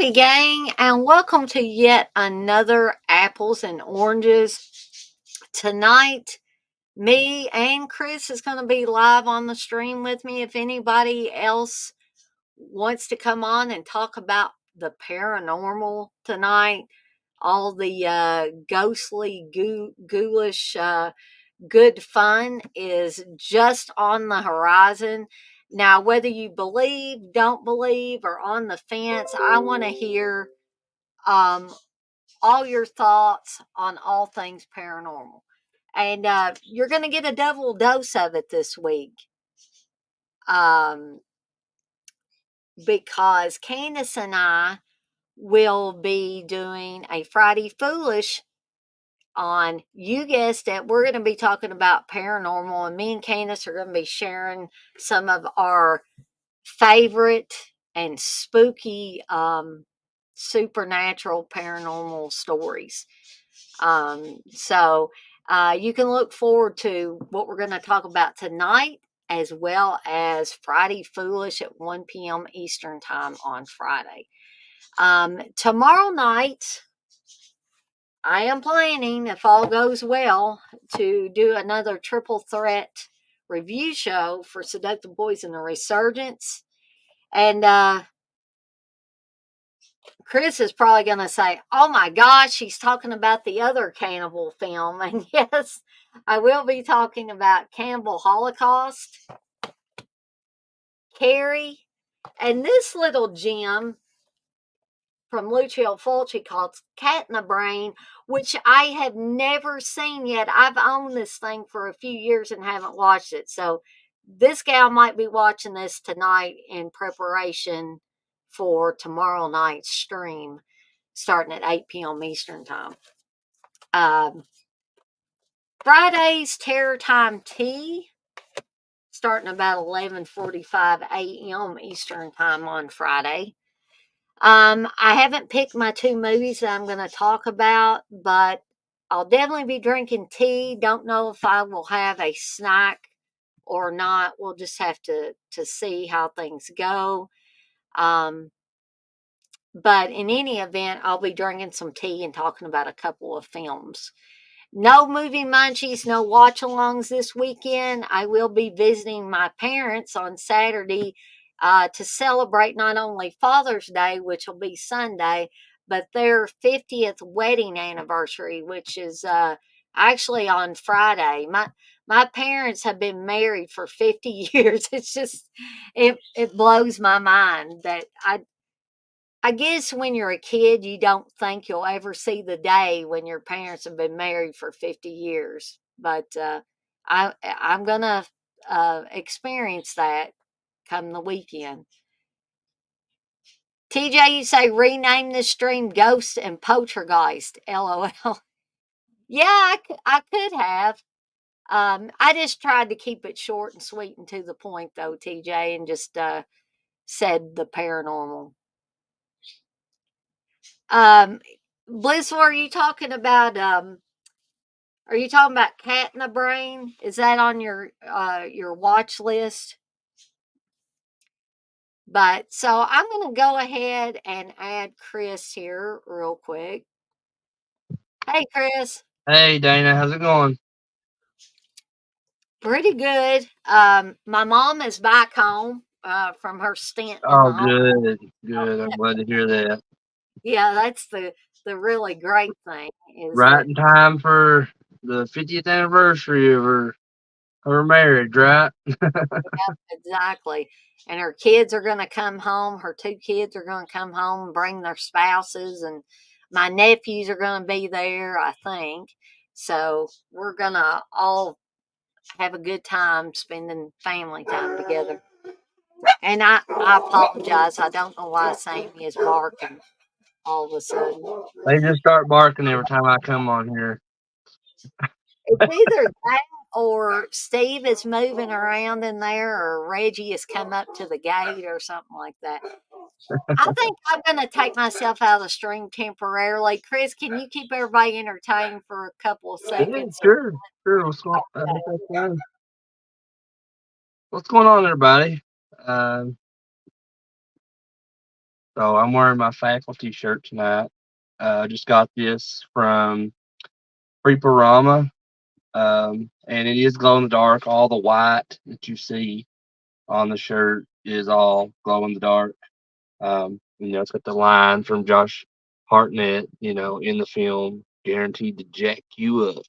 Howdy, gang, and welcome to yet another Apples and Oranges. Tonight, me and Chris is going to be live on the stream with me. If anybody else wants to come on and talk about the paranormal tonight, all the ghostly, ghoulish, good fun is just on the horizon. Now, whether you believe, don't believe, or on the fence, I want to hear um, all your thoughts on all things paranormal. And you're going to get a double dose of it this week um, because Candace and I will be doing a Friday Foolish on, you guessed it, we're going to be talking about paranormal, and me and Candace are going to be sharing some of our favorite and spooky supernatural paranormal stories. So you can look forward to what we're going to talk about tonight, as well as Friday Foolish at 1 p.m. Eastern Time on Friday. Tomorrow night, I am planning, if all goes well, to do another triple threat review show for Seductive Boys and the Resurgence. And Chris is probably going to say, oh my gosh, she's talking about the other cannibal film. And yes, I will be talking about Cannibal Holocaust, Carrie, and this little gem from Lucio Fulci called Cat in the Brain, which I have never seen yet. I've owned this thing for a few years and haven't watched it. So this gal might be watching this tonight in preparation for tomorrow night's stream starting at 8 p.m. Eastern Time. Friday's Terror Time Tea starting about 11:45 a.m. Eastern Time on Friday. I haven't picked my two movies that I'm going to talk about, but I'll definitely be drinking tea. Don't know if I will have a snack or not. We'll just have to see how things go. But in any event, I'll be drinking some tea and talking about a couple of films. No movie munchies, no watch alongs this weekend. I will be visiting my parents on Saturday to celebrate not only Father's Day, which will be Sunday, but their 50th wedding anniversary, which is actually on Friday. My parents have been married for 50 years. It's just it blows my mind that I guess when you're a kid, you don't think you'll ever see the day when your parents have been married for 50 years. But I'm gonna experience that come the weekend. TJ, you say rename this stream Ghost and Poltergeist. LOL. Yeah, I could have. I just tried to keep it short and sweet and to the point, though, TJ, and just said the paranormal. Um, Blissful, are you talking about Cat in the Brain? Is that on your watch list? But so I'm going to go ahead and add Chris here real quick. Hey, Chris. Hey, Dana, how's it going? Pretty good. My mom is back home from her stint in Oh, the hospital. good, good. I'm glad to hear that. Yeah, that's the really great thing is Right that. in time for the 50th anniversary of her marriage, right? Yep, exactly. And her kids are going to come home. Her two kids are going to come home and bring their spouses, and my nephews are going to be there, I think. So we're going to all have a good time spending family time together. And I apologize. I don't know why Sammy is barking all of a sudden. They just start barking every time I come on here. It's either that or Steve is moving around in there or Reggie has come up to the gate or something like that. I think I'm going to take myself out of the stream temporarily. Chris, can you keep everybody entertained for a couple of Yeah, seconds? sure, sure. That's fine. What's going on, everybody? Um, So I'm wearing my faculty shirt tonight. I just got this from Paranormal, and it is glow in the dark. All the white that you see on the shirt is all glow in the dark. It's got the line from Josh Hartnett, in the film, guaranteed to jack you up.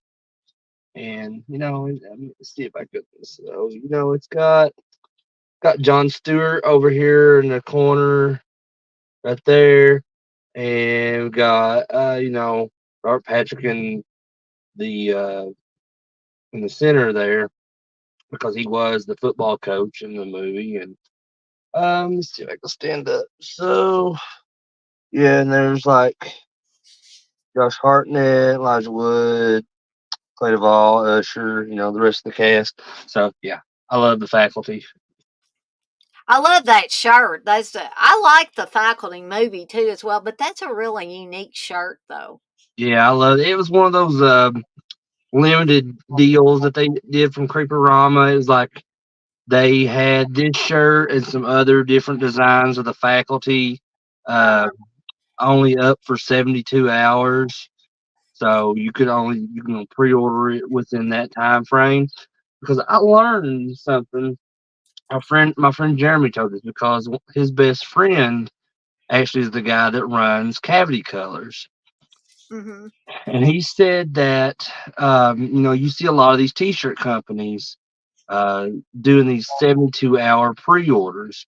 And let's see if I could. So it's got John Stewart over here in the corner, right there, and we got Art Patrick the uh, in the center there because he was the football coach in the movie. And let's see if I can stand up. So yeah, and there's like Josh Hartnett, Elijah Wood, Clay Duvall, Usher, the rest of the cast. So yeah, I love the faculty. I love that shirt. I like the faculty movie too as well, but that's a really unique shirt though. Yeah, I love it. It was one of those limited deals that they did from Creeperama. It was like they had this shirt and some other different designs of the faculty, uh, Uh-huh. only up for 72 hours. So you can pre-order it within that time frame. Because I learned something. My friend Jeremy told us because his best friend actually is the guy that runs Cavity Colors. Mhm. And he said that, you see a lot of these T-shirt companies uh, doing these 72-hour pre-orders,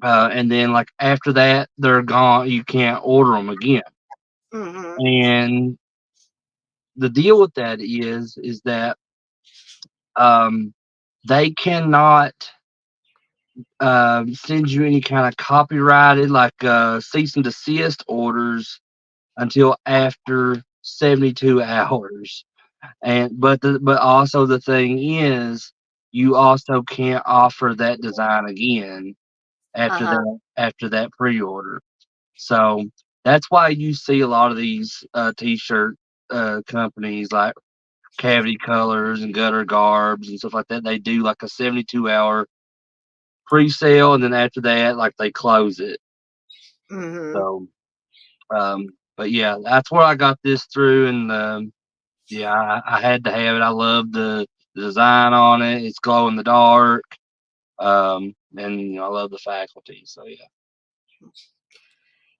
and then like after that they're gone. You can't order them again. Mhm. And the deal with that is that um, they cannot send you any kind of copyrighted like cease and desist orders until after 72 hours. But also the thing is, you also can't offer that design again Uh-huh. after that pre-order. So that's why you see a lot of these t-shirt companies like Cavity Colors and Gutter Garbs and stuff like that. They do like a 72-hour pre-sale, and then after that, like they close it. Mhm. So, but yeah, that's where I got this through, and yeah, I had to have it. I love the design on it. It's glow in the dark. And I love the faculty. So yeah.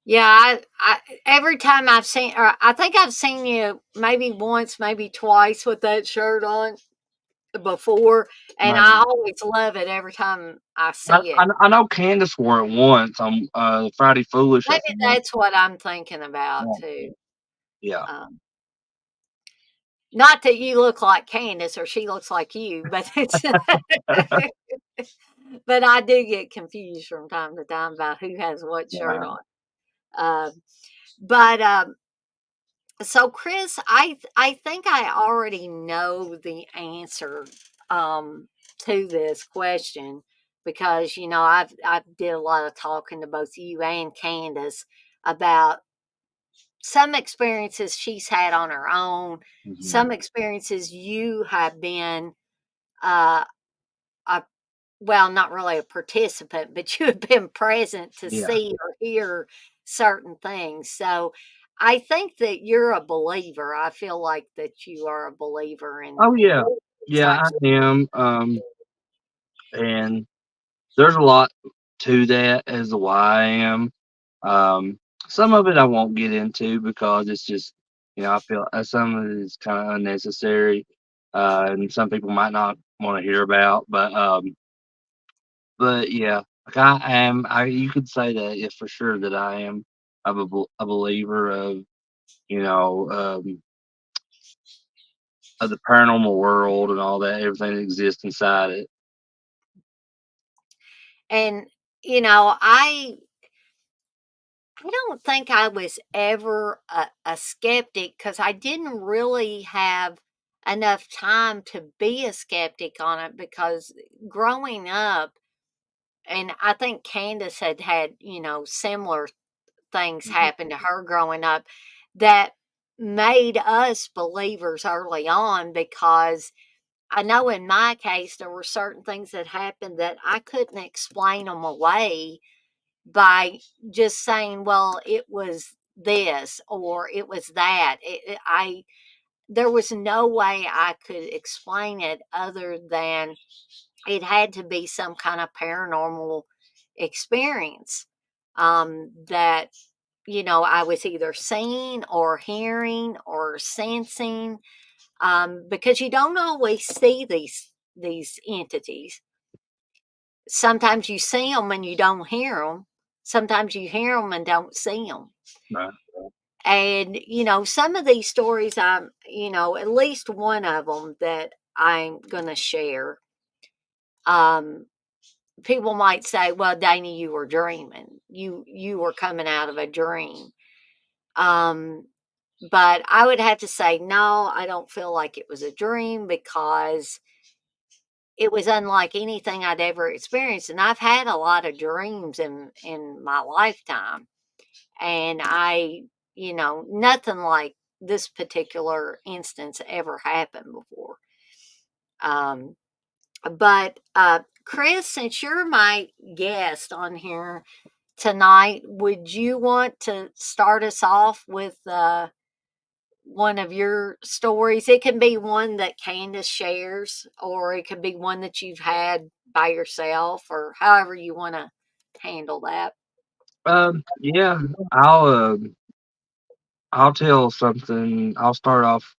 Yeah, I every time I've seen, or I think I've seen you maybe once, maybe twice with that shirt on before, and I Maybe. always love it every time I I, see it. I, I know Candace wore it once on Friday Foolish, I Maybe think. that's what I'm thinking about Yeah. too. Yeah. Um, Not that you look like Candace or she looks like you, but it's but I do get confused from time to time about who has what shirt Yeah. on. Um, but so Chris, I think I already know the answer to this question because I did a lot of talking to both you and Candace about some experiences she's had on her own, Hmm. some experiences you have been uh, a well, not really a participant, but you have been present to Yeah. see or hear certain things. So I think that you're a believer. I feel like that you are a believer Oh in yeah. these Yeah, types I am. And there's a lot to that as to why I am. Um, some of it I won't get into because it's just, I feel some of it is kind of unnecessary, and some people might not want to hear about. But yeah, like I am. You could say that, yeah, for sure that I am. A believer um, of the paranormal world and all that, everything that exists inside it. and I don't think I was ever a skeptic because I didn't really have enough time to be a skeptic on it because growing up, and I think Candace had, similar things Mhm. happen to her growing up that made us believers early on because I know in my case there were certain things that happened that I couldn't explain them away by just saying, well, it was this or it was that. There was no way I could explain it other than it had to be some kind of paranormal experience, that, I was either seeing or hearing or sensing, because you don't always see these entities. Sometimes you see them and you don't hear them. Sometimes you hear them and don't see them. Right. And some of these stories, at least one of them that I'm going to share. Um, People might say, "Well, Dana, you were dreaming. You were coming out of a dream." Um, but I would have to say, no, I don't feel like it was a dream because it was unlike anything I'd ever experienced. And I've had a lot of dreams in my lifetime, and nothing like this particular instance ever happened before. Um, but Chris, since you're my guest on here tonight, would you want to start us off with one of your stories? It can be one that Candace shares, or it could be one that you've had by yourself, or however you want to handle that. Yeah, I'll tell something. I'll start off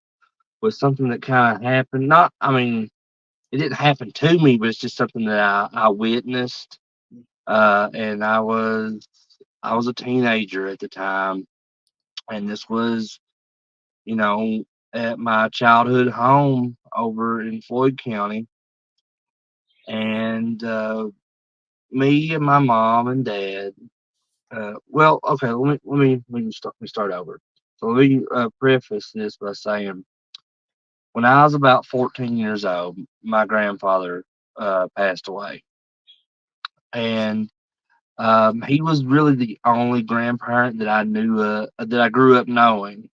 with something that kind of happened. Not, I mean, it didn't happen to me, but it's just something that I witnessed. And I was a teenager at the time, and this was, you know, at my childhood home over in Floyd County, and me and my mom and dad. Well, okay, let me start over. So let me preface this by saying, when I was about 14 years old, my grandfather passed away, and he was really the only grandparent that I knew, that I grew up knowing.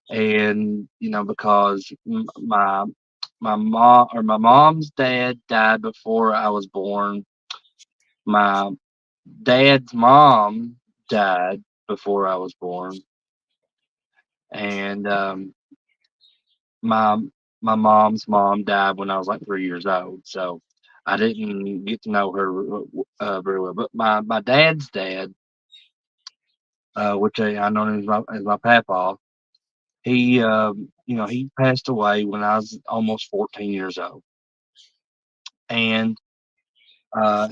And because my mom's dad died before I was born. My dad's mom died before I was born, and my my mom's mom died when I was like 3 years old. So I didn't get to know her very well. But my dad's dad, which I know as my papa, he he passed away when I was almost 14 years old, and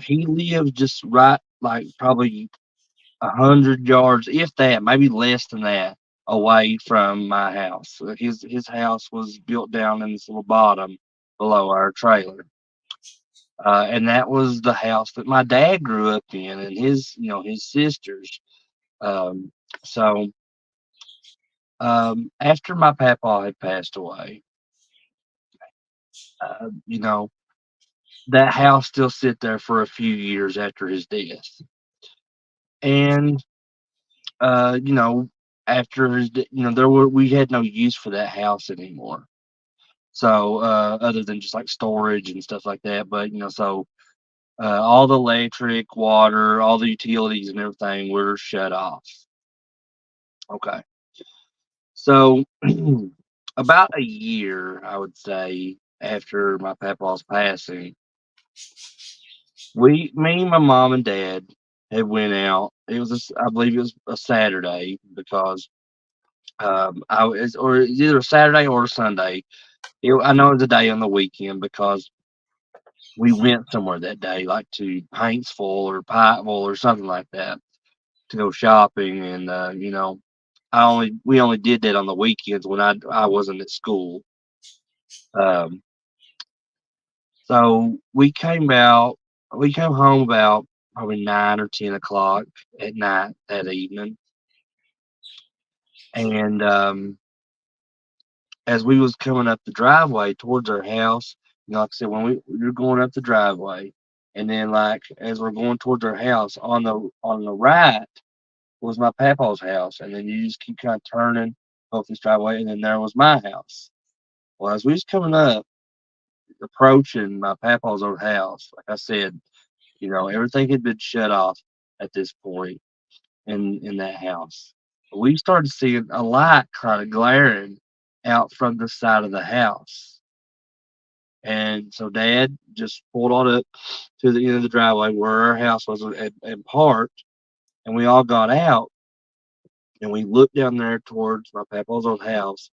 he lived just right, like probably 100 yards, if that, maybe less than that, away from my house. His house was built down in this little bottom below our trailer, and that was the house that my dad grew up in, and his sisters. Um, so after my papa had passed away, uh, you know that house still sit there for a few years after his death, and uh, you know after we had no use for that house anymore. So other than just like storage and stuff like that, but all the electric, water, all the utilities and everything were shut off. Okay. So about a year, I would say, after my papa's passing, me, my mom and dad had went out. I believe it was a Saturday because or it's either a Saturday or a Sunday. I know it was a day on the weekend because we went somewhere that day, like to Paintsville or Pikeville or something like that, to go shopping. And we only did that on the weekends when I wasn't at school. Um, so we came home about probably 9 or 10 o'clock at night that evening, and as we was coming up the driveway towards our house, like I said, when we were going up the driveway, and then like as we're going towards our house, on the right was my papa's house, and then you just keep kind of turning up this driveway, and then there was my house. Well, as we was coming up, approaching my papa's old house, like I said, everything had been shut off. at this point in that house. We started seeing a light kind of glaring out from the side of the house. And so Dad just pulled on up to the end of the driveway where our house was and parked, and we all got out and we looked down there towards my papa's old house,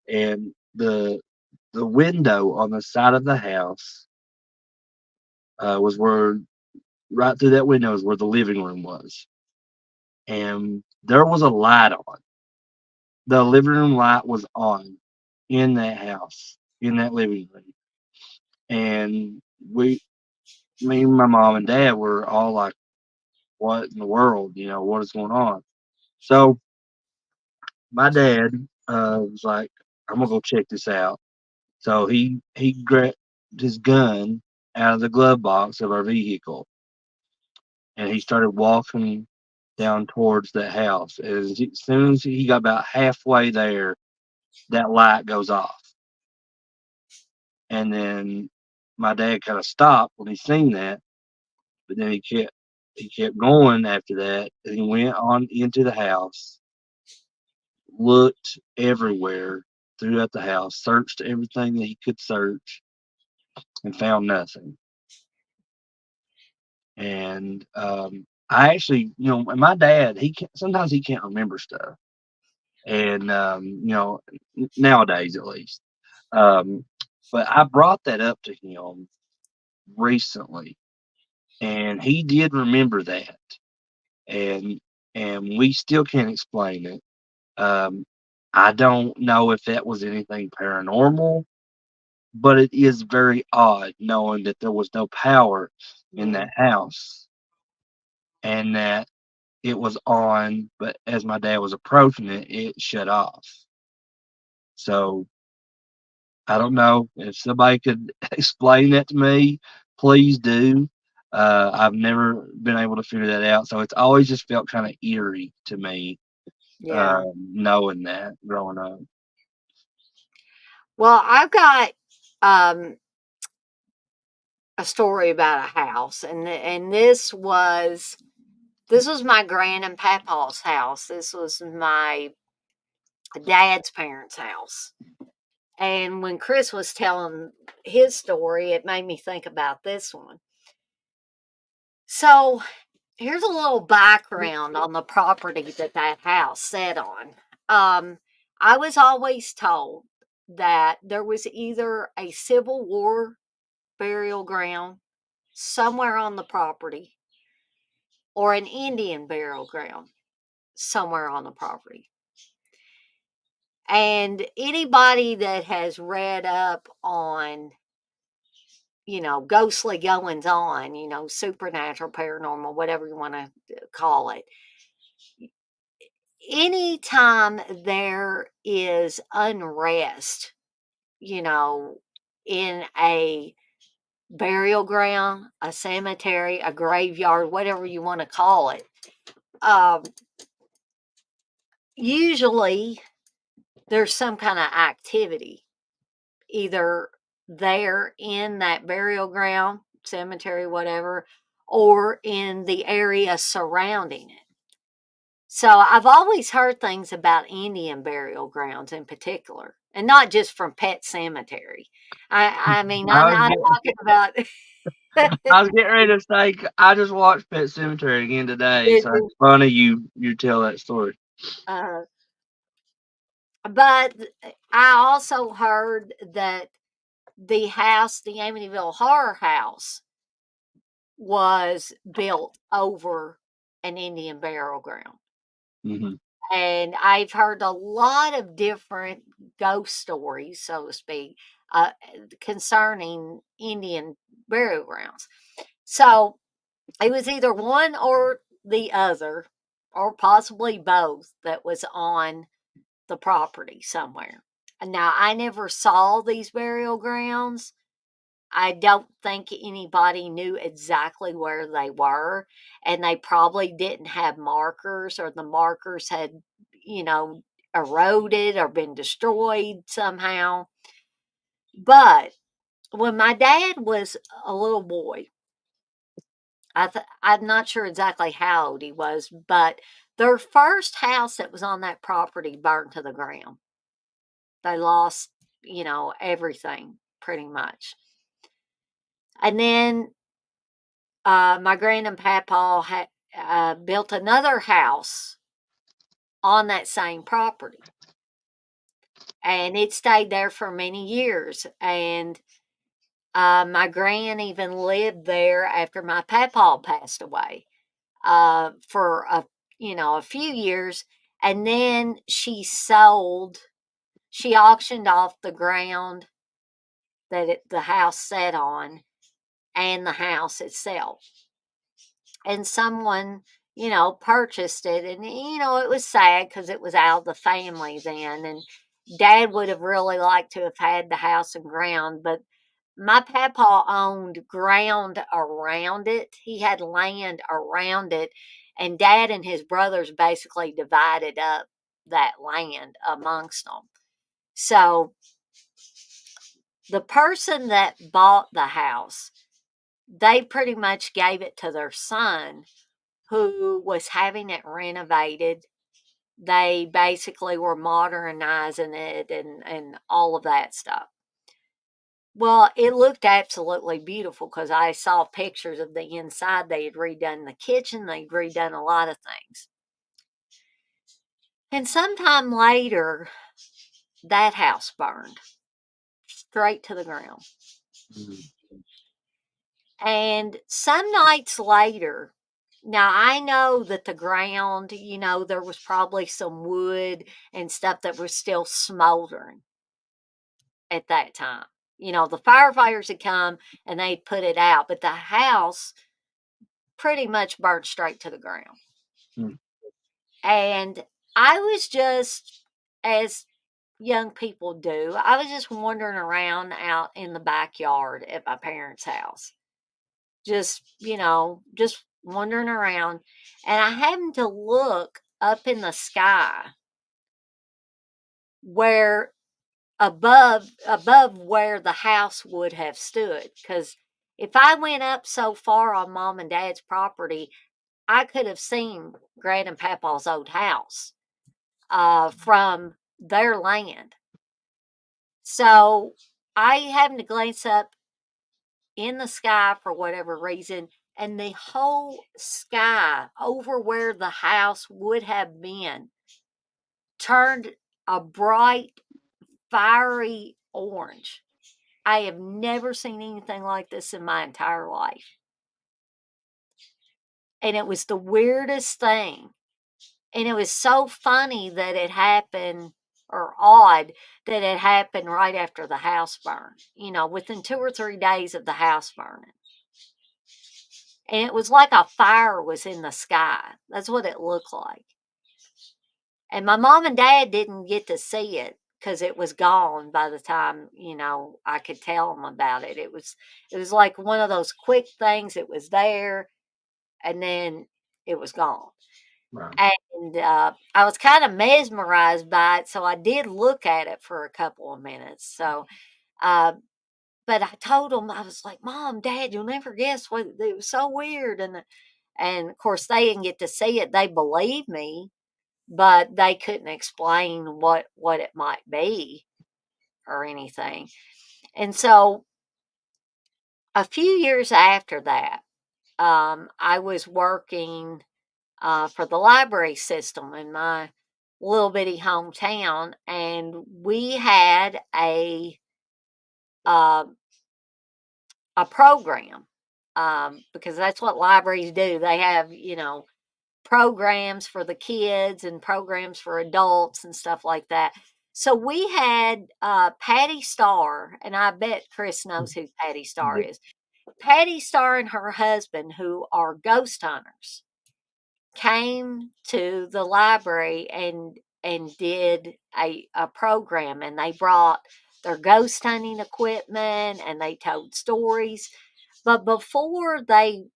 and the window on the side of the house was where right through that window is where the living room was, and there was a light on. The living room light was on in that house, in that living room, and me, my mom, and dad were all like, "What in the world? You know, what is going on?" So my dad was like, "I'm gonna go check this out." So he grabbed his gun out of the glove box of our vehicle, and he started walking down towards the house. As soon as he got about halfway there, that light goes off, and then my dad kind of stopped when he seen that, but then he kept going after that, and he went on into the house, looked everywhere throughout the house, searched everything that he could search, and found nothing. And I actually, my dad, sometimes he can't remember stuff, and nowadays at least. Um, but I brought that up to him recently, and he did remember that, and we still can't explain it. Um, I don't know if that was anything paranormal, but it is very odd knowing that there was no power in Mm, that house and that it was on, but as my dad was approaching it, it shut off. So I don't know if somebody could explain that to me. Please do. I've never been able to figure that out, so it's always just felt kind of eerie to me, yeah. knowing that growing up. Well, I've got um, a story about a house, and this was my grand and papa's house. This was my dad's parents' house. And when Chris was telling his story, it made me think about this one. So here's a little background on the property that that house sat on. Um, I was always told that there was either a Civil War burial ground somewhere on the property or an Indian burial ground somewhere on the property. And anybody that has read up on, ghostly goings on, supernatural, paranormal, whatever you want to call it, anytime there is unrest, you know, in a burial ground, a cemetery, a graveyard, whatever you want to call it, um, usually there's some kind of activity either there in that burial ground, cemetery, whatever, or in the area surrounding it. So I've always heard things about Indian burial grounds in particular, and not just from Pet Cemetery. I mean, I'm I was not getting, talking about. I was getting ready to say I just watched Pet Cemetery again today, so it's funny you tell that story. uh, but I also heard that the Amityville Horror House, was built over an Indian burial ground. Hmm. And I've heard a lot of different ghost stories, so to speak, concerning Indian burial grounds. So it was either one or the other, or possibly both, that was on the property somewhere. Now, I never saw these burial grounds. I don't think anybody knew exactly where they were, and they probably didn't have markers, or the markers had, you know, eroded or been destroyed somehow. But when my dad was a little boy, I'm not sure exactly how old he was, but their first house that was on that property burned to the ground. They lost, everything pretty much. And then my grand and papa had built another house on that same property, and it stayed there for many years. And my gran even lived there after my papa passed away for a few years, and then she auctioned off the ground that the house sat on and the house itself. And someone, purchased it. And, it was sad because it was out of the family then. And dad would have really liked to have had the house and ground, but my papa owned ground around it. He had land around it. And dad and his brothers basically divided up that land amongst them. So the person that bought the house, they pretty much gave it to their son who was having it renovated. They basically were modernizing it and all of that stuff. Well, it looked absolutely beautiful because I saw pictures of the inside. They had redone the kitchen, they'd redone a lot of things. And sometime later, that house burned straight to the ground. Mm. And some nights later, now I know that the ground, there was probably some wood and stuff that was still smoldering at that time. The firefighters had come and they'd put it out, but the house pretty much burnt straight to the ground. Mm. And I was just, as young people do, I was just wandering around out in the backyard at my parents' house. Just wandering around. And I happened to look up in the sky where above where the house would have stood. Because if I went up so far on mom and dad's property, I could have seen Grand and Papa's old house from their land. So I happened to glance up in the sky for whatever reason, and the whole sky over where the house would have been turned a bright, fiery orange. I have never seen anything like this in my entire life. And it was the weirdest thing. And it was so funny that it happened, or odd that it happened right after the house burned, within 2 or 3 days of the house burning. And it was like a fire was in the sky. That's what it looked like. And my mom and dad didn't get to see it because it was gone by the time, I could tell them about it. It was like one of those quick things. It was there and then it was gone. Right. And I was kind of mesmerized by it, so I did look at it for a couple of minutes. So, uh, but I told them, I was like, "Mom, Dad, you'll never guess what it was so weird." And of course, they didn't get to see it. They believed me, but they couldn't explain what it might be or anything. And so, a few years after that, I was working for the library system in my little bitty hometown, and we had uh, a program because that's what libraries do. They have programs for the kids and programs for adults and stuff like that. So we had Patty Starr, and I bet Chris knows who Patty Starr Yeah. is. Patty Starr and her husband, who are ghost hunters, came to the library and did a program, and they brought their ghost hunting equipment and they told stories. But before they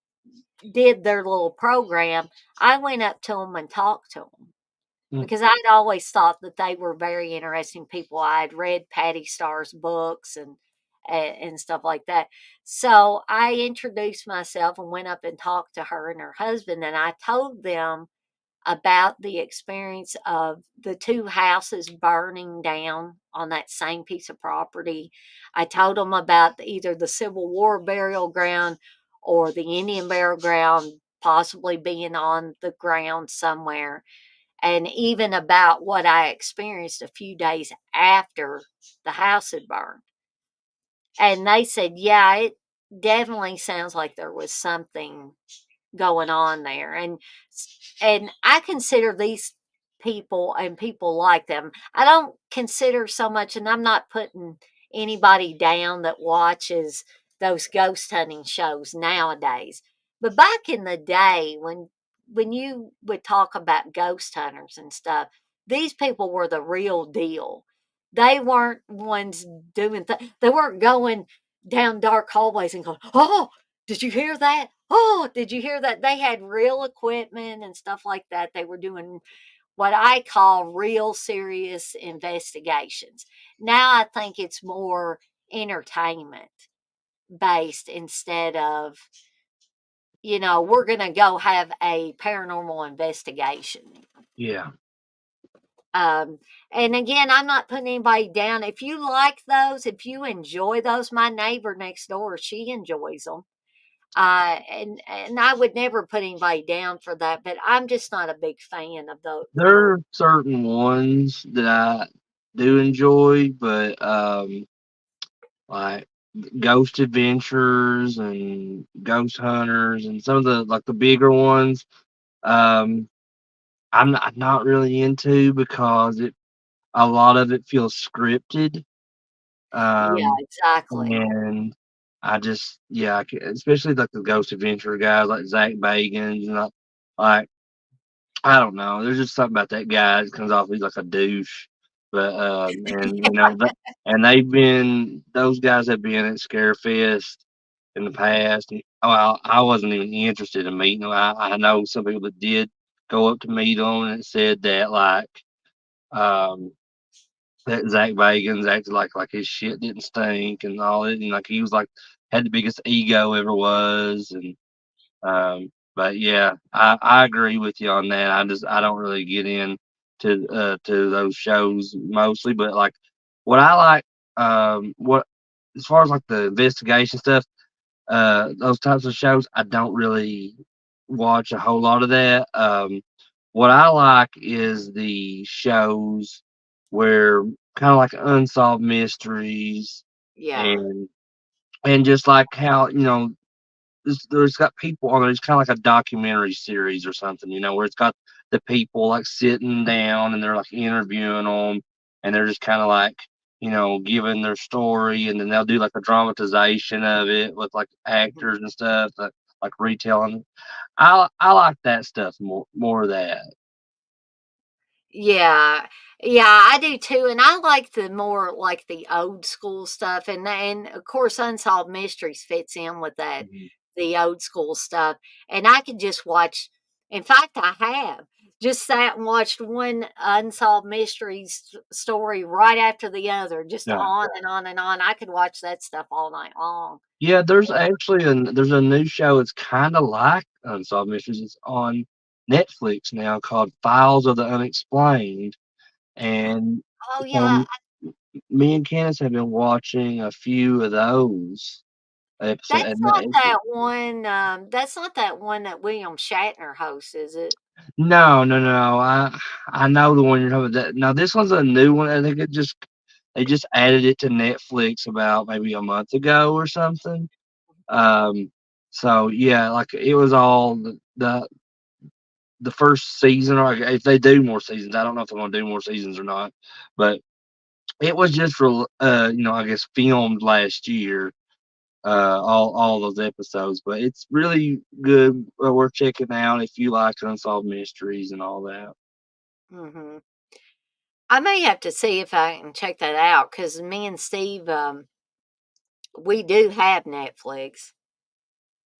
did their little program, I went up to them and talked to them Mm. because I'd always thought that they were very interesting people. I had read Patty Starr's books and stuff like that. So I introduced myself and went up and talked to her and her husband, and I told them about the experience of the two houses burning down on that same piece of property. I told them about either the Civil War burial ground or the Indian burial ground possibly being on the ground somewhere, and even about what I experienced a few days after the house had burned. And they said, yeah, it definitely sounds like there was something going on there. And I consider these people and people like them. I don't consider so much, and I'm not putting anybody down that watches those ghost hunting shows nowadays. But back in the day when you would talk about ghost hunters and stuff, these people were the real deal. They weren't ones doing they weren't going down dark hallways and going, "Oh, did you hear that? Oh, did you hear that?" They had real equipment and stuff like that. They were doing what I call real serious investigations. Now I think it's more entertainment based instead of, we're going to go have a paranormal investigation. Yeah. Um, and again, I'm not putting anybody down. If you like those, if you enjoy those, my neighbor next door, she enjoys them. And I would never put anybody down for that, but I'm just not a big fan of the There more. are certain ones that I do enjoy, but like Ghost Adventures and Ghost Hunters and some of the like the bigger ones, um, I'm not really into because it a lot of it feels scripted. Yeah, Um, exactly. and I just yeah, especially like the Ghost Adventure guys like Zach Bagans and like I don't know. There's just something about that guy that comes off he's like a douche. But and and those guys have been at Scarefest in the past. And, well, I wasn't even interested in meeting them. I know some people that did go up to meet them and it said that um that Zach Bagans acted like his shit didn't stink and all it and like he was like had the biggest ego ever was and but yeah, I agree with you on that. I don't really get in to those shows mostly, but like what I like what as far as like the investigation stuff, those types of shows, I don't really watch a whole lot of that. What I like is the shows where kind of like unsolved mysteries Yeah. and just like how there's got people on there. It's kind of like a documentary series or something, where it's got the people like sitting down and they're like interviewing them, and they're just kind of like, giving their story, and then they'll do like a dramatization of it with like Mhm. actors and stuff, like retelling. I like that stuff more of that. Yeah. Yeah, I do too, and I like the more like the old school stuff, and of course, Unsolved Mysteries fits in with that, Mhm. the old school stuff, and I could just watch. In fact, I have just sat and watched one Unsolved Mysteries story right after the other, just Yeah. on and on and on. I could watch that stuff all night long. Yeah, there's a new show. It's kind of like Unsolved Mysteries. It's on Netflix now called Files of the Unexplained. And Oh, yeah, so me and Candace have been watching a few of those episodes. that's not that one, that's not that one that William Shatner hosts, is it? No, no, no. I know the one you're talking about. Now this one's a new one. I think they just added it to Netflix about maybe a month ago or something. Um, so yeah, like it was all the first season, or if they do more seasons, I don't know if they're going to do more seasons or not. But it was just for I guess filmed last year. All those episodes, but it's really good. Worth checking out if you like unsolved mysteries and all that. Mhm. I may have to see if I can check that out because me and Steve, we do have Netflix.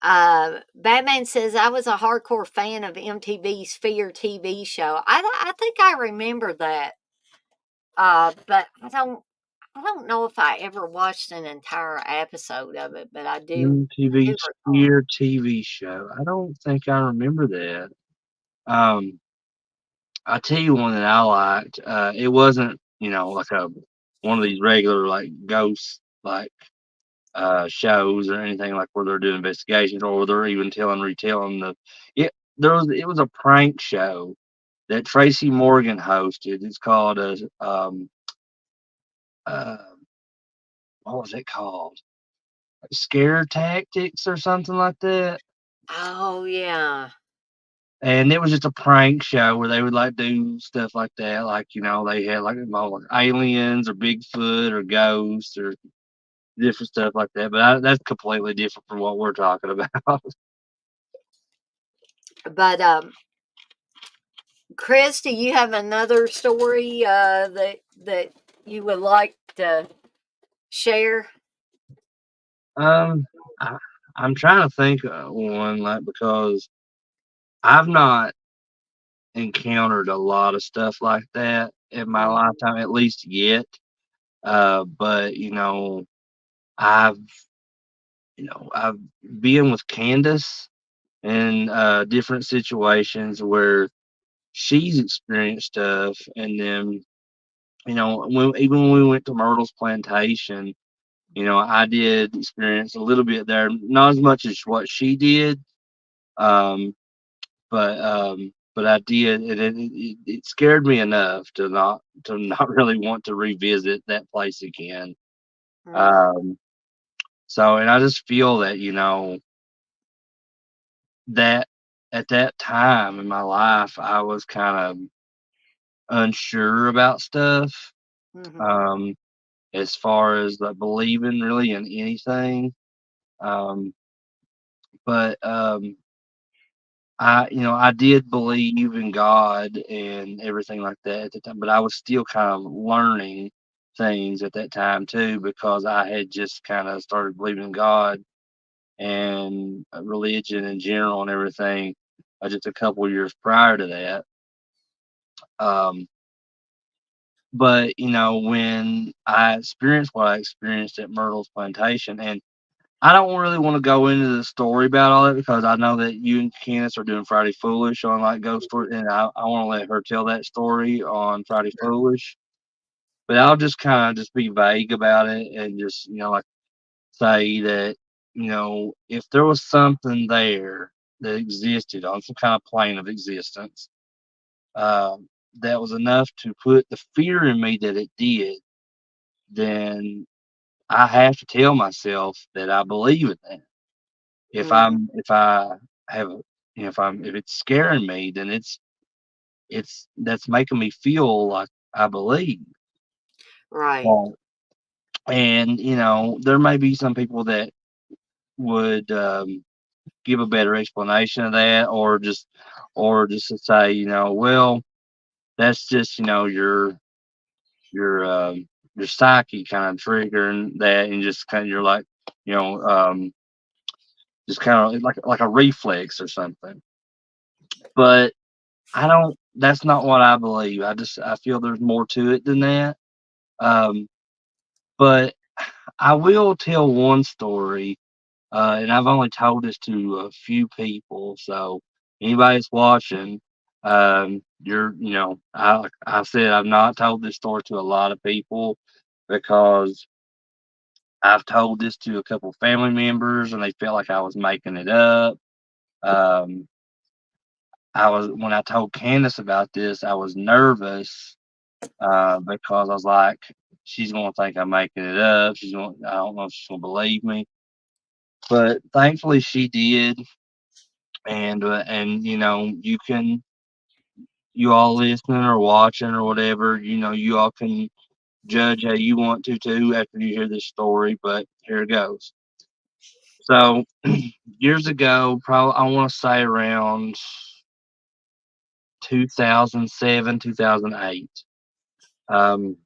Batman says I was a hardcore fan of MTV's Fear TV show. I think I remember that, but I don't. I don't know if I ever watched an entire episode of it, but I MTV do recall. Scare TV show. I don't think I remember that. Um, I tell you one that I liked. It wasn't, like a one of these regular like ghost like shows or anything like where they're doing investigations or they're even retelling the it was a prank show that Tracy Morgan hosted. It's called uh what was it called? Scare Tactics or something like that. Oh yeah. And it was just a prank show where they would like do stuff like that, like they had like involved like aliens or Bigfoot or ghosts or different stuff like that. But that's completely different from what we're talking about. But Chris, do you have another story that you would like to share? um, I, I'm trying to think of one like because I've not encountered a lot of stuff like that in my Mhm. lifetime, at least yet. But I've I've been with Candace in different situations where she's experienced stuff, and then even when we went to Myrtle's plantation, I did experience a little bit there, not as much as what she did, um, but I did, and it scared me enough to not really want to revisit that place again. Mm, Um, so, and I just feel that that at that time in my life, I was kind of unsure about stuff, mhm, um, as far as believing really in anything. Um, but I did believe in God and everything like that at the time, but I was still kind of learning things at that time too because I had just kind of started believing in God and religion in general and everything just a couple years prior to that. Um, but when I experienced what I experienced at Myrtle's plantation, and I don't really want to go into the story about all that because I know that you and Candace are doing Friday Foolish on like Ghost Story, and I want to let her tell that story on Friday Foolish. But I'll just kind of just be vague about it and just like say that if there was something there that existed on some kind of plane of existence, that was enough to put the fear in me that it did, then I have to tell myself that I believe in that. mhm, If I have if it's scaring me, then it's that's making me feel like I believe. right. Well, and there may be some people that would give a better explanation of that, or just to say, well, that's just your your psyche kind of triggering that, and just kind of you're like, you know, um, just kind of like a reflex or something. But I don't. That's not what I believe. I feel there's more to it than that. Um, but I will tell one story, and I've only told this to a few people. So anybody that's watching, like I said, I've not told this story to a lot of people because I've told this to a couple family members, and they felt like I was making it up. Um, I was when I told Candace about this, I was nervous because I was like, she's gonna think I'm making it up. I don't know if she's gonna believe me, but thankfully she did. And you all listening or watching or whatever, you all can judge how you want to too after you hear this story. But here it goes. So years ago, probably I want to say around 2007, 2008. Um,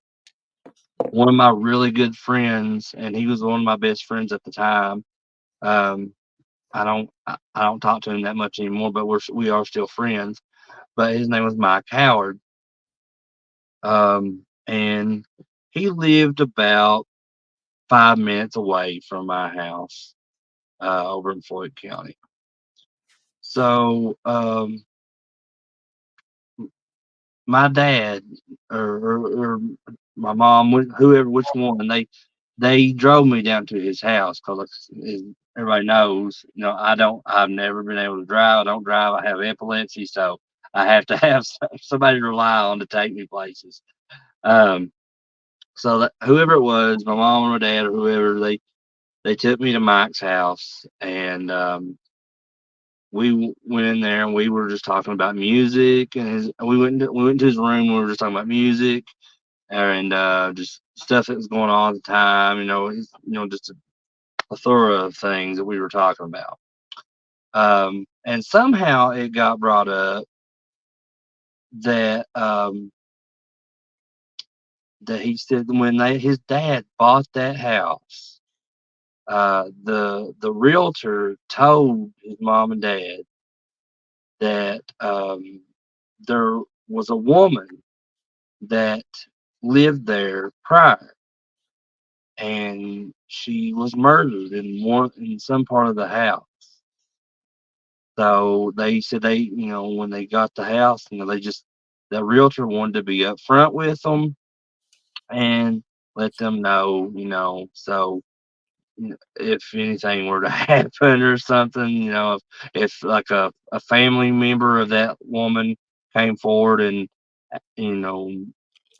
One of my really good friends, and he was one of my best friends at the time. Um, I don't talk to him that much anymore, but we are still friends. But his name was Mike Howard, and he lived about 5 minutes away from my house over in Floyd County. So my dad or my mom, whoever, which one, they drove me down to his house because everybody knows, I've never been able to drive. I don't drive. I have epilepsy, so I have to have somebody to rely on to take me places. Um, so that, whoever it was, my mom or my dad or whoever, they took me to Mike's house, and went in there and we were just talking about music, and we went to his room. And we were just talking about music and just stuff that was going on at the time. Just a plethora of things that we were talking about. And somehow it got brought up that that he said when his dad bought that house, the realtor told his mom and dad that there was a woman that lived there prior, and she was murdered in some part of the house. So they said when they got the house, the realtor wanted to be upfront with them and let them know, so if anything were to happen or something, if like a family member of that woman came forward and you know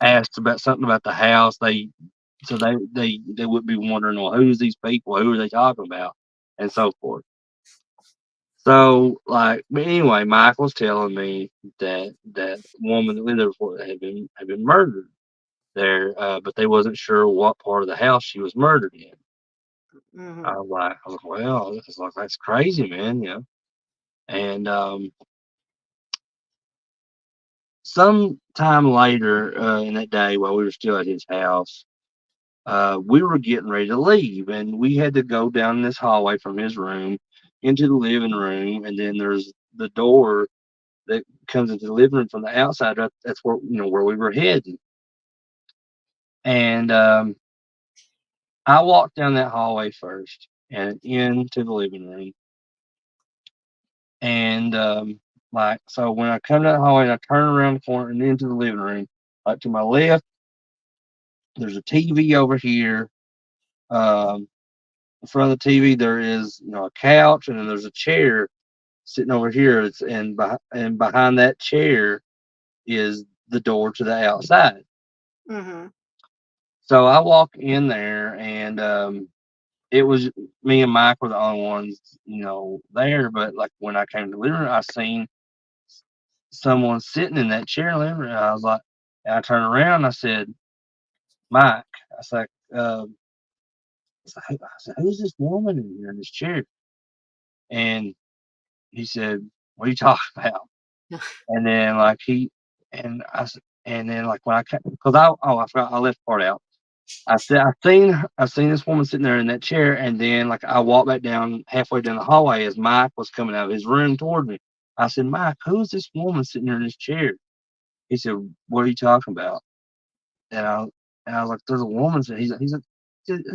asked about something about the house, they would be wondering, well, who's these people? Who are they talking about? And so forth. So, but anyway, Mike was telling me that woman that lived there before had been murdered there, but they wasn't sure what part of the house she was murdered in. Mhm. I was like, well, that's crazy, man, And some time later in that day, while we were still at his house, we were getting ready to leave, and we had to go down this hallway from his room into the living room, and then there's the door that comes into the living room from the outside. That's where we were heading. And I walked down that hallway first and into the living room. And so when I come down the hallway and I turn around the corner and into the living room, to my left, there's a TV over here. Um, in front of the TV, there is a couch, and then there's a chair sitting over here. And behind that chair is the door to the outside. Mhm. So I walk in there, and it was me and Mike were the only ones, there. But like when I came to the living room, I seen someone sitting in that chair in the living room. I was like, and I turned around, and I said, Mike, I said, who's this woman in here in this chair? And he said, what are you talking about? And then like and then like when I came, because I forgot, I left part out. I seen this woman sitting there in that chair, and then like I walked back down halfway down the hallway as Mike was coming out of his room toward me. I said, Mike, who's this woman sitting there in this chair? He said, what are you talking about? And I and I was like, there's a woman. He's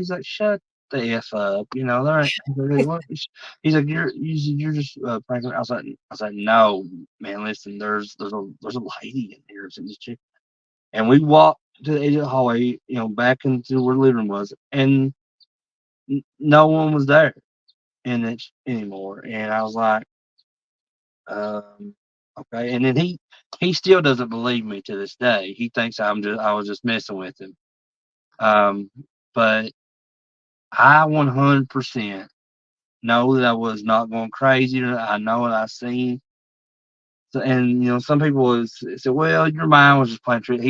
like, shut the f up, There ain't. He's like, what? He's like, you're just pranking. I was like, no, man, listen, there's a lady in here sitting in this chair. And we walked to the edge of the hallway, back into where the living room was, and no one was there in it anymore. And I was like, um, okay. And then he still doesn't believe me to this day. He thinks I was just messing with him. Um, but I 100% know that I was not going crazy. I know what I seen. So, and some people say, "Well, your mind was just playing tricks."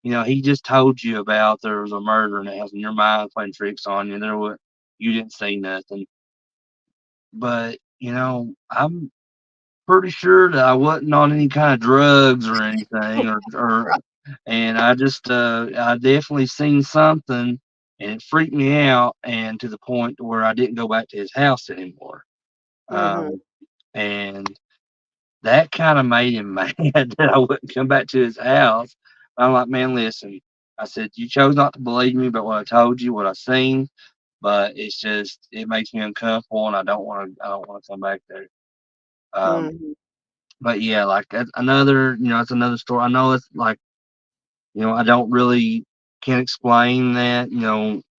He just told you about there was a murder in the house, and your mind playing tricks on you. You didn't see nothing. But I'm pretty sure that I wasn't on any kind of drugs or anything, and I definitely seen something, and it freaked me out, and to the point to where I didn't go back to his house anymore. Mhm. Um, and that kinda made him mad that I wouldn't come back to his house. I'm like, "Man, listen, I said, "You chose not to believe me, but what I told you, what I seen, but it's just it makes me uncomfortable, and I don't wanna come back there." Um, Mhm. but yeah, like that's another, it's another story. I know it's like, I don't really can't explain that,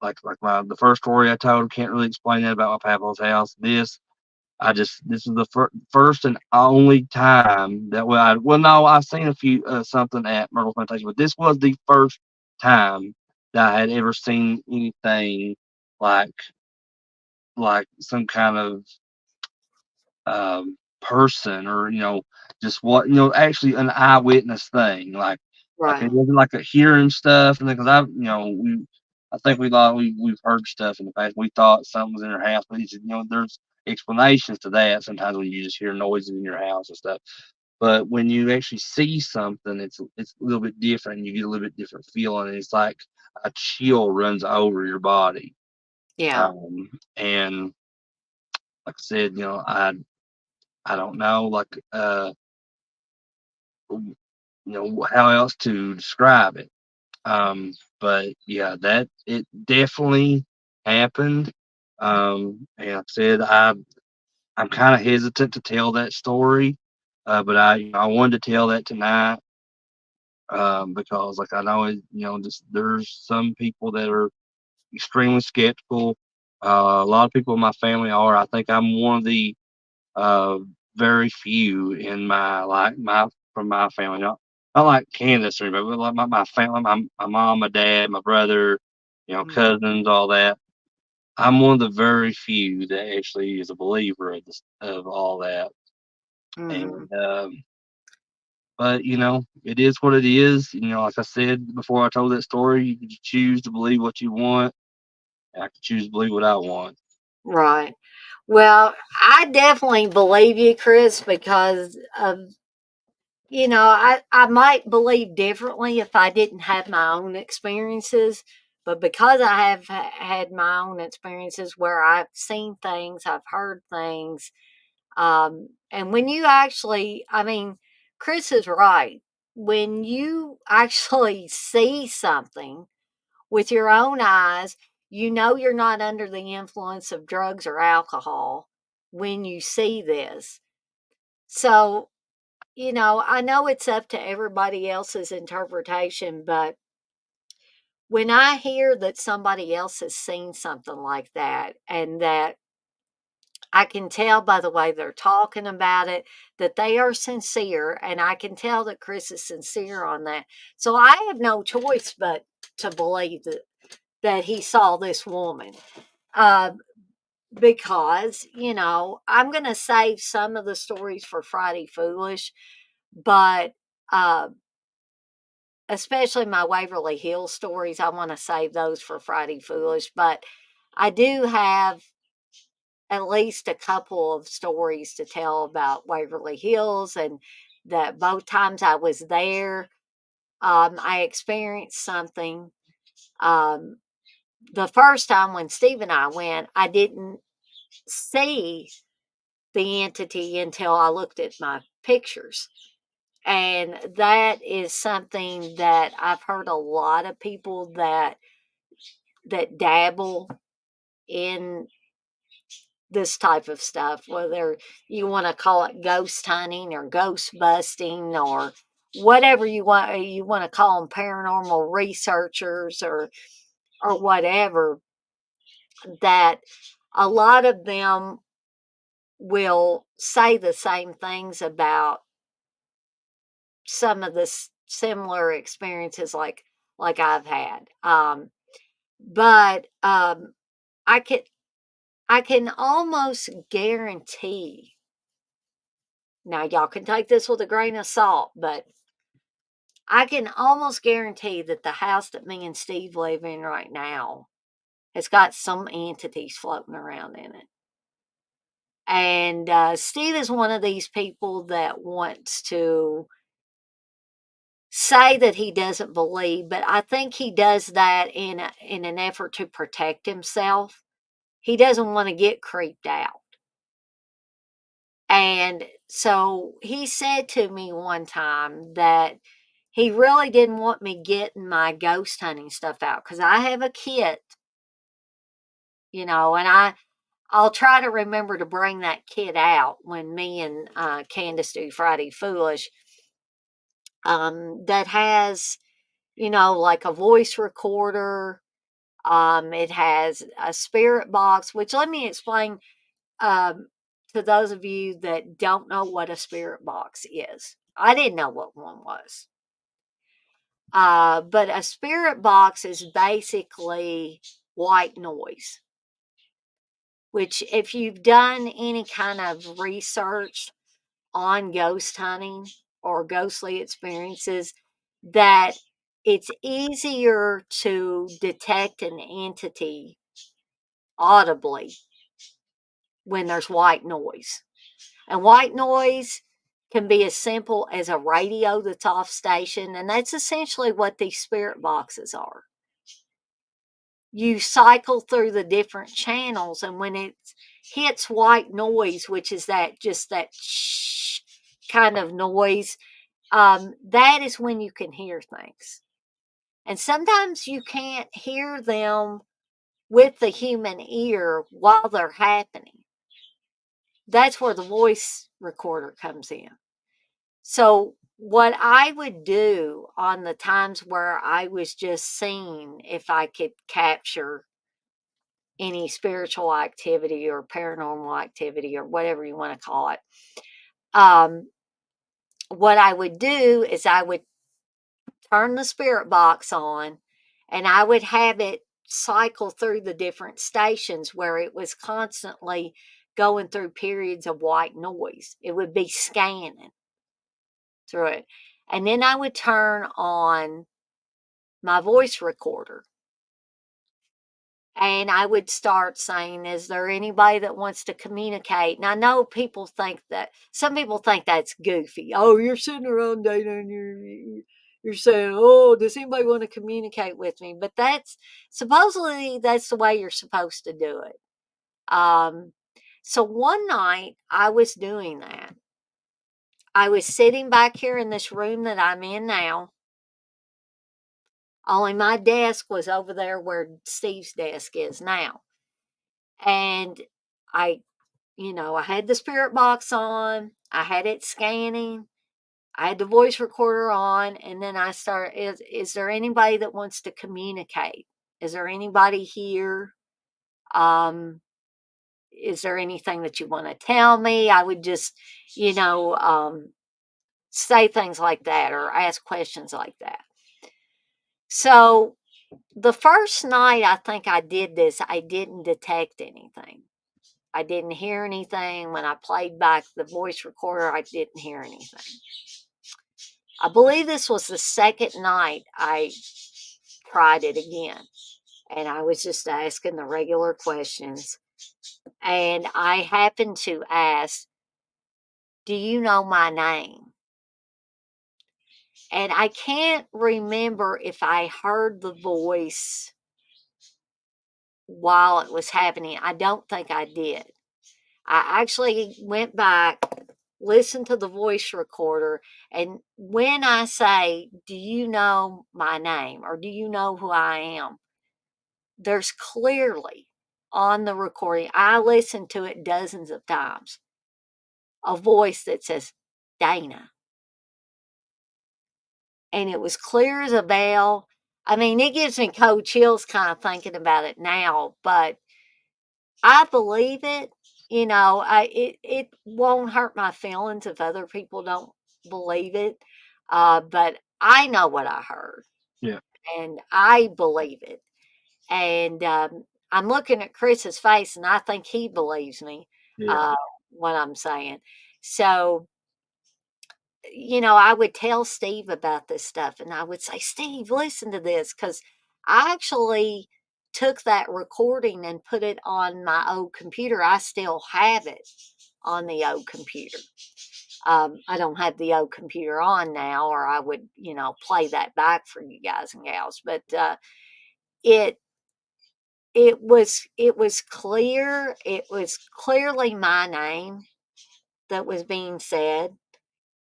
like my the first story I told, can't really explain that about my papa's house. This is the first and only time that no, I've seen a few something at Myrtle Plantation, but this was the first time that I had ever seen anything like some kind of person, or just what, actually an eyewitness thing, like it Right. wasn't like a hearing stuff, and because I think we've heard stuff in the past. We thought something was in our house, but there's explanations to that sometimes when you just hear noises in your house and stuff. But when you actually see something, it's a little bit different. You get a little bit different feeling. And it's like a chill runs over your body. Yeah. And like I said, I don't know, like how else to describe it. But yeah, that it definitely happened. And like I said, I'm kind of hesitant to tell that story, but I wanted to tell that tonight, because like I know just there's some people that are extremely skeptical. A lot of people in my family are. I think I'm one of the uh, very few in my from my family. Not like Candace or anybody, but like my family, my mom, my dad, my brother, Mm. cousins, all that. I'm one of the very few that actually is a believer of all that. Mhm. And but it is what it is. Like I said before, I told that story. You can choose to believe what you want. And I can choose to believe what I want. Right. Well, I definitely believe you, Chris, because of I might believe differently if I didn't have my own experiences, but because I have had my own experiences where I've seen things, I've heard things, and when you actually, I mean, Chris is right. When you actually see something with your own eyes, you know you're not under the influence of drugs or alcohol when you see this. So, I know it's up to everybody else's interpretation, but when I hear that somebody else has seen something like that, and that I can tell by the way they're talking about it that they are sincere, and I can tell that Chris is sincere on that. So I have no choice but to believe that he saw this woman. Uh, because, I'm going to save some of the stories for Friday Foolish, but uh, especially my Waverly Hills stories, I want to save those for Friday Foolish. But I do have at least a couple of stories to tell about Waverly Hills, and that both times I was there, I experienced something. Um, the first time when Steve and I went, I didn't see the entity until I looked at my pictures. And that is something that I've heard a lot of people that dabble in this type of stuff, whether you want to call it ghost hunting or ghost busting or whatever you want to call them, paranormal researchers or whatever, that a lot of them will say the same things about some of the similar experiences like I've had. But I can I can almost guarantee. Now y'all can take this with a grain of salt, but I can almost guarantee that the house that me and Steve live in right now has got some entities floating around in it. And Steve is one of these people that wants to say that he doesn't believe, but I think he does that in an effort to protect himself. He doesn't want to get creeped out. And so he said to me one time that he really didn't want me getting my ghost hunting stuff out because I have a kit, and I'll try to remember to bring that kit out when me and Candace do Friday Foolish. That has, like a voice recorder. It has a spirit box, which let me explain um, to those of you that don't know what a spirit box is. I didn't know what one was. But a spirit box is basically white noise, which, if you've done any kind of research on ghost hunting or ghostly experiences, that it's easier to detect an entity audibly when there's white noise. And white noise can be as simple as a radio that's off station, and that's essentially what these spirit boxes are. You cycle through the different channels, and when it hits white noise, which is that shh kind of noise, that is when you can hear things. And sometimes you can't hear them with the human ear while they're happening. That's where the voice recorder comes in. So, what I would do on the times where I was just seeing if I could capture any spiritual activity or paranormal activity or whatever you want to call it, um, what I would do is I would turn the spirit box on and I would have it cycle through the different stations where it was constantly going through periods of white noise. It would be scanning through it. And then I would turn on my voice recorder and I would start saying, "Is there anybody that wants to communicate?" And I know some people think that's goofy. Oh, you're sitting around Dana and you're saying, "Oh, does anybody want to communicate with me?" But that's the way you're supposed to do it. Um, so one night I was doing that. I was sitting back here in this room that I'm in now. Only my desk was over there where Steve's desk is now. And I, I had the spirit box on, I had it scanning, I had the voice recorder on, and then I started, is there anybody that wants to communicate? Is there anybody here? Um, is there anything that you want to tell me? I would just, you know, um, say things like that or ask questions like that. So the first night I think I did this, I didn't detect anything. I didn't hear anything. When I played back the voice recorder, I didn't hear anything. I believe this was the second night I tried it again. And I was just asking the regular questions. And I happened to ask, "Do you know my name?" And I can't remember if I heard the voice while it was happening. I don't think I did. I actually went back, listened to the voice recorder, and when I say, "Do you know my name?" or "Do you know who I am?" there's clearly on the recording, I listened to it dozens of times, a voice that says, "Dana." And it was clear as a bell. I mean, it gives me cold chills kind of thinking about it now, but I believe it. It won't hurt my feelings if other people don't believe it. But I know what I heard, Yeah. and I believe it. And I'm looking at Chris's face, and I think he believes me Yeah. uh, what I'm saying. So, I would tell Steve about this stuff, and I would say, "Steve, listen to this," because I actually took that recording and put it on my old computer. I still have it on the old computer. I don't have the old computer on now, or I would, play that back for you guys and gals. But it it was clear. It was clearly my name that was being said.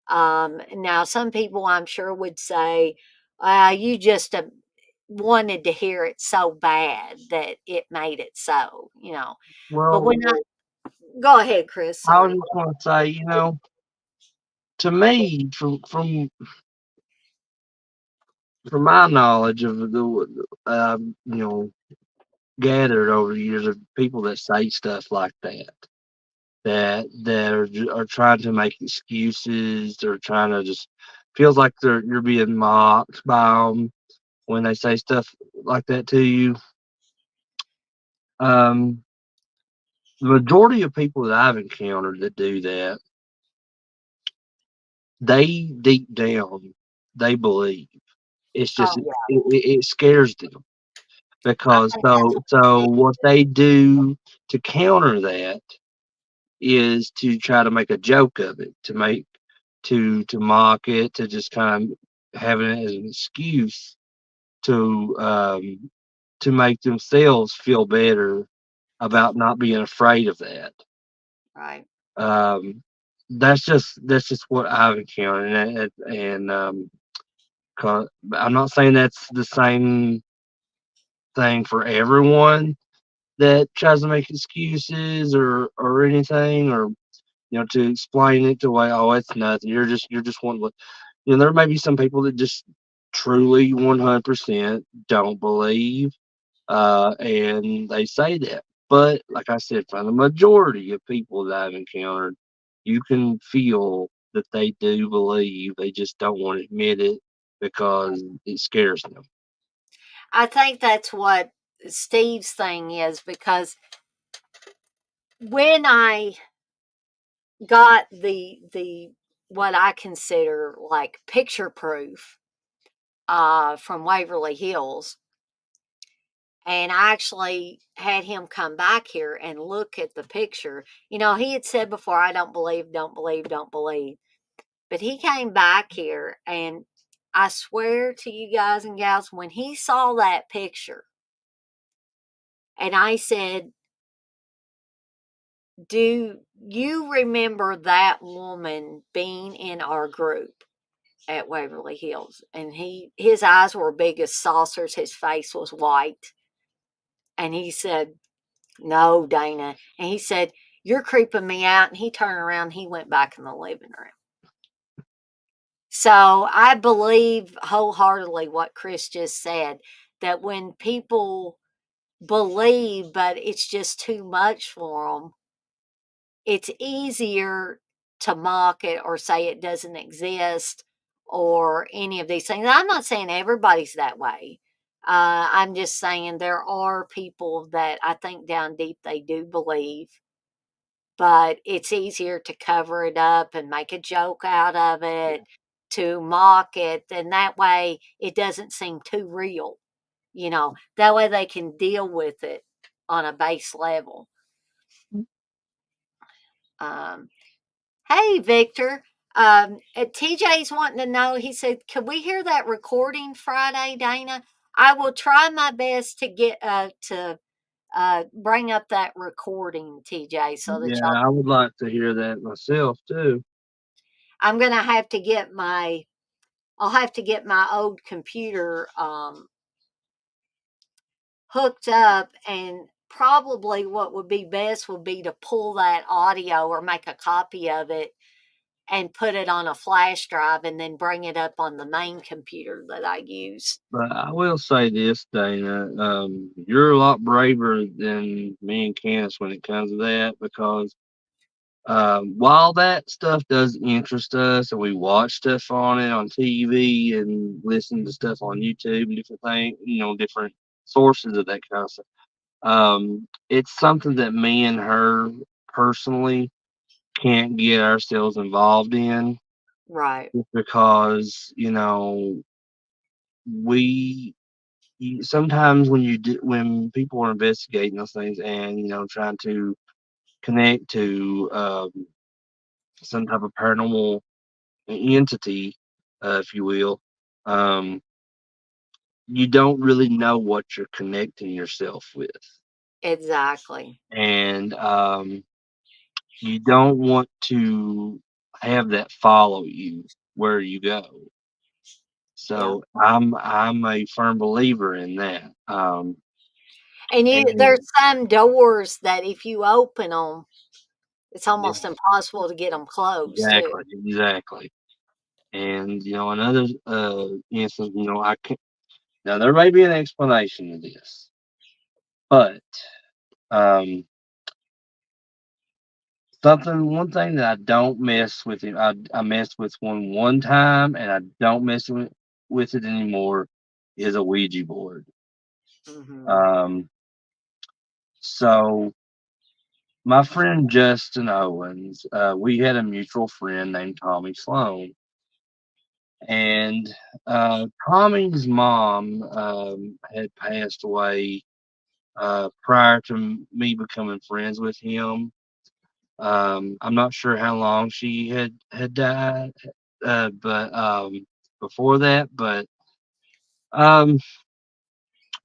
Now, some people I'm sure would say, you just wanted to hear it so bad that it made it so, you know. But Well, when I go ahead, Chris, I was sorry. just going to say, to me, from my knowledge of the, gathered over the years of people that say stuff like that are trying to make excuses. They're trying to just feels like you're being mocked by them when they say stuff like that to you. Um, the majority of people that I've encountered that do that, they deep down they believe. It's just Oh, it, yeah. it scares them I because think that's so what what they do to counter that is to try to make a joke of it, to mock it, to just kind of have it as an excuse to um, to make themselves feel better about not being afraid of that. right. Um, that's just what I've encountered, and 'cause I'm not saying that's the same thing for everyone that tries to make excuses or anything, or to explain it to why, oh, it's nothing. You're just one. There may be some people that just truly 100% don't believe, and they say that. But like I said, for the majority of people that I've encountered, you can feel that they do believe. They just don't want to admit it because it scares them. I think that's what Steve's thing is because when I got the what I consider like picture proof from Waverly Hills, and I actually had him come back here and look at the picture. He had said before, I don't believe, don't believe, don't believe. But he came back here, and I swear to you guys and gals, when he saw that picture, and I said, do you remember that woman being in our group at Waverly Hills? And his eyes were big as saucers, his face was white. And he said, no, Dana. And he said, you're creeping me out. And he turned around, he went back in the living room. So I believe wholeheartedly what Chris just said, that when people believe, but it's just too much for them, it's easier to mock it or say it doesn't exist or any of these things. I'm not saying everybody's that way. I'm just saying there are people that I think down deep they do believe, but it's easier to cover it up and make a joke out of it, to mock it, and that way it doesn't seem too real. That way they can deal with it on a base level. Um, hey, Victor. TJ's wanting to know. He said, "Could we hear that recording Friday, Dana?" I will try my best to get to bring up that recording, TJ, so that Yeah, y'all. I would like to hear that myself too. I'm gonna have to get my. I'll have to get my old computer hooked up, and probably what would be best would be to pull that audio or make a copy of it and put it on a flash drive and then bring it up on the main computer that I use. But I will say this, Dana, you're a lot braver than me and Candace when it comes to that because while that stuff does interest us and we watch stuff on it on TV and listen to stuff on YouTube and different things, different sources of that kind of stuff, it's something that me and her personally can't get ourselves involved in Right. just because, we sometimes when people are investigating those things and trying to connect to some type of paranormal entity, if you will, um, you don't really know what you're connecting yourself with, Exactly. and you don't want to. have that follow you where you go. Yeah. So I'm a firm believer in that. And there's And some doors that if you open them, it's yeah, almost impossible to get them closed too. exactly. And another instance, I can now there may be an explanation to this, but um, one thing that I don't mess with it. I messed with one time, and I don't mess with it anymore. Is a Ouija board. Hmm. Um, so my friend Justin Owens, we had a mutual friend named Tommy Sloan, and Tommy's mom had passed away prior to me becoming friends with him. I'm not sure how long she had died, but before that, but um,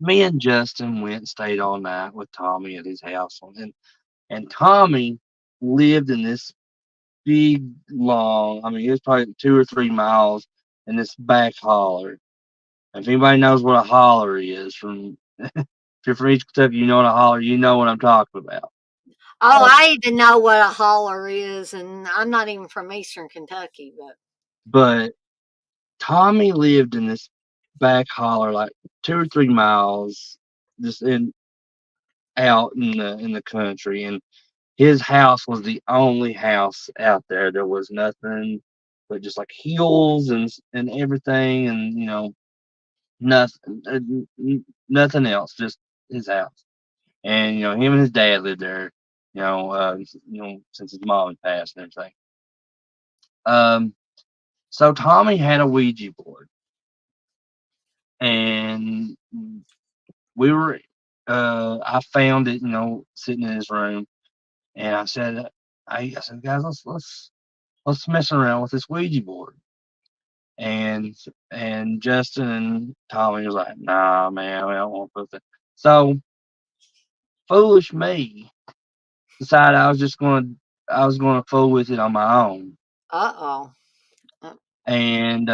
me and Justin went and stayed all night with Tommy at his house, and Tommy lived in this big, long. I mean, it was probably 2 or 3 miles in this back holler. If anybody knows what a holler is, if you're from East Kentucky, you know what a holler. You know what I'm talking about. Oh, Um, I even know what a holler is, and I'm not even from Eastern Kentucky, but but Tommy lived in this back holler, like 2 or 3 miles, just in out in the country, and his house was the only house out there. There was nothing but just like hills and everything, and nothing, nothing else, just his house. And him and his dad lived there. Since his mom had passed and everything. Um, so Tommy had a Ouija board, and we were. I found it, sitting in his room, and I said, guys, let's mess around with this Ouija board. And Justin and Tommy was like, nah, man, we don't want to put that. So foolish me decided I was gonna fool with it on my own. uh-oh. Uh, And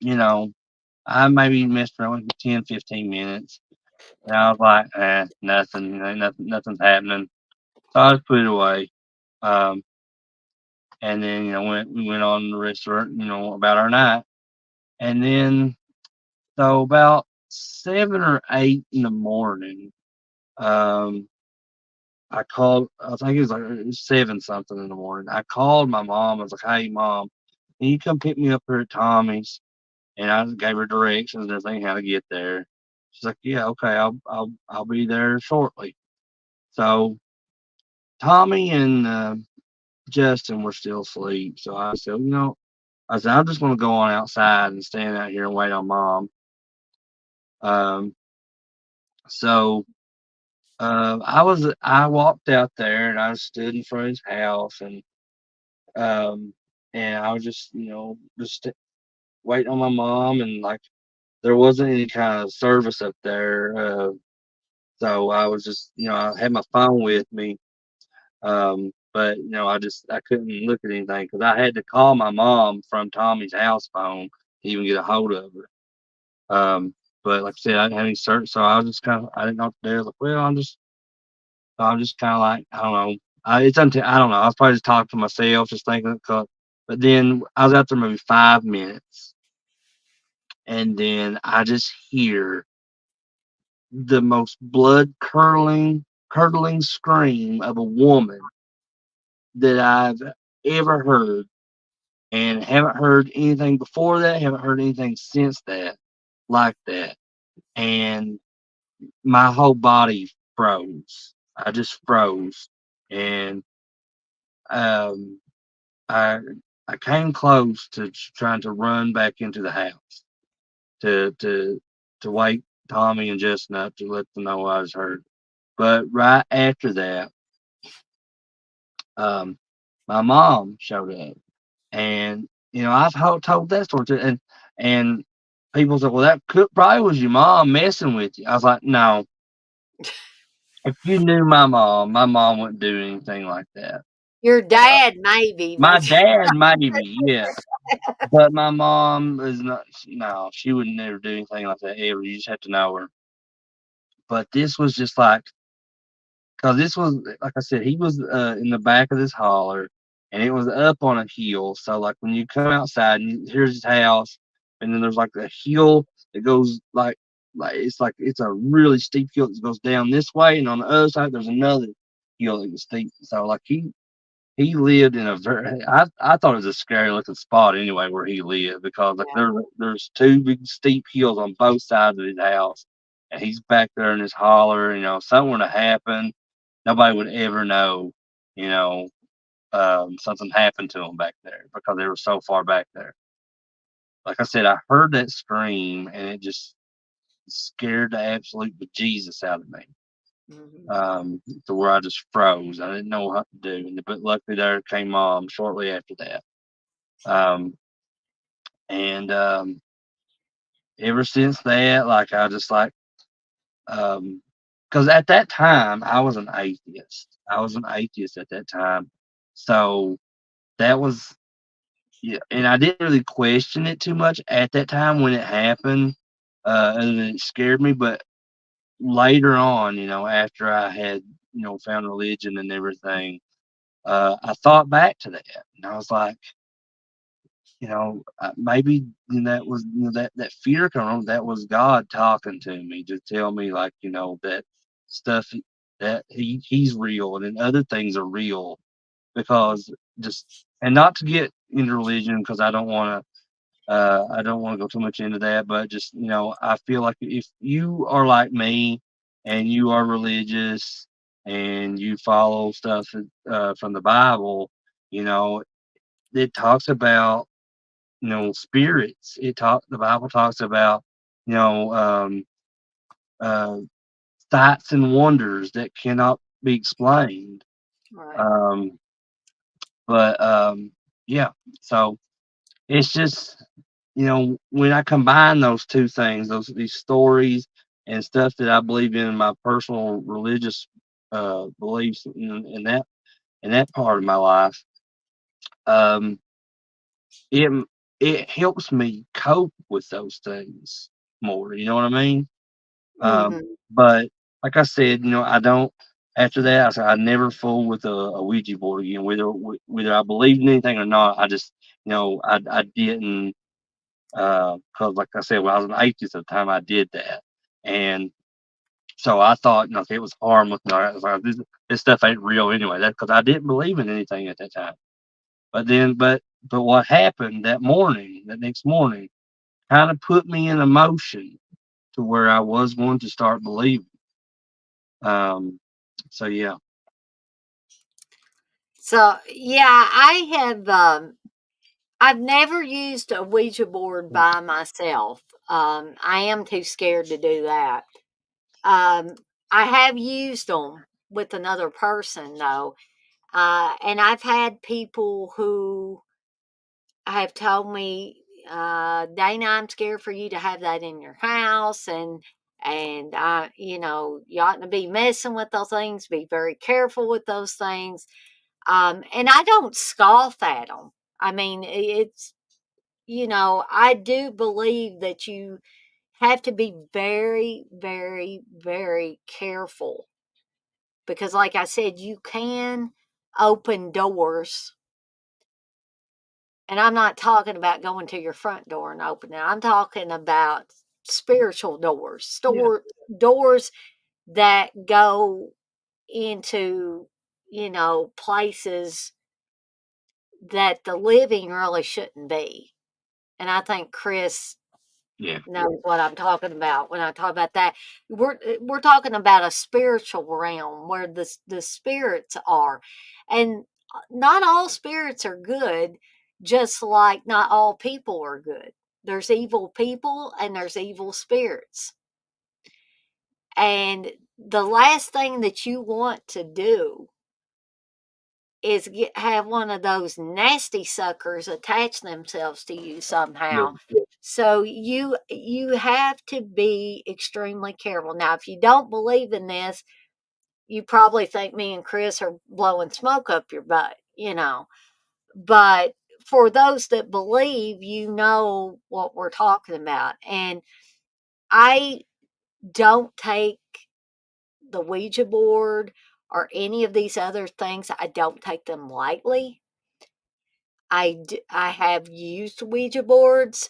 you know, I maybe messed around with 10, 15 minutes. And I was like, nothing, nothing's happening. So I just put it away. Um, and then, we went on the rest of our, about our night. And then, so about 7 or 8 in the morning, um, I called, I think it was 7 something in the morning. I called my mom. I was like, hey, mom, can you come pick me up here at Tommy's? And I just gave her directions and everything how to get there. She's like, yeah, okay, I'll be there shortly. So Tommy and Justin were still asleep. So I said, I said, I'm just going to go on outside and stand out here and wait on mom. Um, so I walked out there and I stood in front of his house um, and I was just, just waiting on my mom, and like there wasn't any kind of service up there. So I was just, I had my phone with me. But I couldn't look at anything because I had to call my mom from Tommy's house phone to even get a hold of her. But like I said, I didn't have any search, so I was just kind of, I didn't know what to do. Like, well, I'm just kind of like, I don't know. It's until I don't know. I was probably just talking to myself, just thinking. But then I was out there maybe 5 minutes, and then I just hear the most blood curdling scream of a woman that I've ever heard, and haven't heard anything before that, haven't heard anything since that like that. And my whole body froze. I just froze. And um I I came close to trying to run back into the house to wake Tommy and Justin up to let them know I was hurt. But right after that, um, my mom showed up, and I've told that story too, and people said, "Well, that could probably was your mom messing with you." I was like, "No, if you knew my mom wouldn't do anything like that." Your dad maybe, My but dad, maybe, yeah. But my mom is not. No, she would never do anything like that ever. You just have to know her. But this was just like, cause this was like I said, he was in the back of this holler, and it was up on a hill. So like when you come outside, and here's his house, and then there's like a hill that goes like it's a really steep hill that goes down this way, and on the other side there's another hill that was steep. So like he lived in a very I thought it was a scary looking spot anyway where he lived because like yeah, there's two big steep hills on both sides of his house, and he's back there in his holler. You know, something were to happen, nobody would ever know. You know, something happened to him back there because they were so far back there. Like I said, I heard that scream and it just scared the absolute bejesus out of me. mhm, To where I just froze. I didn't know what to do. But luckily, there came mom shortly after that. Um, and ever since that, like I just like, because at that time I was an atheist. I was an atheist at that time, so that was yeah. And I didn't really question it too much at that time when it happened, other than it scared me. But later on, after I had found religion and everything, I thought back to that, and I was like, maybe that was that fear coming on. That was God talking to me to tell me, like, that stuff that he's real, and then other things are real because just and not to get into religion because I don't want to go too much into that, but just I feel like if you are like me and you are religious and you follow stuff from the Bible, you know, it talks about spirits. The Bible talks about you know uh, sights and wonders that cannot be explained. right. Um, but yeah, so it's just when I combine those two things, these stories and stuff that I believe in my personal religious beliefs in that part of my life, um, it it helps me cope with those things more. You know what I mean? Mhm, But like I said, I don't. After that, I said I never fool with a Ouija board again. Whether I believed in anything or not, I just I didn't. Because like I said, when I was an atheist at the time, I did that, and so I thought, okay, it was harmless. No, I was like, this stuff ain't real anyway. That because I didn't believe in anything at that time. But what happened that next morning, kind of put me in a motion to where I was going to start believing. Um, so yeah, so, yeah, I've never used a Ouija board by myself. I am too scared to do that. Um, I have used them with another person though, and I've had people who have told me, "Dana, I'm scared for you to have that in your house, and you oughtn't to be messing with those things. Be very careful with those things." And I don't scoff at them. I mean, I do believe that you have to be very, very, very careful because, like I said, you can open doors. And I'm not talking about going to your front door and opening it. I'm talking about spiritual doors, yeah, doors that go into, places that the living really shouldn't be. And I think Chris yeah, knows what I'm talking about when I talk about that. We're talking about a spiritual realm where the spirits are, and not all spirits are good, just like not all people are good. There's evil people and there's evil spirits, and the last thing that you want to do is have one of those nasty suckers attach themselves to you yeah, somehow. So you have to be extremely careful. Now, if you don't believe in this, you probably think me and Chris are blowing smoke up your butt. you know. But for those that believe, you know what we're talking about. And I don't take the Ouija board or any of these other things, I don't take them lightly. I have used Ouija boards.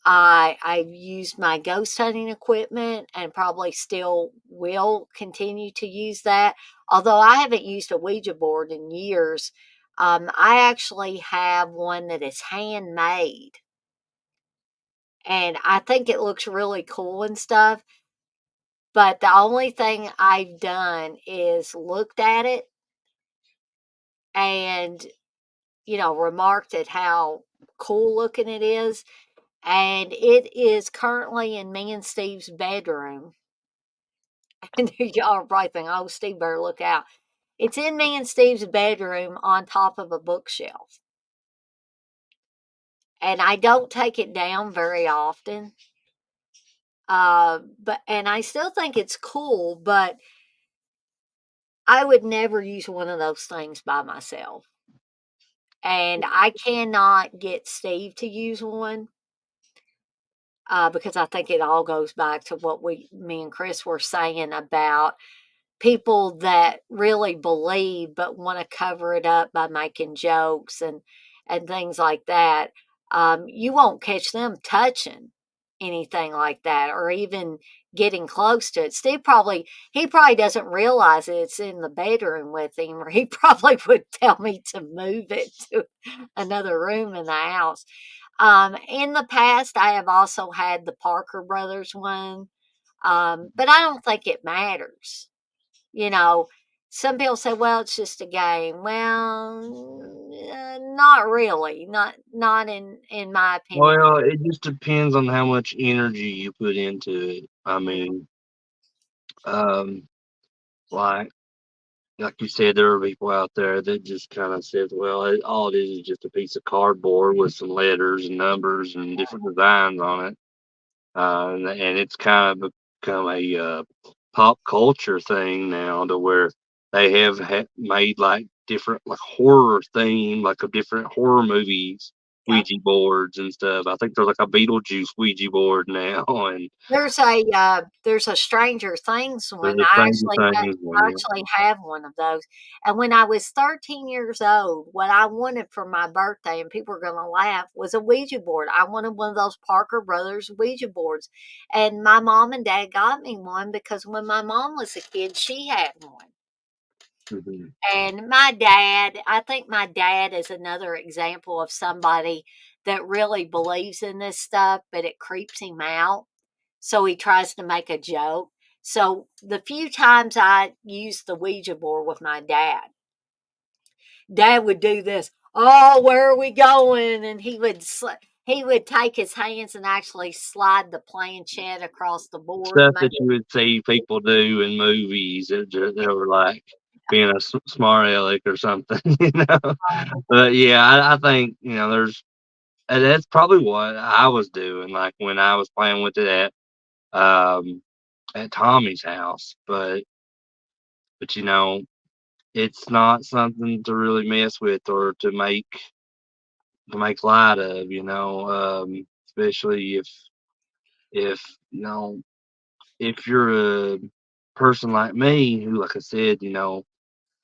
I've used my ghost hunting equipment and probably still will continue to use that. Although I haven't used a Ouija board in years, I actually have one that is handmade, and I think it looks really cool and stuff. But the only thing I've done is looked at it and, remarked at how cool looking it is. And it is currently in me and Steve's bedroom. And y'all are probably thinking, oh, Steve better look out. It's in me and Steve's bedroom on top of a bookshelf. And I don't take it down very often. And I still think it's cool, but I would never use one of those things by myself. And I cannot get Steve to use one, because I think it all goes back to what me and Chris were saying about people that really believe but want to cover it up by making jokes and things like that. You won't catch them touching anything like that or even getting close to it. He probably doesn't realize it's in the bedroom with him, or he probably would tell me to move it to another room in the house. In the past, I have also had the Parker Brothers one, but I don't think it matters. You know, some people say, "Well, it's just a game." Well, not really. Not in my opinion. Well, it just depends on how much energy you put into it. I Mhm. mean, um, like like you said, there are people out there that just kind of says, "Well, all it is just a piece of cardboard with some letters and numbers and different designs on it." And it's kind of become a pop culture thing now, to where they have made like different like horror theme, like a different horror movies Yep. Ouija boards and stuff. I think there's like a Beetlejuice Ouija board now, and There's a Stranger Things there's one. a Stranger Things I one. Yeah. actually have one of those. And when I was 13 years old, what I wanted for my birthday, and people are gonna laugh, was a Ouija board. I wanted one of those Parker Brothers Ouija boards. And my mom and dad got me one because when my mom was a kid, she had one. Mhm. And I think my dad is another example of somebody that really believes in this stuff, but it creeps him out. So he tries to make a joke. So the few times I used the Ouija board with my dad would do this. Oh, where are we going? And he would take his hands and actually slide the planchette across the board and Stuff make that you would see people do in movies. They were like being a smart aleck or something, you know. But yeah, I think and that's probably what I was doing, like when I was playing with it at Tommy's house. But it's not something to really mess with or to make light of, especially if you know if you're a person like me who, like I said,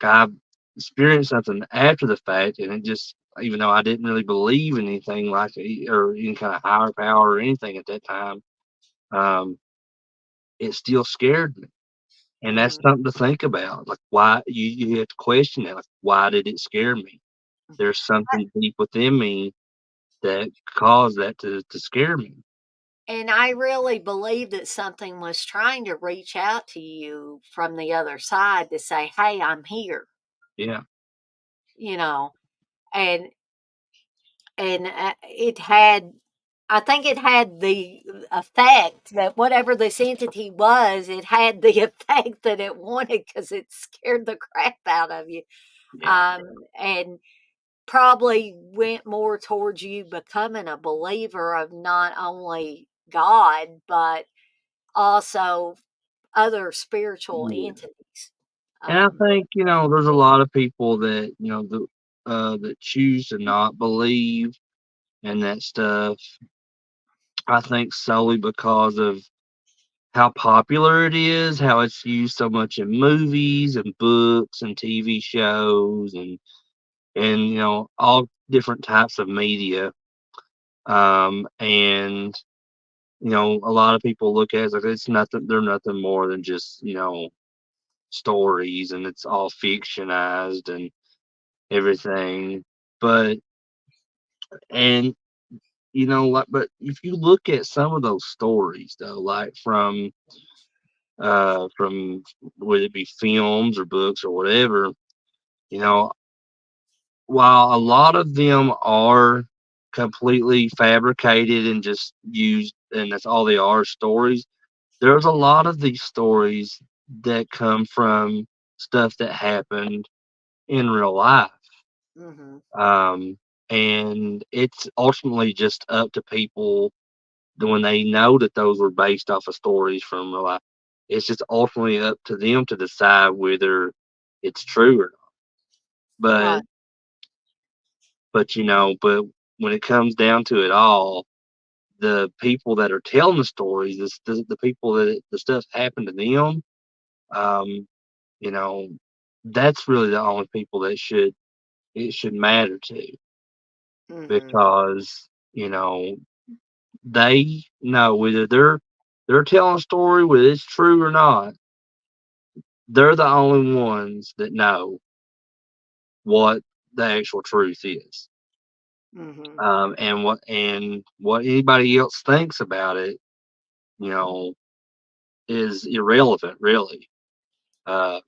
I experienced something after the fact, and it just, even though I didn't really believe in anything like it or any kind of higher power or anything at that time, um, it still scared me. And that's Mhm. something to think about. Like, why you have to question it. Like, why did it scare me? There's something deep within me that caused that to scare me. And I really believe that something was trying to reach out to you from the other side to say, "Hey, I'm here," Yeah. you know, and it had, I think it had the effect that whatever this entity was, it had the effect that it wanted because it scared the crap out of you, Yeah. and probably went more towards you becoming a believer of not only God, but also other spiritual Yeah. entities. And I Um, think, there's a lot of people that, that choose to not believe in that stuff. I think solely because of how popular it is, how it's used so much in movies and books and TV shows and all different types of media. And a lot of people look at it as like it's nothing. They're nothing more than just stories, and it's all fictionized and everything. But and like, but if you look at some of those stories though, like from whether it be films or books or whatever, you know, while a lot of them are completely fabricated and just used, and that's all they are, stories, there's a lot of these stories that come from stuff that happened in real life. Mhm. Um, and it's ultimately just up to people when they know that those were based off of stories from real life. It's just ultimately up to them to decide whether it's true or not. But Right. but when it comes down to it all, the people that are telling the stories, the people that the stuff happened to them, um, you know, that's really the only people that should matter to, Mhm. because they know whether they're telling a story, whether it's true or not. They're the only ones that know what the actual truth is. Mhm. And what anybody else thinks about it, you know, is irrelevant, really. Uh,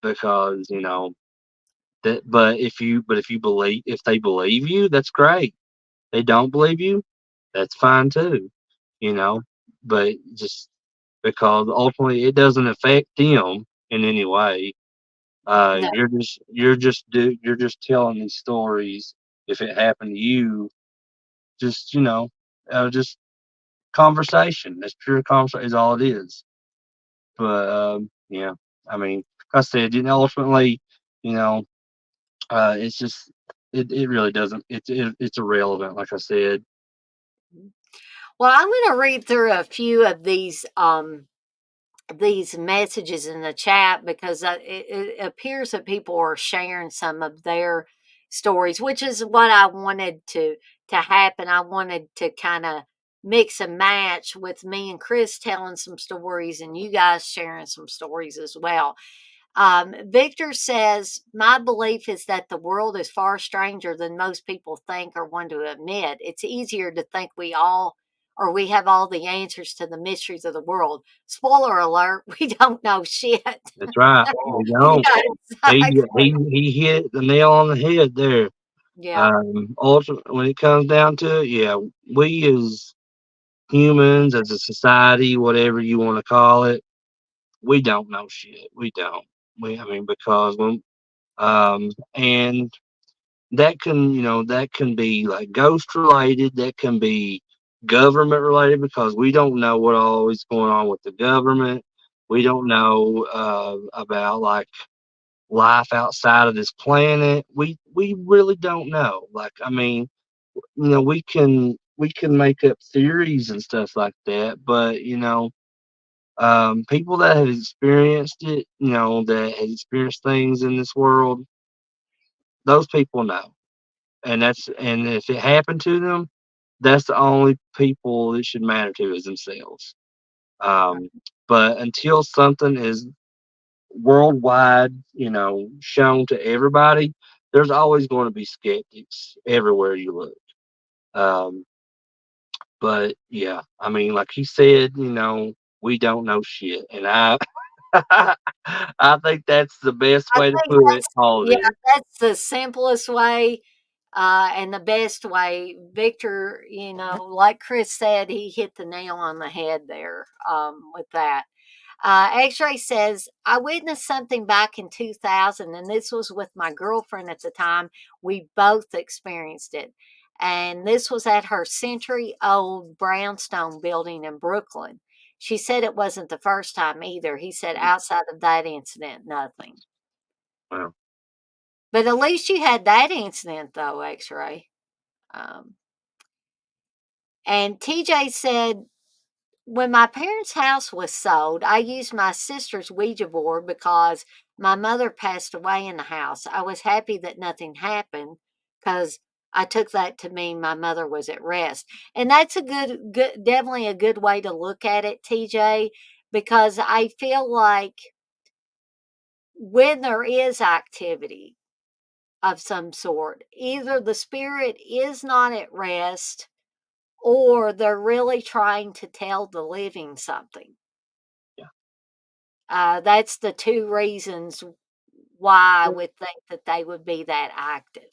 because that. But if they believe you, that's great. They don't believe you, that's fine too. You know, but just because ultimately it doesn't affect them in any way. No. You're just telling these stories. If it happened to you, just just conversation. That's pure conversation is all it is. But yeah, I mean, like I said, ultimately, you know, it's just it really doesn't. It's irrelevant. Like I said. Well, I'm going to read through a few of these messages in the chat because it appears that people are sharing some of their stories, which is what I wanted to happen. I wanted to kind of mix and match with me and Chris telling some stories and you guys sharing some stories as well. Victor says, my belief is that the world is far stranger than most people think or want to admit. It's easier to think we have all the answers to the mysteries of the world. Spoiler alert, we don't know shit. That's right. We Yeah, don't. He exactly. he hit the nail on the head there. Yeah. Ultimately, when it comes down to it, yeah, we as humans, as a society, whatever you want to call it, we don't know shit. We don't. I mean, because and that can be like ghost related. That can be government related because we don't know what all is going on with the government. We don't know about like life outside of this planet. We really don't know. Like, I mean, we can make up theories and stuff like that, but people that have experienced it, that have experienced things in this world, those people know. And if it happened to them, that's the only people it should matter to is themselves. Um, but until something is worldwide, shown to everybody, there's always going to be skeptics everywhere you look. Um, but yeah, I mean, like he said, we don't know shit, and I think that's the best I way to think put it. that's All of yeah, this. that's the simplest way, and the best way. Victor, like Chris said, he hit the nail on the head there with that. X Ray says, I witnessed something back in 2000, and this was with my girlfriend at the time. We both experienced it. And this was at her century old brownstone building in Brooklyn. She said it wasn't the first time either. He said, outside of that incident, nothing. Well. But at least you had that incident, though, X-Ray. Um, and TJ said, when my parents' house was sold, I used my sister's Ouija board because my mother passed away in the house. I was happy that nothing happened because I took that to mean my mother was at rest. And that's a good, definitely a good way to look at it, TJ, because I feel like when there is activity of some sort, either the spirit is not at rest or they're really trying to tell the living something. Yeah. That's the two reasons why I would think that they would be that active,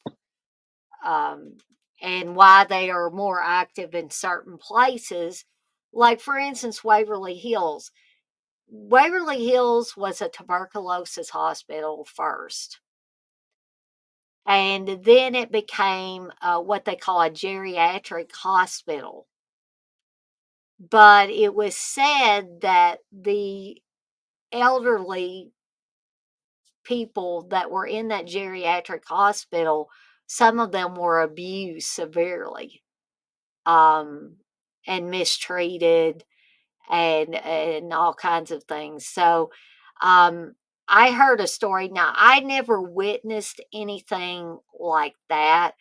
um, and why they are more active in certain places. Like, for instance, Waverly Hills. Waverly Hills was a tuberculosis hospital first, and then it became what they call a geriatric hospital. But it was said that the elderly people that were in that geriatric hospital, some of them were abused severely, um, and mistreated and all kinds of things. So, um, I heard a story. Now, I never witnessed anything like that,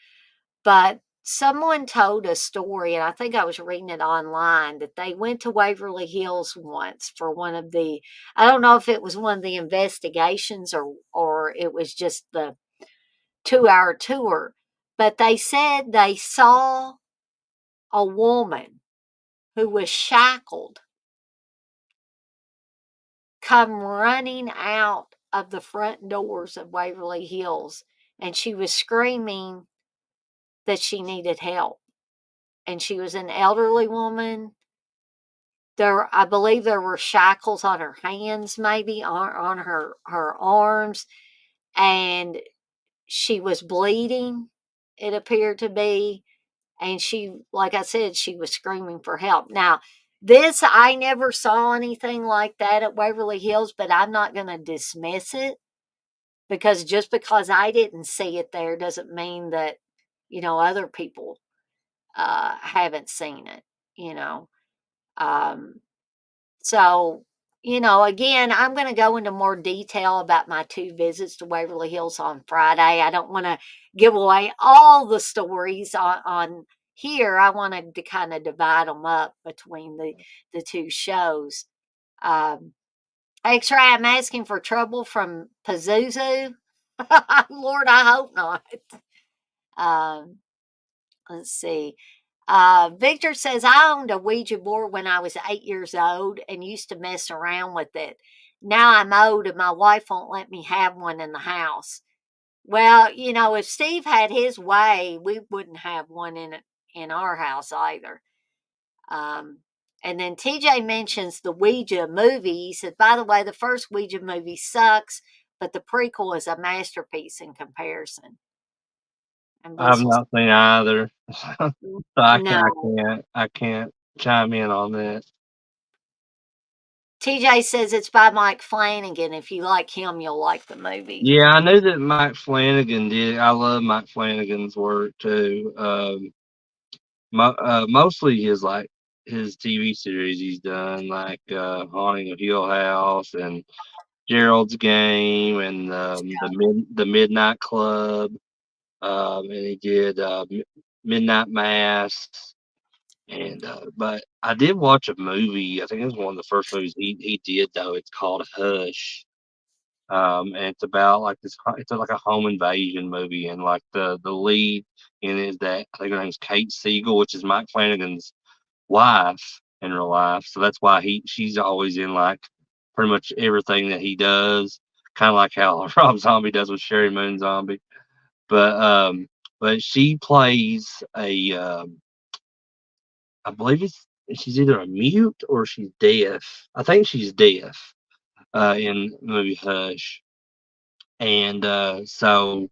but someone told a story, and I think I was reading it online, that they went to Waverly Hills once for one of the, I don't know if it was one of the investigations or it was just the 2-hour tour, but they said they saw a woman who was shackled come running out of the front doors of Waverly Hills, and she was screaming that she needed help. And she was an elderly woman. I believe there were shackles on her hands, maybe on her arms, and she was bleeding, it appeared to be, and she, like I said, she was screaming for help. Now, this, I never saw anything like that at Waverly Hills, but I'm not going to dismiss it, because just because I didn't see it there doesn't mean that, other people haven't seen it, you know. Um, So, again, I'm going to go into more detail about my two visits to Waverly Hills on Friday. I don't want to give away all the stories on here. I wanted to kind of divide them up between the two shows. Um, X-Ray, I'm asking for trouble from Pazuzu. Lord, I hope not. Um, let's see. Victor says, I owned a Ouija board when I was 8 years old and used to mess around with it. Now I'm old and my wife won't let me have one in the house. Well, if Steve had his way, we wouldn't have one in our house either. Um, and then TJ mentions the Ouija movie. He said, by the way, the first Ouija movie sucks, but the prequel is a masterpiece in comparison. And I've Blissful, not seen either, so I no. can't, I can't chime in on that. TJ says it's by Mike Flanagan. If you like him, you'll like the movie. Yeah, I knew that Mike Flanagan did. I love Mike Flanagan's work too. Mostly his TV series he's done, like Haunting of Hill House and Gerald's Game and the Midnight Club. And he did Midnight Mass. And but I did watch a movie. I think it was one of the first movies he did though. It's called Hush. And it's about like this. It's like a home invasion movie, and like the lead in it is that I think her name's Kate Siegel, which is Mike Flanagan's wife in real life. So that's why she's always in like pretty much everything that he does. Kind of like how Rob Zombie does with Sherry Moon Zombie. But but she plays a I believe she's either a mute or she's deaf. I think she's deaf in the movie Hush. And so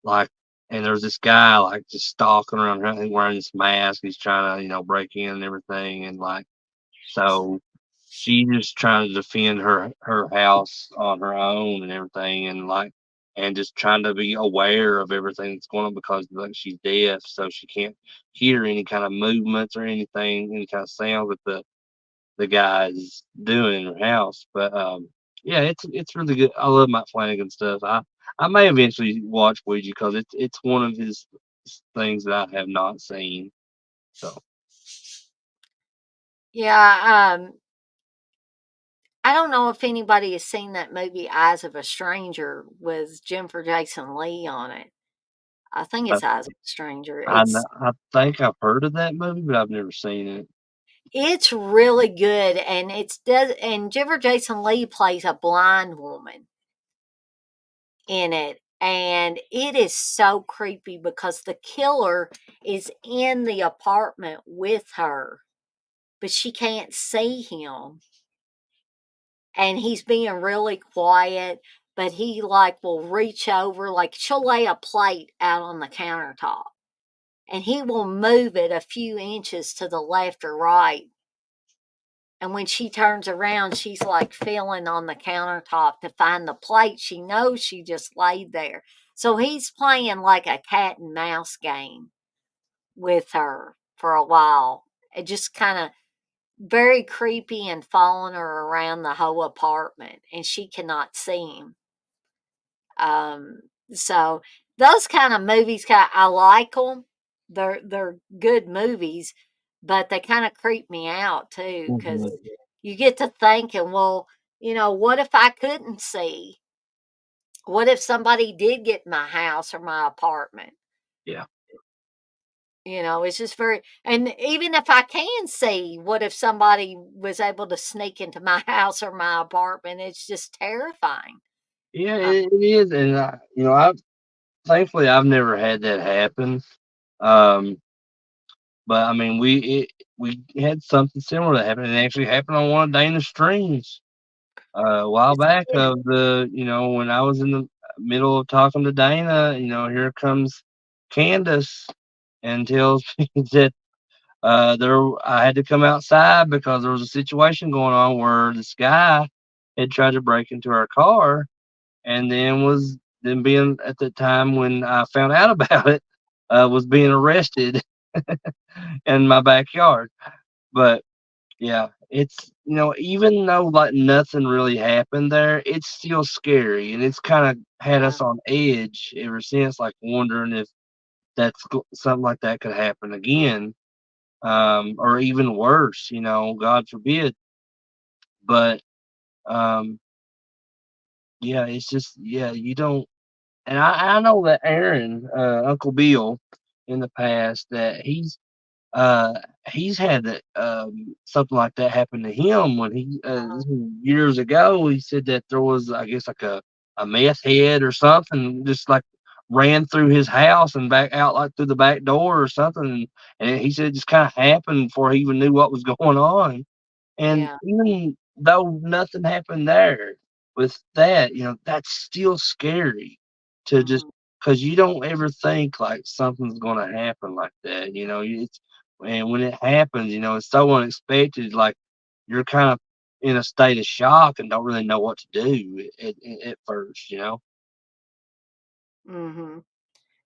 like and there's this guy like just stalking around her wearing this mask. He's trying to, break in and everything. And like so she just trying to defend her house on her own and everything. And like and just trying to be aware of everything that's going on because like she's deaf, so she can't hear any kind of movements or anything, any kind of sound that the guy's doing in her house. But yeah, it's really good. I love Mike Flanagan stuff. I may eventually watch Ouija because it's one of his things that I have not seen. So Yeah, I don't know if anybody has seen that movie Eyes of a Stranger with Jennifer Jason Leigh on it. I think I it's Eyes of a Stranger. I think I've heard of that movie, but I've never seen it. It's really good, and Jennifer Jason Leigh plays a blind woman in it, and it is so creepy because the killer is in the apartment with her, but she can't see him, and he's being really quiet, but he like will reach over, like she'll lay a plate out on the countertop, and he will move it a few inches to the left or right. And when she turns around, she's like feeling on the countertop to find the plate. She knows she just laid there. So he's playing like a cat and mouse game with her for a while. It just kind of very creepy and following her around the whole apartment, and she cannot see him. Um, so those kind of movies, I like them. They're good movies, but they kind of creep me out too because Mhm. you get to thinking, well, what if I couldn't see? What if somebody did get in my house or my apartment? Yeah. It's just very, and even if I can see, what if somebody was able to sneak into my house or my apartment? It's just terrifying. Yeah, Uh, it is, and I thankfully I've never had that happen. Um, but I mean, we had something similar that happened. It actually happened on one of Dana's streams a while back. yeah, Of when I was in the middle of talking to Dana, here comes Candace and tells me that I had to come outside because there was a situation going on where this guy had tried to break into our car and then being at the time when I found out about it, was being arrested in my backyard. But yeah, it's even though like nothing really happened there, it's still scary and it's kind of had yeah. us on edge ever since, like wondering if something like that could happen again, or even worse, God forbid. But um, yeah, it's just yeah, you don't. And I know that Aaron, Uncle Bill, in the past, that uh, he's had that something like that happen to him when Uh-huh. this was years ago. He said that there was, I guess, like a meth head or something, just like ran through his house and back out like through the back door or something. And he said it just kind of happened before he even knew what was going on. And Yeah. even though nothing happened there with that, that's still scary to just Mhm. because you don't ever think like something's going to happen like that. And when it happens, it's so unexpected. Like you're kind of in a state of shock and don't really know what to do at first. Mhm.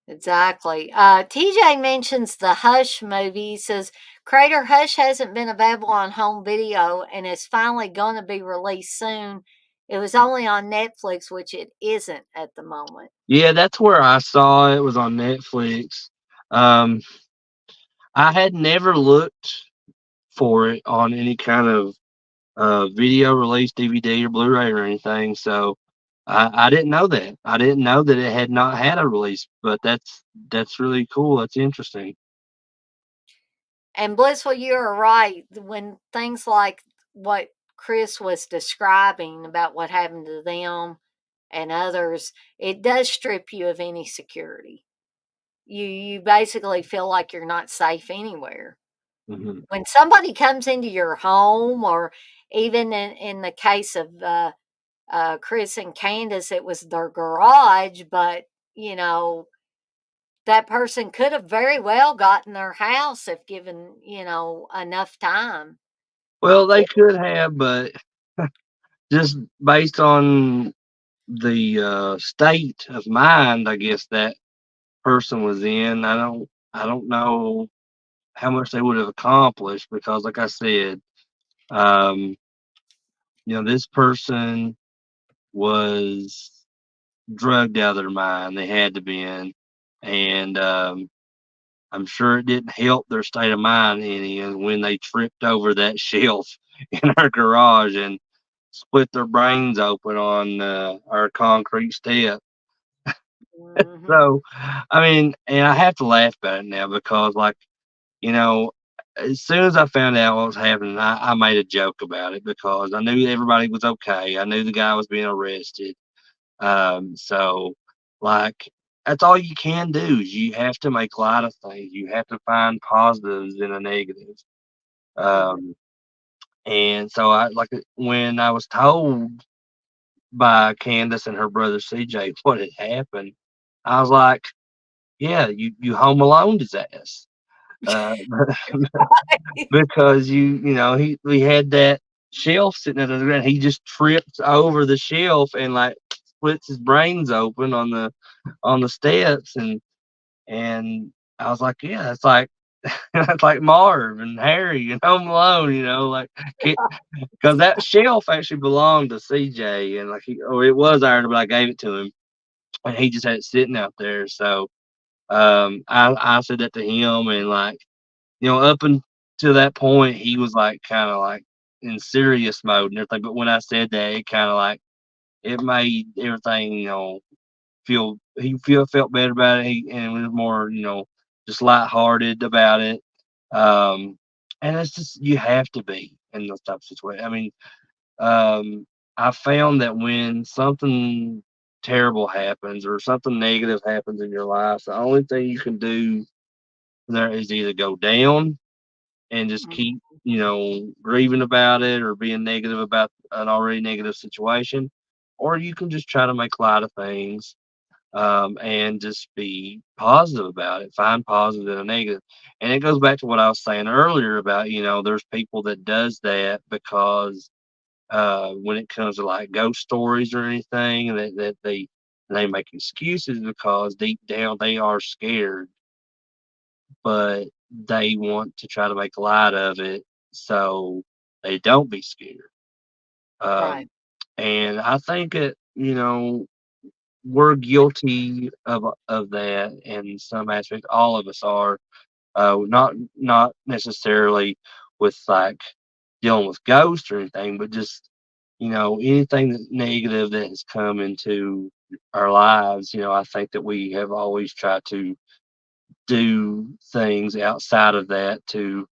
Exactly. TJ mentions the Hush movie. He says Crater Hush hasn't been available on home video and is finally going to be released soon. It was only on Netflix, which it isn't at the moment. Yeah, that's where I saw it was on Netflix. Um, I had never looked for it on any kind of video release, DVD or Blu-ray or anything. So I didn't know that. I didn't know that it had not had a release, but that's really cool. That's interesting. And Blissful, you're right. When things like what Chris was describing about what happened to them and others, it does strip you of any security. You basically feel like you're not safe anywhere. Hmm. When somebody comes into your home, or even in the case of Chris and Candace, it was their garage, but you know, that person could have very well gotten their house if given, enough time Well, they for. could have, but just based on the state of mind, I guess, that person was in, I don't know how much they would have accomplished because, like I said, um, this person was drugged out of their mind. They had to be in, and I'm sure it didn't help their state of mind any when they tripped over that shelf in our garage and split their brains open on our concrete step. Mhm. So, I mean, and I have to laugh about it now because, like, you know, as soon as I found out what was happening, I made a joke about it because I knew everybody was okay. I knew the guy was being arrested. So, like, that's all you can do is you have to make light of things. You have to find positives in a negative. Mhm. Um, and so I like when I was told by Candace and her brother CJ what had happened, I was like, yeah, you home alone his ass. Uh, because he we had that shelf sitting at the ground. He just trips over the shelf and like splits his brains open on the steps and I was like, yeah, it's like it's like Marv and Harry and Home Alone, like because that shelf actually belonged to CJ and like it was ours, but I gave it to him and he just had it sitting out there. So I said that to him and like up until that point, he was like kind of like in serious mode and everything. But when I said that, it kind of like it made everything, felt better about it. And it was more, just lighthearted about it. Um, and it's just you have to be in those type of situations. I mean, um, I found that when something terrible happens or something negative happens in your life, the only thing you can do there is either go down and just Mhm. keep, grieving about it or being negative about an already negative situation, or you can just try to make light of things and just be positive about it, find positive and negative. And it goes back to what I was saying earlier about, there's people that does that because when it comes to like ghost stories or anything, that they make excuses because deep down they are scared but they want to try to make light of it so they don't be scared. Right. Um, and I think that we're guilty of that in some aspects. All of us are. Not necessarily with like dealing with ghosts or anything, but just anything that's negative that has come into our lives. I think that we have always tried to do things outside of that to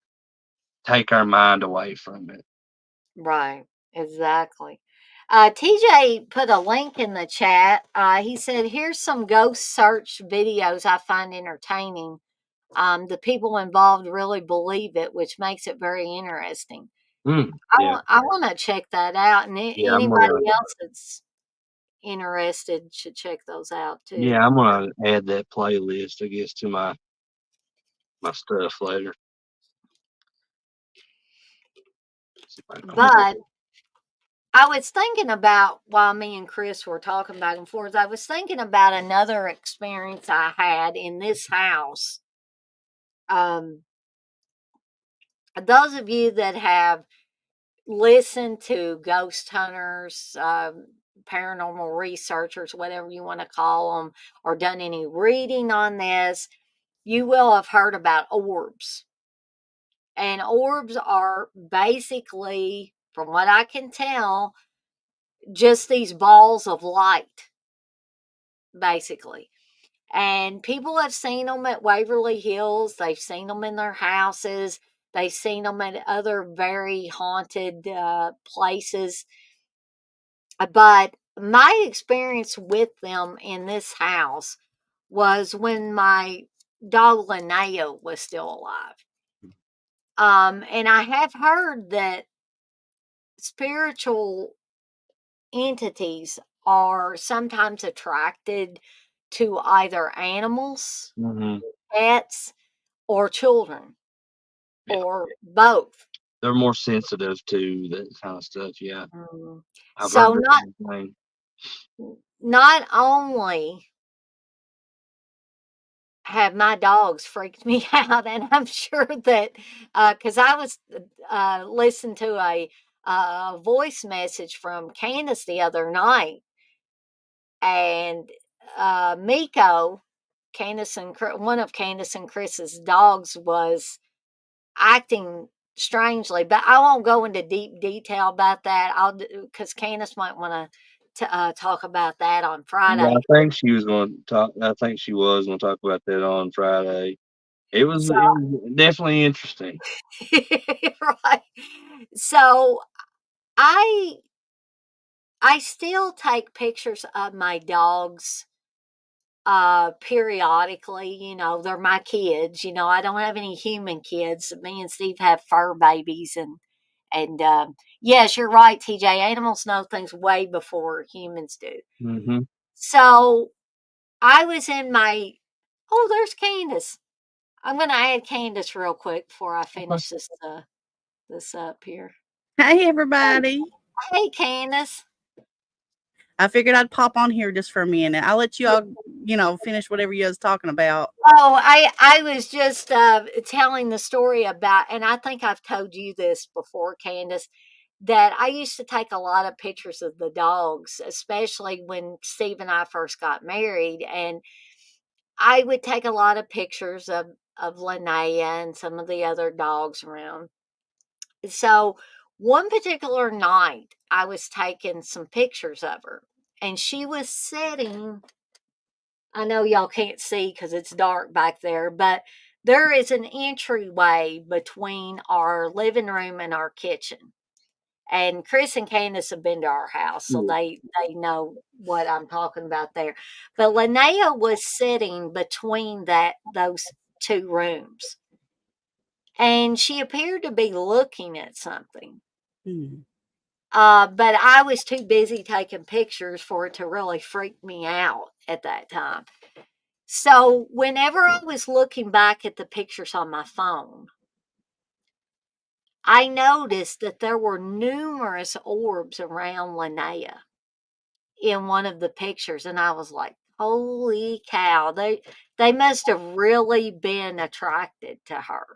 take our mind away from it. Right. Exactly. TJ put a link in the chat. He said, "Here's some ghost search videos I find entertaining. The people involved really believe it, which makes it very interesting." Yeah, I want to check that out, and yeah, anybody else that's interested should check those out too. I'm gonna add that playlist, I guess, to my stuff later. See if I can find But I was thinking about while me and Chris were talking back and forth, I was thinking about another experience I had in this house. Um, those of you that have listened to ghost hunters, paranormal researchers, whatever you want to call them, or done any reading on this, you will have heard about orbs. And orbs are basically, from what I can tell, just these balls of light, basically. And people have seen them at Waverly Hills, they've seen them in their houses, they've seen them at other very haunted places. But my experience with them in this house was when my dog Linnea was still alive. And I have heard that spiritual entities are sometimes attracted to either animals, Mhm. pets, or children, Yeah, or both. they're more sensitive to that kind of stuff, yeah. Mm. I've heard So the not same thing. Not only have my dogs freaked me out, and I'm sure that because I was listening to a voice message from Candace the other night, and Miko, one of Candace and Chris's dogs, was acting strangely, but I won't go into deep detail about that. I'll because Candace might want to talk about that on Yeah, Friday. I think she was gonna talk about that on Friday. So, It was definitely interesting. right. So I I still take pictures of my dogs periodically. They're my kids. I don't have any human kids. Me and Steve have fur babies, and yes, you're right, TJ. Animals know things way before humans do. Hmm. So I was in my oh, there's Candace. I'm gonna add Candace real quick before I finish this up here. Hey, everybody. Hey, Candace. I figured I'd pop on here just for a minute. I'll let you all, finish whatever you was talking about. Oh, I was just telling the story about, and I think I've told you this before, Candace, that I used to take a lot of pictures of the dogs, especially when Steve and I first got married, and I would take a lot of pictures of Linnea and some of the other dogs around. So one particular night, I was taking some pictures of her, and she was sitting. I know y'all can't see because it's dark back there, but there is an entryway between our living room and our kitchen. And Chris and Candace have been to our house, so Yeah. they know what I'm talking about there. But Linnea was sitting between those two rooms, and she appeared to be looking at something. Hmm. But I was too busy taking pictures for it to really freak me out at that time. So whenever I was looking back at the pictures on my phone, I noticed that there were numerous orbs around Linnea in one of the pictures, and I was like, "Holy cow! They must have really been attracted to her."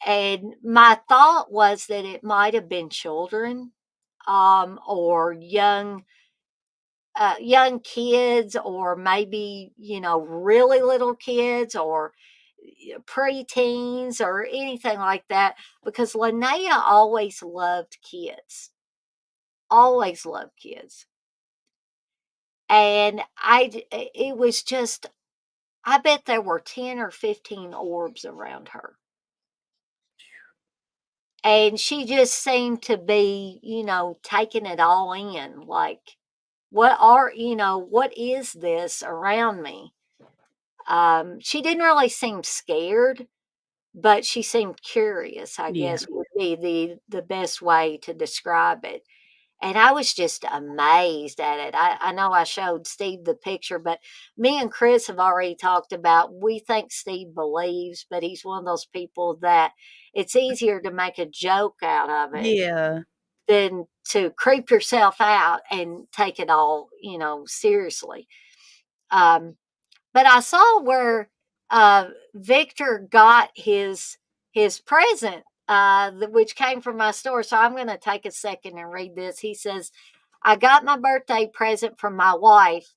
And my thought was that it might have been children, or young kids, or maybe really little kids, or preteens, or anything like that, because Linnea always loved kids. And it was just, I bet there were 10 or 15 orbs around her. And she just seemed to be, taking it all in. Like, what is this around me? She didn't really seem scared, but she seemed curious, I Yeah. guess would be the best way to describe it. And I was just amazed at it. I know I showed Steve the picture, but me and Chris have already talked about, we think Steve believes, but he's one of those people that it's easier to make a joke out of it Yeah. than to creep yourself out and take it all, seriously. Um, but I saw where Victor got his present, which came from my store. So I'm going to take a second and read this. He says, "I got my birthday present from my wife,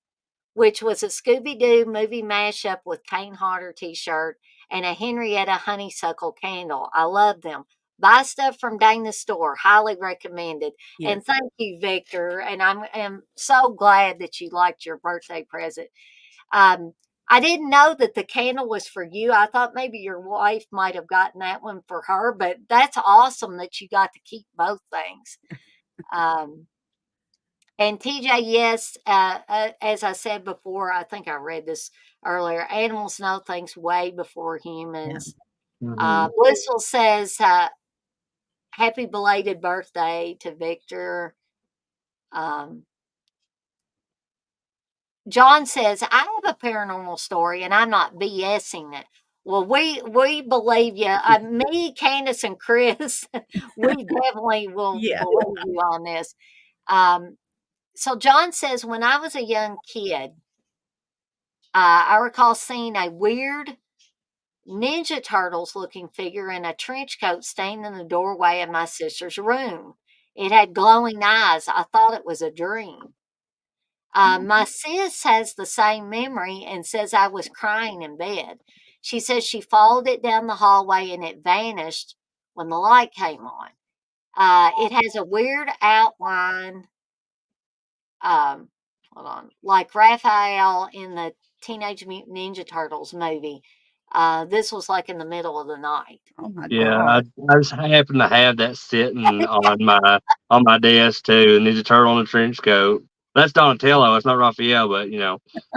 which was a Scooby Doo movie mashup with Kane Hodder T-shirt and a Henrietta honeysuckle candle. I love them. Buy stuff from Dana's store. Highly recommended." And Yes. thank you, Victor. And am so glad that you liked your birthday present. Um, I didn't know that the candle was for you. I thought maybe your wife might have gotten that one for her, but that's awesome that you got to keep both things. Um, and TJ, yes, as I said before, I think I read this earlier. Animals know things way before Yeah. humans. Hmm. Blissful says, "Happy belated birthday to Victor." Um, John says, "I have a paranormal story and I'm not BSing it." Well, we believe you. Me, Candace, and Chris, we definitely will Yeah. believe you on this. Um, So John says, when I was a young kid, I recall seeing a weird Ninja Turtles looking figure in a trench coat standing in the doorway of my sister's room. It had glowing eyes. I thought it was a dream. My sis has the same memory and says I was crying in bed. She says she followed it down the hallway and it vanished when the light came on. It has a weird outline, um, hold on, like Raphael in the Teenage Mutant Ninja Turtles movie. This was like in the middle of the night. Oh my Yeah, God. I just happen to have that sitting on my desk too, and Ninja Turtle in a trench coat. That's Donatello. It's not Raphael, but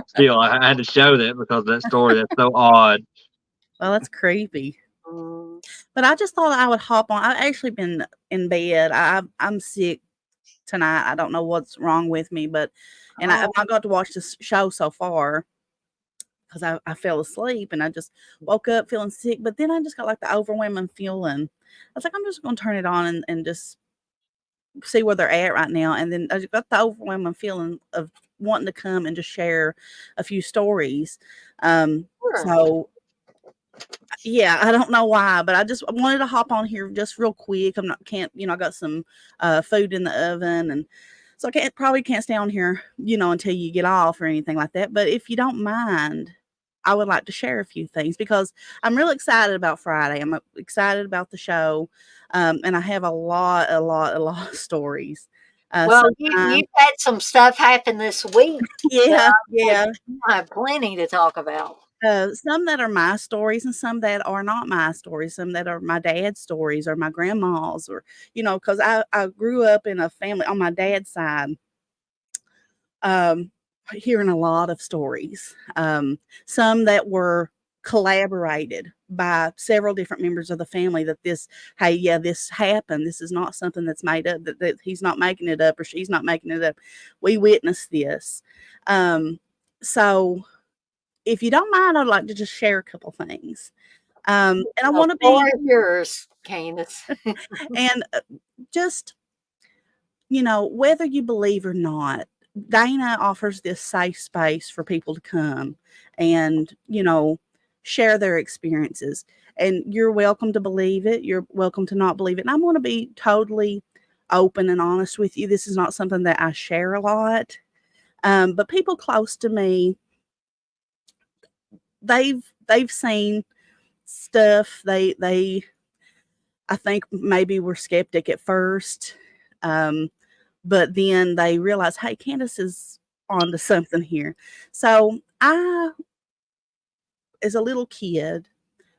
still, I had to show that because of that story. That's so odd. Well, that's creepy. Mm, But I just thought I would hop on. I've actually been in bed. I'm sick tonight. I don't know what's wrong with me, but I've oh, not got to watch this show so far because I fell asleep and I just woke up feeling sick. But then I just got like the overwhelming feeling. I was like, I'm just going to turn it on and just see where they're at right now. And then I got the overwhelming feeling of wanting to come and just share a few stories. sure. So yeah, I don't know why, but I just wanted to hop on here just real quick. I got some food in the oven, and so I probably can't stay on here, until you get off or anything like that. But if you don't mind, I would like to share a few things because I'm really excited about Friday. I'm excited about the show, and I have a lot of stories. Well, Sometimes, you've had some stuff happen this week that yeah, I yeah. have plenty to talk about. Some that are my stories and some that are not my stories, some that are my dad's stories or my grandma's or, because I grew up in a family on my dad's side, um, hearing a lot of stories. Some that were collaborated by several different members of the family that hey, yeah, this happened. This is not something that's made up, that he's not making it up or she's not making it up. We witnessed this. So if you don't mind, I'd like to just share a couple things. And I The want to floor be, is yours, Candace. and just, whether you believe or not, Dana offers this safe space for people to come and, share their experiences. And you're welcome to believe it. You're welcome to not believe it. And I'm going to be totally open and honest with you. This is not something that I share a lot. But people close to me, they've seen stuff. I think maybe were skeptic at first, but then they realized, hey, Candace is onto something here. So I, as a little kid,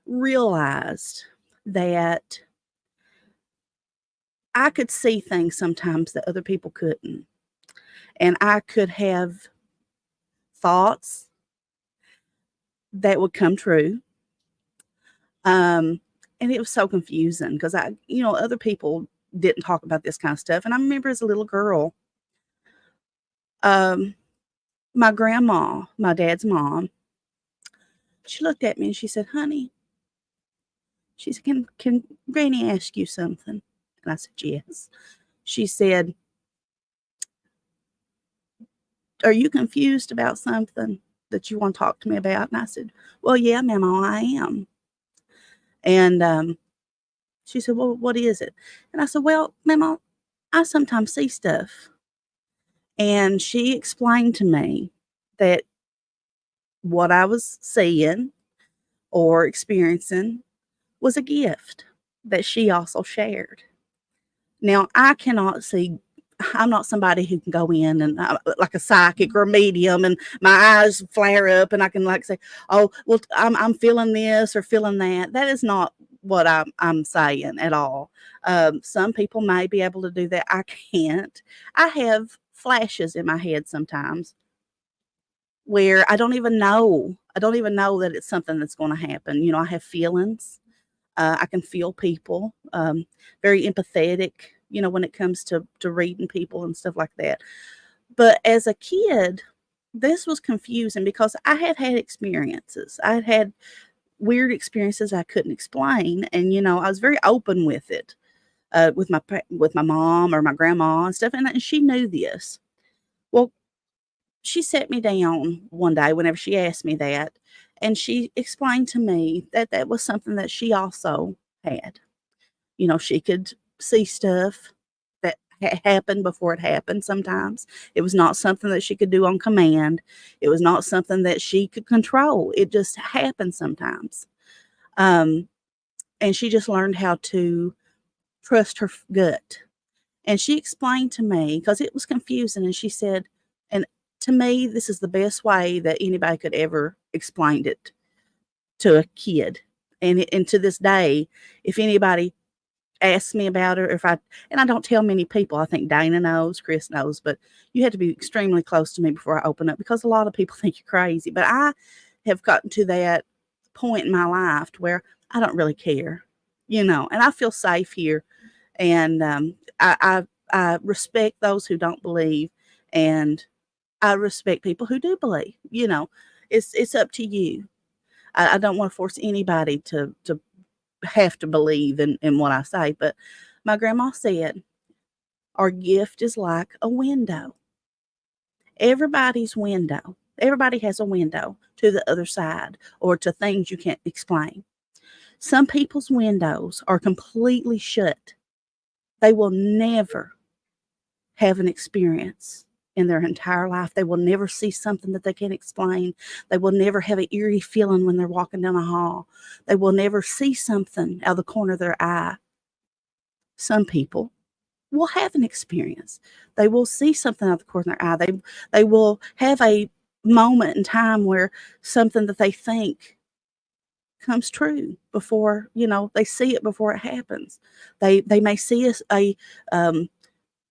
realized that I could see things sometimes that other people couldn't, and I could have thoughts that would come true. And it was so confusing because other people didn't talk about this kind of stuff. And I remember as a little girl, um, my grandma, my dad's mom, she looked at me and she said, honey, she said, can Granny ask you something? And I said, yes. She said, are you confused about something that you want to talk to me about? And I said, well, yeah, Mama, I am. And she said, well, what is it? And I said, well, Mama, I sometimes see stuff. And she explained to me that what I was seeing or experiencing was a gift that she also shared. Now, I cannot see, I'm not somebody who can go in and like a psychic or a medium and my eyes flare up and I can like say, oh, well, I'm feeling this or feeling that. That is not what I'm saying at all. Some people may be able to do that. I can't. I have flashes in my head sometimes where I don't even know. I don't even know that it's something that's going to happen. I have feelings. I can feel people. Very empathetic, when it comes to reading people and stuff like that. But as a kid, this was confusing because I had had experiences. I had weird experiences I couldn't explain, and I was very open with it, with my mom or my grandma and stuff, and she knew this. Well, she sat me down one day whenever she asked me that, and she explained to me that that was something that she also had. You know, she could see stuff that happened before it happened sometimes. It was not something that she could do on command. It was not something that she could control. It just happened sometimes. Um, and she just learned how to trust her gut. And she explained to me, because it was confusing, and she said, and to me, this is the best way that anybody could ever explain it to a kid. And to this day, if anybody asks me about her, if I and I don't tell many people, I think Dana knows, Chris knows, but you have to be extremely close to me before I open up, because a lot of people think you're crazy. But I have gotten to that point in my life where I don't really care, and I feel safe here. And I respect those who don't believe, and I respect people who do believe. It's up to you. I don't want to force anybody to have to believe in what I say. But my grandma said, our gift is like a window. Everybody's window. Everybody has a window to the other side, or to things you can't explain. Some people's windows are completely shut. They will never have an experience in their entire life. They will never see something that they can't explain. They will never have an eerie feeling when they're walking down a hall. They will never see something out of the corner of their eye. Some people will have an experience. They will see something out of the corner of their eye. They will have a moment in time where something that they think comes true before, they see it before it happens. They may see a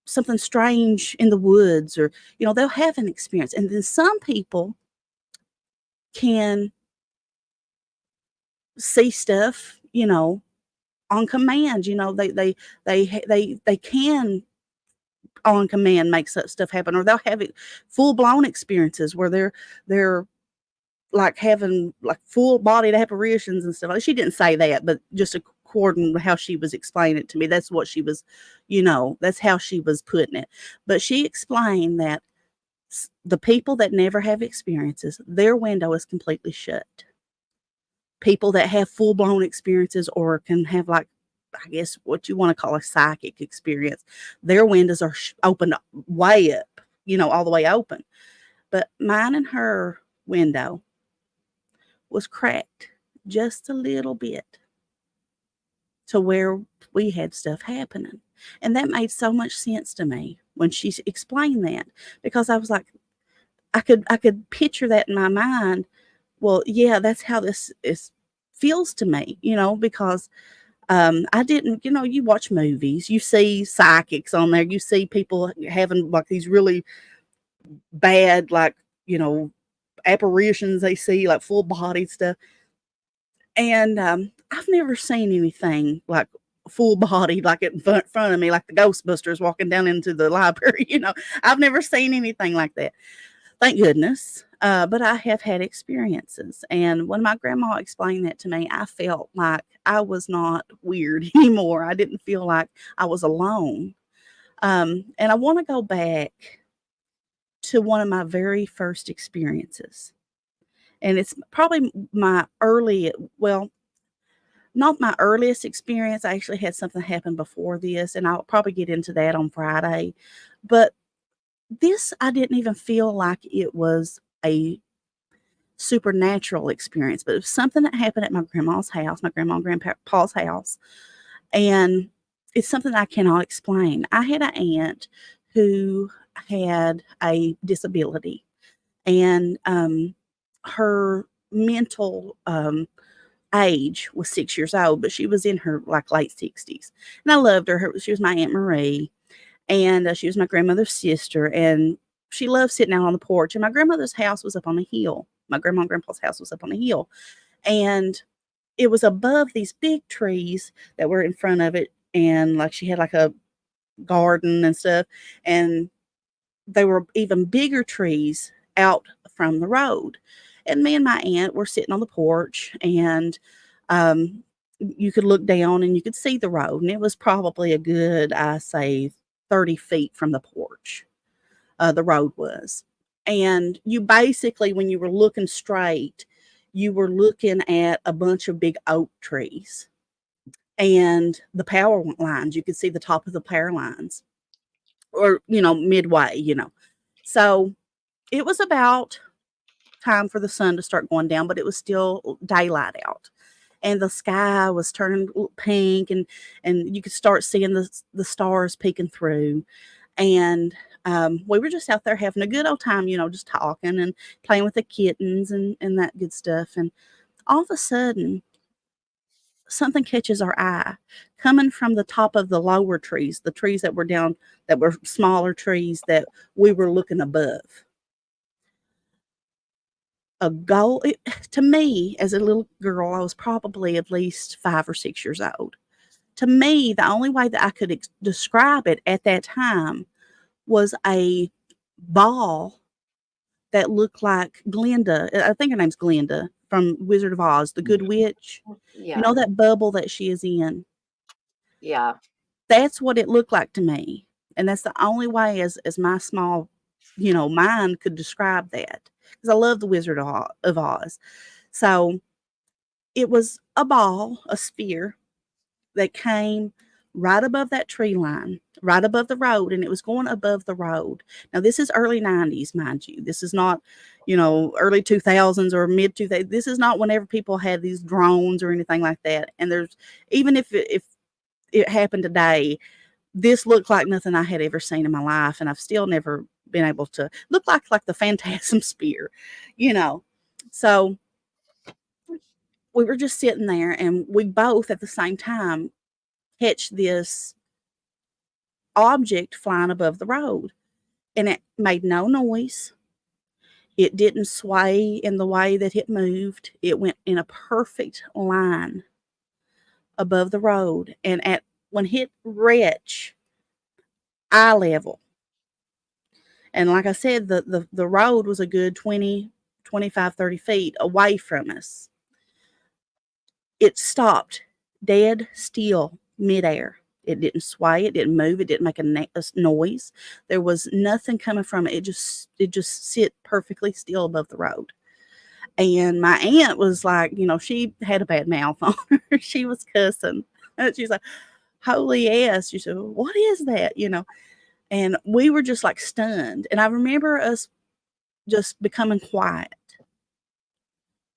something strange in the woods, or they'll have an experience. And then some people can see stuff, on command. They can on command make such stuff happen, or they'll have it full blown experiences where they're like having like full bodied apparitions and stuff. She didn't say that, but just according to how she was explaining it to me, that's what she was, that's how she was putting it. But she explained that the people that never have experiences, their window is completely shut. People that have full blown experiences, or can have, like, I guess what you want to call a psychic experience, their windows are opened way up, all the way open. But mine and her window was cracked just a little bit to where we had stuff happening. And that made so much sense to me when she explained that, because I was like, I could picture that in my mind. Well, yeah, that's how this feels to me, because I didn't, you watch movies, you see psychics on there, you see people having like these really bad, like, apparitions they see, like full body stuff. And I've never seen anything like full body, like in front of me, like the Ghostbusters walking down into the library. I've never seen anything like that. Thank goodness. But I have had experiences. And when my grandma explained that to me, I felt like I was not weird anymore. I didn't feel like I was alone. And I want to go back to one of my very first experiences. And it's probably well, not my earliest experience. I actually had something happen before this, and I'll probably get into that on Friday. But this, I didn't even feel like it was a supernatural experience, but it was something that happened at my grandma's house, my grandma and grandpa's house. And it's something I cannot explain. I had an aunt who had a disability, and her mental age was 6 years old, but she was in her like late 60s. And I loved her. She was my Aunt Marie, and she was my grandmother's sister, and she loved sitting out on the porch. And my grandmother's house was up on a hill. My grandma and grandpa's house was up on a hill, and it was above these big trees that were in front of it. And like she had like a garden and stuff, and they were even bigger trees out from the road. And me and my aunt were sitting on the porch, and you could look down and you could see the road. And it was probably a good, I say, 30 feet from the porch. the road was. And you basically, when you were looking straight, you were looking at a bunch of big oak trees and the power lines. You could see the top of the power lines, or, midway. So it was about time for the sun to start going down, but it was still daylight out. And the sky was turning pink, and you could start seeing the stars peeking through. And we were just out there having a good old time, just talking and playing with the kittens and that good stuff. And all of a sudden, something catches our eye coming from the top of the lower trees, the trees that were down, that were smaller trees that we were looking above. To me, as a little girl, I was probably at least 5 or 6 years old. To me, the only way that I could describe it at that time was a ball that looked like Glinda. I think her name's Glinda from Wizard of Oz, the Good Witch. Yeah. That bubble that she is in. Yeah. That's what it looked like to me. And that's the only way as my small, mind could describe that. Because I love the Wizard of Oz. So it was a ball, a sphere, that came right above that tree line, right above the road, and it was going above the road. Now, this is early 90s, mind you. This is not, early 2000s or mid 2000s. This is not whenever people had these drones or anything like that. And even if it happened today, this looked like nothing I had ever seen in my life, and I've still never been able to look like the Phantasm Spear, So we were just sitting there, and we both at the same time catch this object flying above the road, and it made no noise. It didn't sway in the way that it moved. It went in a perfect line above the road, and when it reached eye level, and like I said, the road was a good 20, 25, 30 feet away from us. It stopped dead still midair. It didn't sway. It didn't move. It didn't make a noise. There was nothing coming from it. It just sit perfectly still above the road. And my aunt was like, she had a bad mouth on her. She was cussing. And she's like, holy ass. She said, what is that? And we were just like stunned. And I remember us just becoming quiet.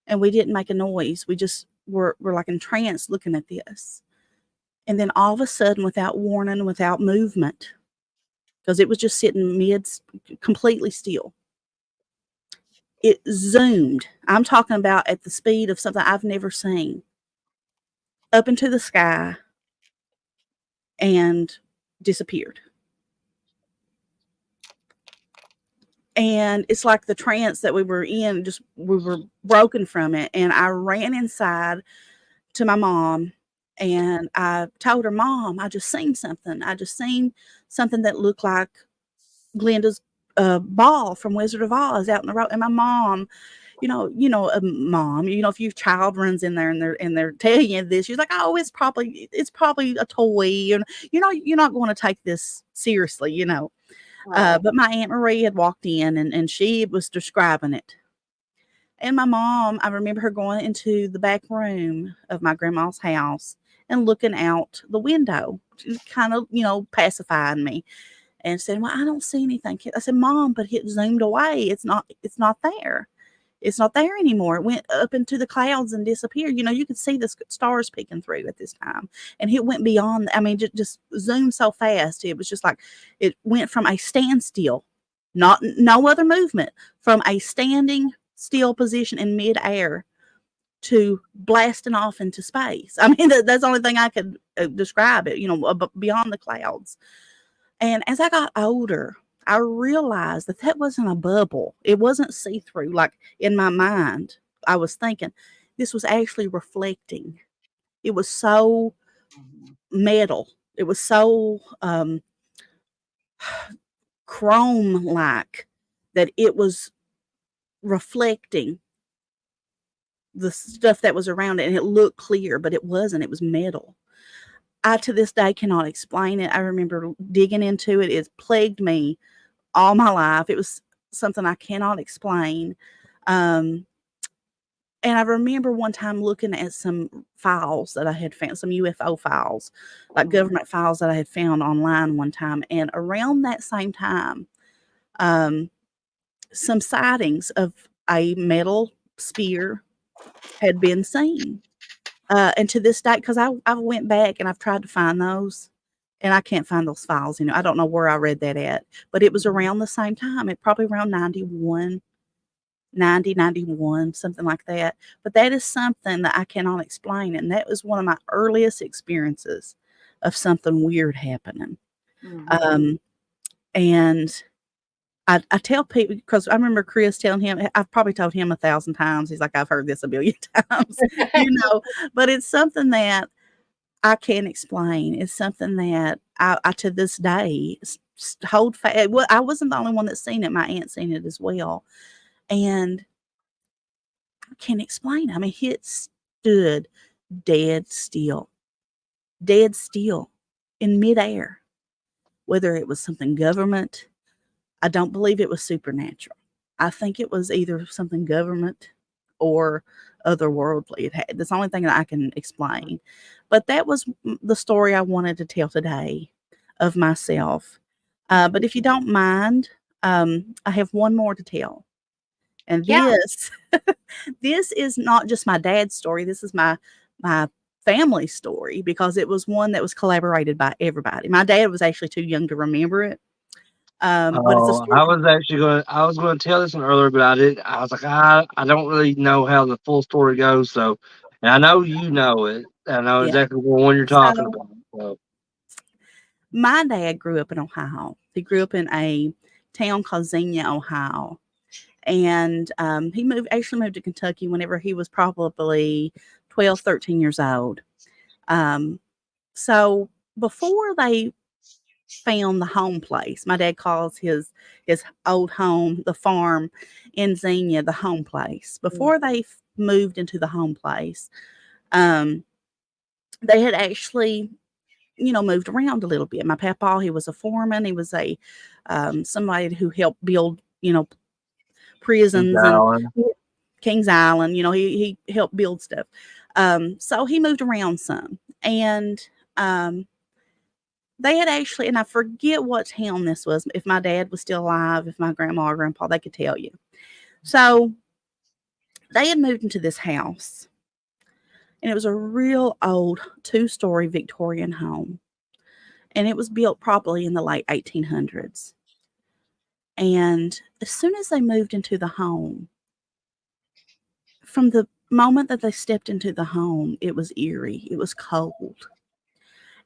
And we didn't make a noise. We just were like entranced looking at this. And then all of a sudden, without warning, without movement, because it was just sitting completely still, it zoomed. I'm talking about at the speed of something I've never seen, up into the sky and disappeared. And it's like the trance that we were in, we were broken from it. And I ran inside to my mom, and I told her, Mom, I just seen something. I just seen something that looked like Glenda's ball from Wizard of Oz out in the road. And my mom, mom, if your child runs in there and they're telling you this, she's like, oh, it's probably a toy, and you're not going to take this seriously, Right. But my Aunt Marie had walked in, and she was describing it. And my mom, I remember her going into the back room of my grandma's house and looking out the window, kind of, pacifying me, and said, well, I don't see anything. I said, Mom, but it zoomed away. It's not there. It's not there anymore. It went up into the clouds and disappeared. You could see the stars peeking through at this time. And it went beyond, just zoomed so fast. It was just like, it went from a standstill, no other movement, from a standing still position in midair to blasting off into space. That's the only thing I could describe it, beyond the clouds. And as I got older, I realized that wasn't a bubble. It wasn't see-through. Like in my mind, I was thinking this was actually reflecting. It was so metal. It was so chrome-like that it was reflecting the stuff that was around it, and it looked clear, but it wasn't. It was metal. I, to this day, cannot explain it. I remember digging into it. It plagued me all my life. It was something I cannot explain. Um, and I remember one time looking at some files that I had found, some UFO files, like Mm. government files that I had found online one time. And around that same time, um, some sightings of a metal spear had been seen. And to this day, because I went back and I've tried to find those, and I can't find those files. I don't know where I read that at, but it was around the same time. It probably around 91, 90, 91, something like that. But that is something that I cannot explain, and that was one of my earliest experiences of something weird happening. Mhm. Um, and I tell people, because I remember Chris telling him, I've probably told him 1,000 times. He's like, I've heard this a billion times, you know, but it's something that I can't explain. It's something that I to this day hold fast. Well, I wasn't the only one that's seen it. My aunt seen it as well, and I can't explain. I mean, it stood dead still in midair. Whether it was something government, I don't believe it was supernatural. I think it was either something government or otherworldly. That's the only thing that I can explain. But that was the story I wanted to tell today of myself. But if you don't mind, I have one more to tell. And Yeah. this is not just my dad's story. This is my family story, because it was one that was collaborated by everybody. My dad was actually too young to remember it. But it's a Oh, story. I was gonna tell this one earlier, but I was like, I don't really know how the full story goes. So, and I know you know it. I know Yeah. exactly what one you're talking So about. So, my dad grew up in Ohio. He grew up in a town called Xenia, Ohio. And he actually moved to Kentucky whenever he was probably 12, 13 years old. Um, so before they found the home place, my dad calls his old home, the farm in Xenia, the home place. Before they moved into the home place, um, they had actually moved around a little bit. My papa, he was a foreman. He was a somebody who helped build, Kings prisons and Island. Kings Island. He helped build stuff. So he moved around some, and they had actually, and I forget what town this was. If my dad was still alive, if my grandma or grandpa, they could tell you. So they had moved into this house, and it was a real old 2-story Victorian home, and it was built probably in the late 1800s. And as soon as they moved into the home, from the moment that they stepped into the home, it was eerie. It was cold.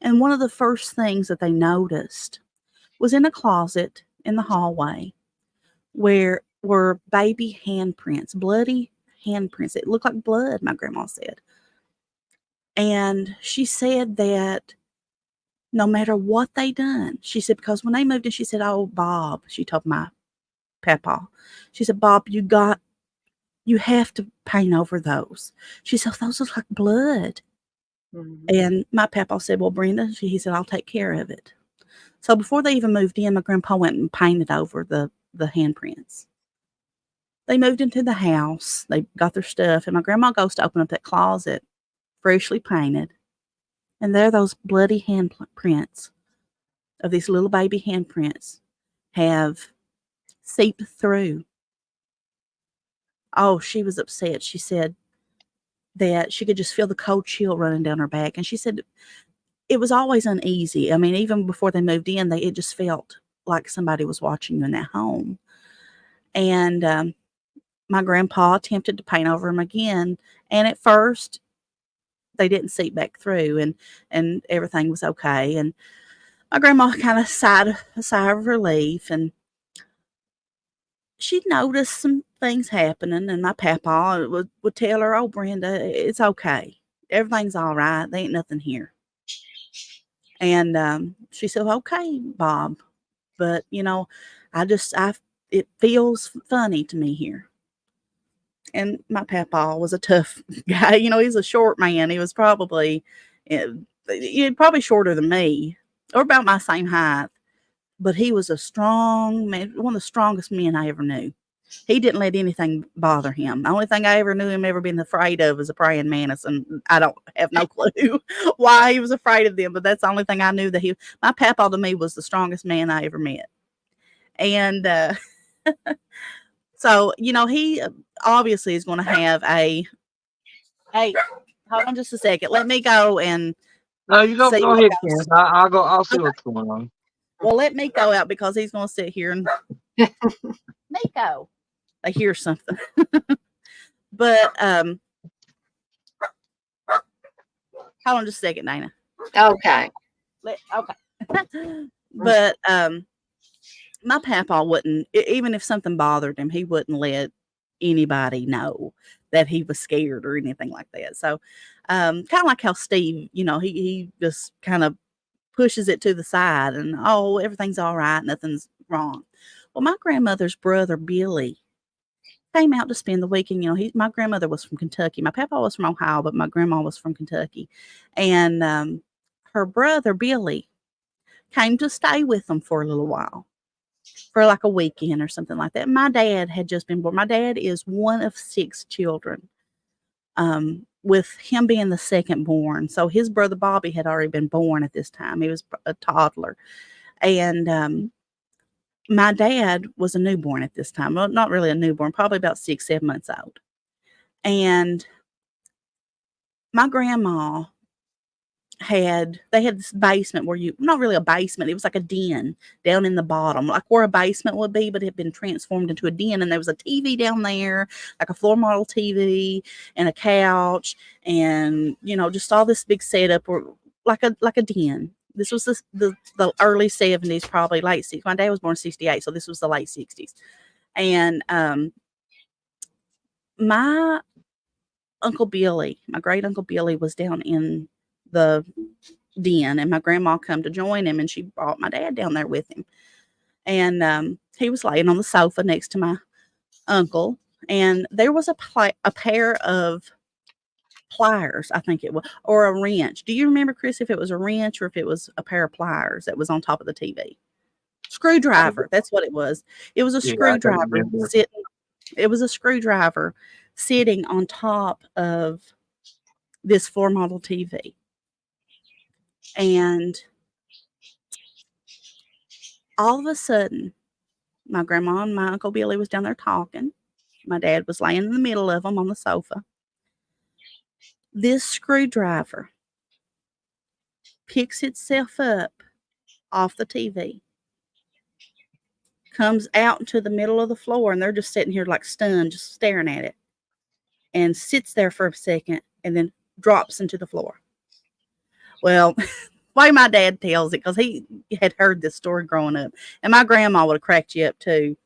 And one of the first things that they noticed was in a closet in the hallway where were baby handprints, bloody handprints. It looked like blood, my grandma said. And she said that no matter what they done, she said, because when they moved in, she said, "Oh, Bob," she told my papa, she said, "Bob, you have to paint over those." She said, "Those look like blood." Mhm. And my papa said, "Well, Brenda," he said, "I'll take care of it." So before they even moved in, my grandpa went and painted over the handprints. They moved into the house. They got their stuff, and my grandma goes to open up that closet, freshly painted, and there those bloody handprints of these little baby handprints have seeped through. Oh, she was upset. She said that she could just feel the cold chill running down her back, and she said it was always uneasy. I mean, even before they moved in, it just felt like somebody was watching you in that home. And my grandpa attempted to paint over them again, and at first they didn't seep back through, and everything was okay. And my grandma kind of sighed a sigh of relief, and she noticed some things happening. And my papa would tell her, "Oh, Brenda, it's okay. Everything's all right. There ain't nothing here." And she said, "Okay, Bob, but I it feels funny to me here." And my papa was a tough guy. He's a short man. He was probably, probably shorter than me, or about my same height. but he was a strong man, one of the strongest men I ever knew. He didn't let anything bother him. The only thing I ever knew him ever being afraid of was a praying mantis, and I don't have no clue why he was afraid of them, but that's the only thing I knew that my papa to me was the strongest man I ever met. And so, he obviously is going to have hey, hold on just a second. Let me go and No, you go see go what ahead, goes. Kenneth. I'll go. I'll see Okay. what's going on. Well, let me go out because he's going to sit here and Nico. I hear something. But hold on just a second, Dana. Okay. Okay. But my papa wouldn't, even if something bothered him, he wouldn't let anybody know that he was scared or anything like that. So kind of like how Steve, he just kind of pushes it to the side and, oh, everything's all right, nothing's wrong. Well, my grandmother's brother Billy came out to spend the weekend. My grandmother was from Kentucky. My papa was from Ohio, but my grandma was from Kentucky. And her brother Billy came to stay with them for a little while, for like a weekend or something like that. My dad had just been born. My dad is one of 6 children, with him being the second born. So his brother Bobby had already been born at this time. He was a toddler. And my dad was a newborn at this time. Well, not really a newborn, probably about 6, 7 months old. And my grandma they had this basement where not really a basement, it was like a den down in the bottom, like where a basement would be, but it had been transformed into a den. And there was a TV down there, like a floor model TV and a couch, and just all this big setup, or like a den. This was the early 70s, probably late 60s. My dad was born in 68, so this was the late 60s. And my Uncle Billy, my great Uncle Billy, was down in the den, and my grandma come to join him, and she brought my dad down there with him. And he was laying on the sofa next to my uncle, and there was a pair of pliers, I think it was, or a wrench. Do you remember, Chris, if it was a wrench or if it was a pair of pliers that was on top of the TV? Screwdriver, that's what it was. It was a Yeah, I can screwdriver remember. sitting on top of this floor model TV. And all of a sudden, my grandma and my Uncle Billy was down there talking. My dad was laying in the middle of them on the sofa. This screwdriver picks itself up off the TV, comes out into the middle of the floor, and they're just sitting here like stunned, just staring at it, and sits there for a second and then drops into the floor. Well, way my dad tells it, because he had heard this story growing up, and my grandma would have cracked you up too,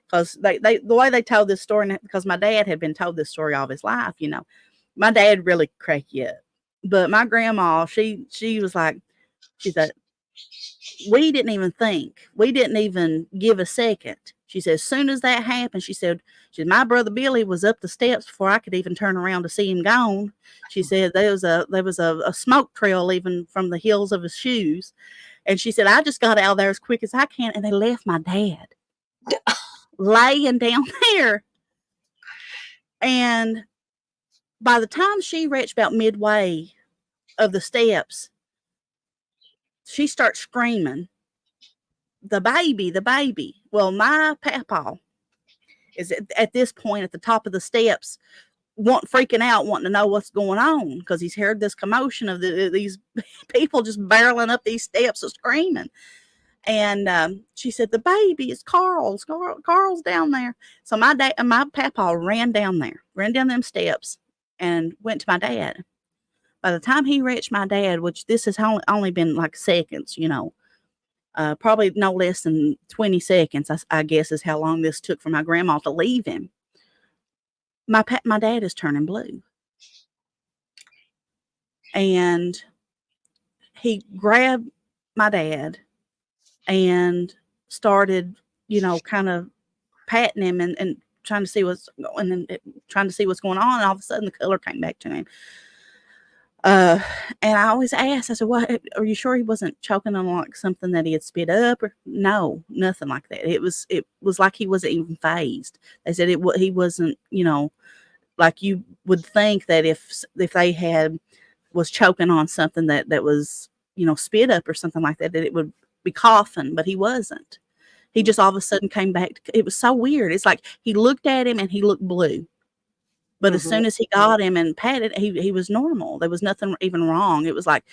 because the way they told this story, because my dad had been told this story all of his life, my dad really cracked you up. But my grandma, she was like, she said, we didn't even think, we didn't even give a second. She said, as soon as that happened, she said, my brother Billy was up the steps before I could even turn around to see him gone. She said there was a smoke trail leaving from the heels of his shoes. And she said, I just got out of there as quick as I can. And they left my dad laying down there. And by the time she reached about midway of the steps, she starts screaming, the baby, the baby. Well, my papa is at this point at the top of the steps, freaking out, wanting to know what's going on, because he's heard this commotion of these people just barreling up these steps and screaming. And she said, the baby is Carl's. Carl's down there. So my papa ran down them steps and went to my dad. By the time he reached my dad, which this has only been like seconds, probably no less than 20 seconds, I guess, is how long this took for my grandma to leave him. My dad is turning blue. And he grabbed my dad and started, kind of patting him and trying to see what's going on. And all of a sudden the color came back to him. Uh, and I always asked, I said, "What? Are you sure he wasn't choking on like something that he had spit up?" Or no, nothing like that. It was like he wasn't even phased. They said he wasn't, like you would think that if they had was choking on something that was spit up or something like that it would be coughing, but he wasn't. He just all of a sudden came back. It was so weird. It's like he looked at him and he looked blue. But as Mhm. soon as he got him and patted, he was normal. There was nothing even wrong. It was like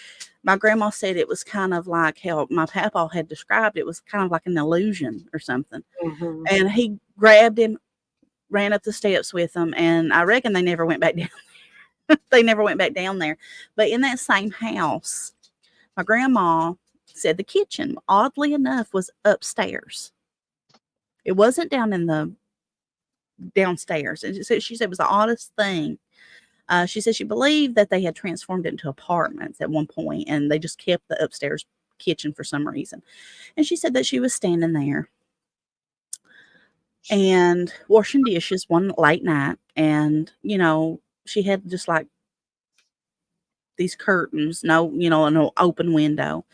my grandma said it was kind of like how my papa had described it was kind of like an illusion or something. Mhm. And he grabbed him, ran up the steps with him, and I reckon they never went back down. They never went back down there. But in that same house, my grandma said the kitchen, oddly enough, was upstairs. It wasn't down in the downstairs. And she said it was the oddest thing. She said she believed that they had transformed it into apartments at one point, and they just kept the upstairs kitchen for some reason. And she said that she was standing there and washing dishes one late night, and she had just like these curtains, an open window.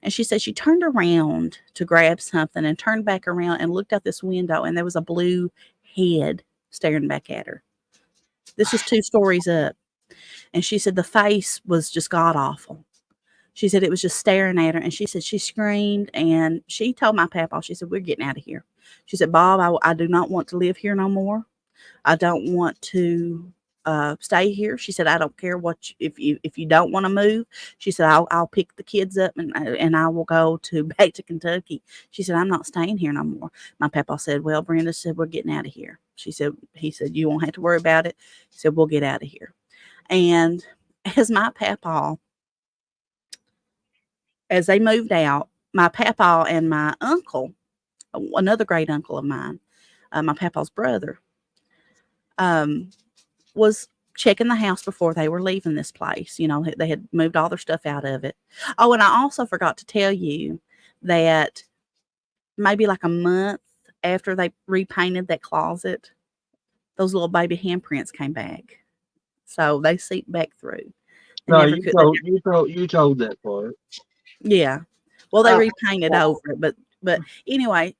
And she said she turned around to grab something and turned back around and looked out this window, and there was a blue head staring back at her. This is 2 stories up. And she said the face was just god awful. She said it was just staring at her, and she said she screamed, and she told my papa, she said, "We're getting out of here." She said, "Bob, I do not want to live here no more. I don't want to stay here." She said, "I don't care if you don't want to move." She said, I'll pick the kids up and I will go to back to Kentucky." She said, "I'm not staying here no more." My papa said, "Well, Brenda said we're getting out of here." He said, "You won't have to worry about it." He said, "We'll get out of here." And as my papa, as they moved out, my papa and my uncle, another great uncle of mine, my papa's brother, um, was checking the house before they were leaving this place. They had moved all their stuff out of it. Oh, and I also forgot to tell you that maybe like a month after they repainted that closet, those little baby handprints came back. So they seeped back through. They No, never you could. told you told that part. Yeah. Well, they Oh, repainted over it, but anyway,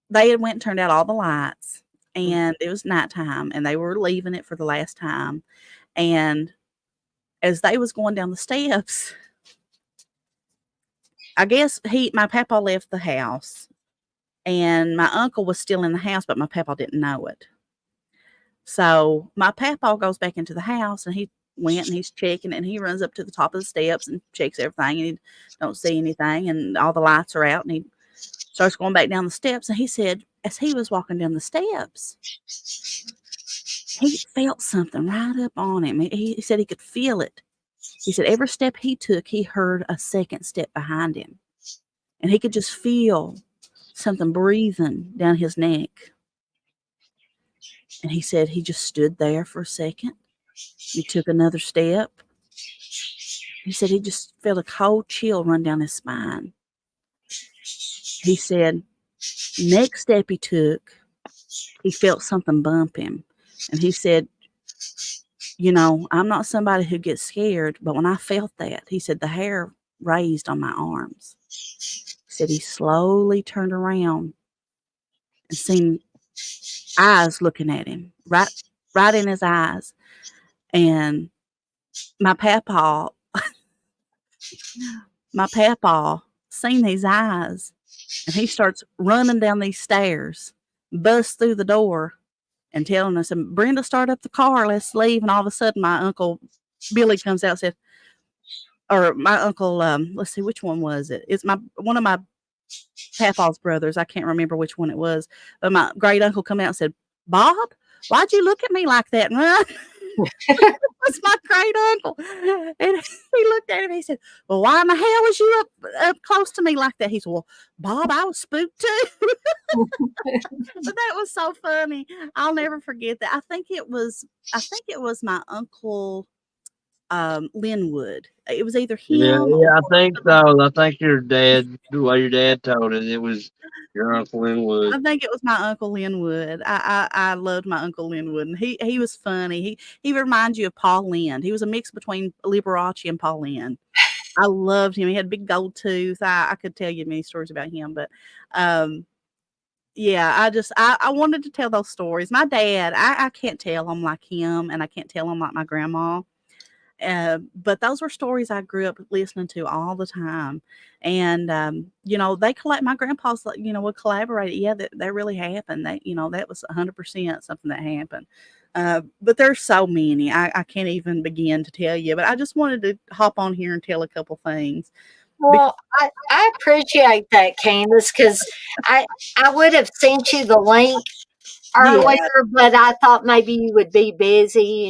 they had went and turned out all the lights, and it was nighttime, and they were leaving it for the last time. And as they was going down the steps, I guess my papa left the house, and my uncle was still in the house, but my papa didn't know it. So my papa goes back into the house, and he went and he's checking, and he runs up to the top of the steps and checks everything, and he don't see anything, and all the lights are out, and he starts going back down the steps. And he said, as he was walking down the steps, he felt something right up on him. He said he could feel it. He said every step he took, he heard a second step behind him. And he could just feel something breathing down his neck. And he said he just stood there for a second. He took another step. He said he just felt a cold chill run down his spine. He said next step he took, he felt something bump him. And he said, I'm not somebody who gets scared, but when I felt that, he said the hair raised on my arms. He said he slowly turned around and seen eyes looking at him, right in his eyes. And my papa, my papa seen these eyes, and he starts running down these stairs, busts through the door, and telling us, and "Brenda, start up the car, let's leave." And all of a sudden, my uncle Billy comes out and said, or my uncle, let's see, which one was it? It's one of my papa's brothers. I can't remember which one it was, but my great uncle come out and said, "Bob, why'd you look at me like that and run?" That's my great uncle. And he looked at him and he said, "Well, why in the hell was you up close to me like that?" He said, "Well, Bob, I was spooked too." But that was so funny. I'll never forget that. I think it was my uncle Linwood. It was either Yeah, him or yeah, I think so. I think your dad, the way your dad told it, it was your Uncle Linwood. I think it was my Uncle Linwood. I loved my Uncle Linwood, and he was funny. He reminds you of Paul Lynde. He was a mix between Liberace and Paul Lynde. I loved him. He had a big gold tooth. I could tell you many stories about him, but um, yeah, I wanted to tell those stories. My dad, I can't tell them like him, and I can't tell them like my grandma. But those were stories I grew up listening to all the time. And, they collect my grandpa's, like, would collaborate. Yeah, that really happened. That was 100% something that happened. But there's so many. I can't even begin to tell you. But I just wanted to hop on here and tell a couple things. Because, Well, I appreciate that, Candace, because I I would have sent you the link yeah. earlier, but I thought maybe you would be busy,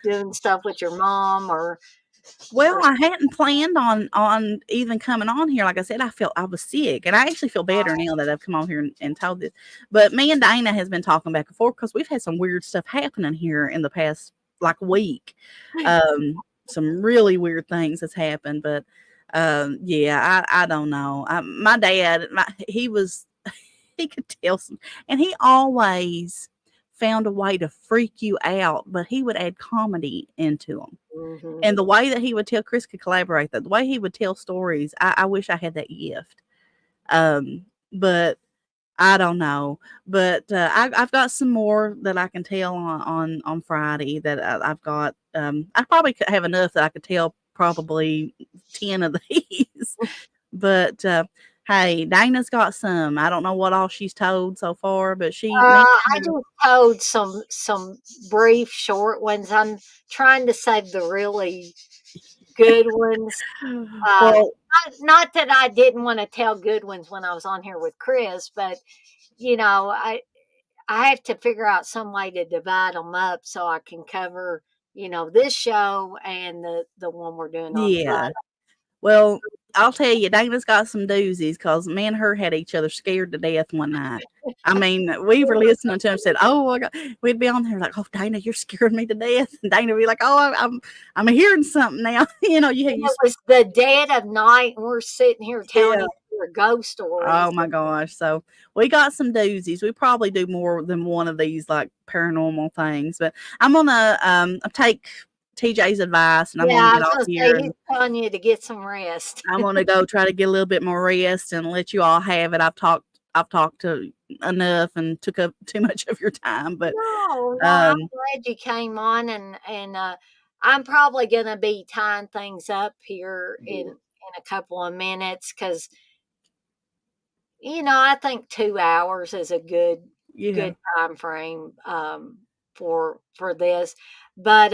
doing stuff with your mom Well, or I hadn't planned on even coming on here. Like I said, I felt I was sick, and I actually feel better now that I've come on here and told this. But me and Dana has been talking back and forth because we've had some weird stuff happening here in the past like week. Some really weird things has happened, but yeah, I don't know. My dad, he was he could tell some, and he always found a way to freak you out, but he would add comedy into them. Mhm. And the way that he would tell Chris could collaborate, the way he would tell stories, I wish I had that gift. But I don't know. But I've got some more that I can tell on Friday. That I've got. I probably could have enough that I could tell probably 10 of these. But hey, Dana's got some. I don't know what all she's told so far, but me I and her. just told some brief, short ones. I'm trying to save the really good ones. Uh, Well, not that I didn't want to tell good ones when I was on here with Chris, but you know, I I have to figure out some way to divide them up so I can cover, this show and the one we're doing on Friday. yeah. Well, I'll tell you, Dana's got some doozies because me and her had each other scared to death one night. I mean, we were listening to him said, "Oh my God," we'd be on there like, "Oh, Dana, you're scaring me to death," and Dana would be like, "Oh, I'm hearing something now." And it was the dead of night, and we're sitting here telling yeah. each other ghost stories. Oh my gosh. So we got some doozies. We probably do more than one of these like paranormal things, but I'm gonna take TJ's advice and I'm Yeah, gonna I get was off gonna here say he's and telling you to get some rest. I'm gonna go try to get a little bit more rest and let you all have it. I've talked to enough and took up too much of your time, but No, no, I'm um glad you came on, and I'm probably gonna be tying things up here in a couple of minutes because I think 2 hours is a yeah. good time frame for this. But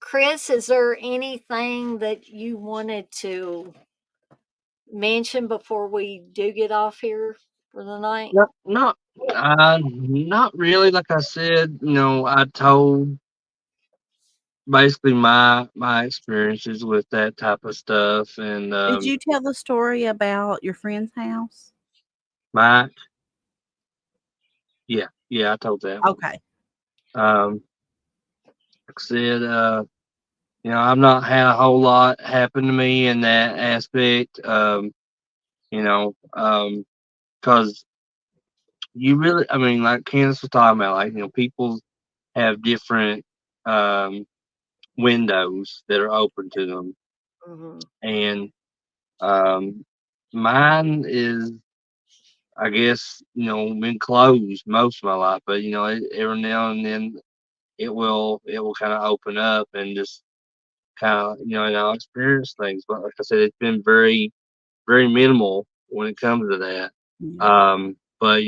Chris, is there anything that you wanted to mention before we do get off here for the night? Not really. Like I said, I told basically my experiences with that type of stuff, and Did you tell the story about your friend's house? my yeah, I told that one. Okay. Um, like I said, I've not had a whole lot happen to me in that aspect. You know, um, because you really, I mean, like Candace was talking about, like people have different um windows that are open to them, Hmm. and um, mine is, I guess, been closed most of my life, but every now and then it will kind of open up and just kind of and I'll experience things. But like I said, it's been very very minimal when it comes to that. Yeah. But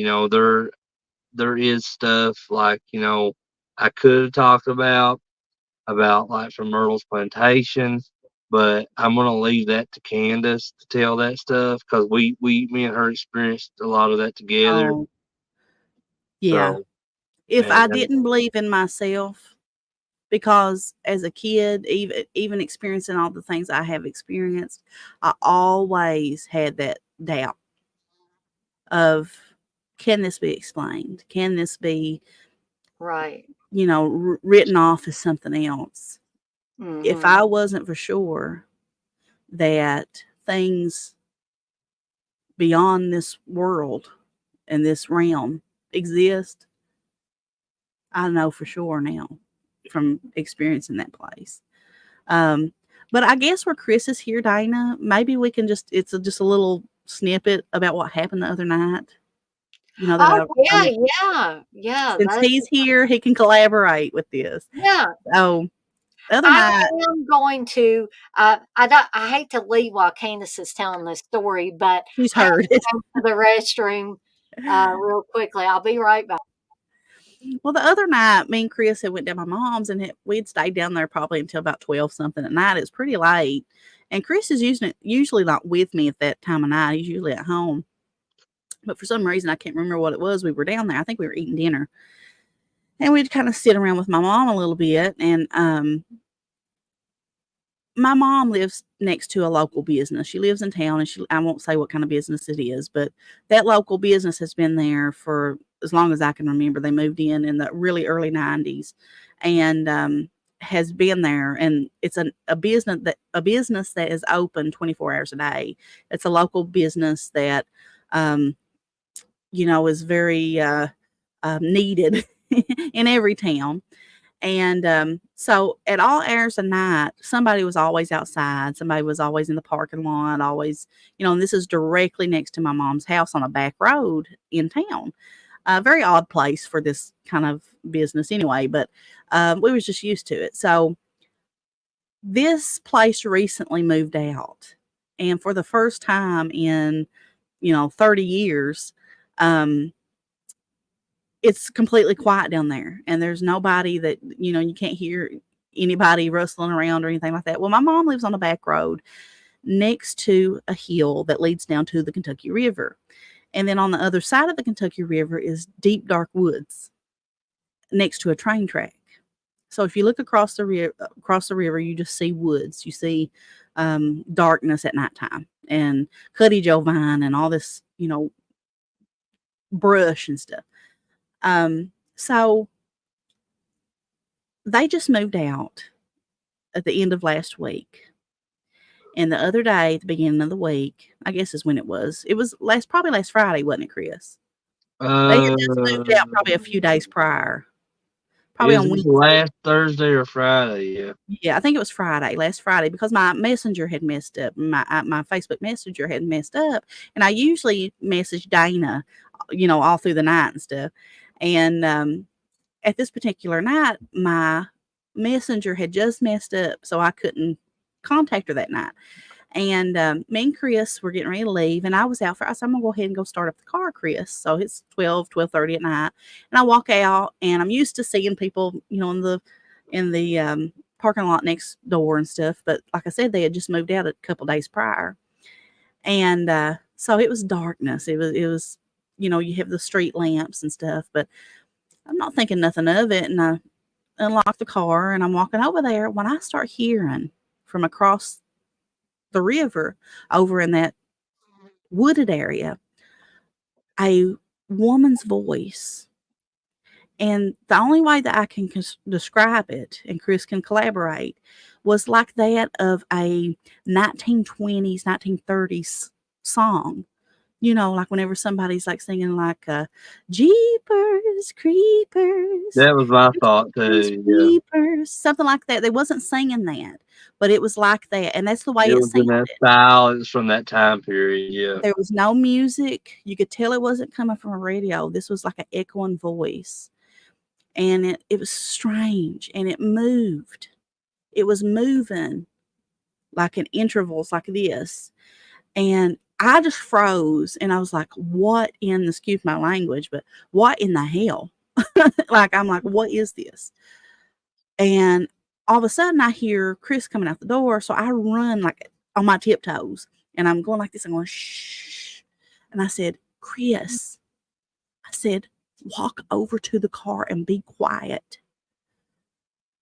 there is stuff like I could have talked about like from Myrtle's plantation, but I'm gonna leave that to Candace to tell that stuff because me and her experienced a lot of that together. Oh, yeah. So If and I didn't believe in myself, because as a kid, even experiencing all the things I have experienced, I always had that doubt of, can this be explained? Can this be, Right. written off as something else. If Mm-hmm. I wasn't for sure that things beyond this world and this realm exist, I know for sure now from experiencing that place. Um, but I guess where Chris is here, Dana, maybe we can just a little snippet about what happened the other night. That Oh, I yeah, want, yeah, yeah. since That's he's here, he can collaborate with this. yeah. So the other I night, am going to. I hate to leave while Candace is telling this story, but she's I have heard to it. go to the restroom real quickly. I'll be right back. Well, the other night, me and Chris had went down my mom's, and we'd stayed down there probably until about 12 something at night. It was pretty late, and Chris is usually not with me at that time of night. He's usually at home, but for some reason I can't remember what it was. We were down there. I think we were eating dinner, and we'd kind of sit around with my mom a little bit. And my mom lives next to a local business. She lives in town, and I won't say what kind of business it is, but that local business has been there for as long as I can remember. They moved in the really early 90s, and has been there. And it's a business that is open 24 hours a day. It's a local business that um, is very needed in every town. And so at all hours of night, somebody was always outside. Somebody was always in the parking lot, always, and this is directly next to my mom's house on a back road in town. A very odd place for this kind of business anyway, but we was just used to it. So this place recently moved out. And for the first time in, 30 years, um, it's completely quiet down there, and there's nobody that, you can't hear anybody rustling around or anything like that. Well, my mom lives on a back road next to a hill that leads down to the Kentucky River. And then on the other side of the Kentucky River is deep, dark woods next to a train track. So if you look across the river, you just see woods. You see darkness at nighttime and Cuddy Joe vine and all this, brush and stuff. So they just moved out at the end of last week. And the other day, at the beginning of the week, I guess is when it was. It was probably last Friday, wasn't it, Chris? They had just moved out probably a few days prior, probably Is on this Wednesday. last Thursday or Friday? Yeah. Yeah, I think it was last Friday, because my messenger had messed up. My Facebook Messenger had messed up, and I usually message Dana, all through the night and stuff. And at this particular night, my messenger had just messed up, so I couldn't contact her that night. And me and Chris were getting ready to leave, and I said, I'm gonna go ahead and go start up the car, Chris. So it's 12:30 at night, and I walk out, and I'm used to seeing people, in the parking lot next door and stuff. But like I said, they had just moved out a couple days prior, and so it was darkness. It was, you have the street lamps and stuff, but I'm not thinking nothing of it. And I unlock the car, and I'm walking over there when I start hearing from across the river over in that wooded area a woman's voice. And the only way that I can describe it, and Chris can collaborate, was like that of a 1920s, 1930s song. Like whenever somebody's like singing like Jeepers Creepers, That was my thought Jeepers too. Yeah. Creepers, something like that. They wasn't singing that, but it was like that, and that's the way It it was in sounded. that style. It's from that time period. Yeah. There was no music. You could tell it wasn't coming from a radio. This was like an echoing voice. And it was strange, and it moved. It was moving like in intervals like this. And I just froze, and I was like, what excuse my language, but what in the hell? I'm like, what is this? And all of a sudden I hear Chris coming out the door. So I run like on my tiptoes, and I'm going like this. I'm going, shh. And I said, Chris, I said, walk over to the car and be quiet.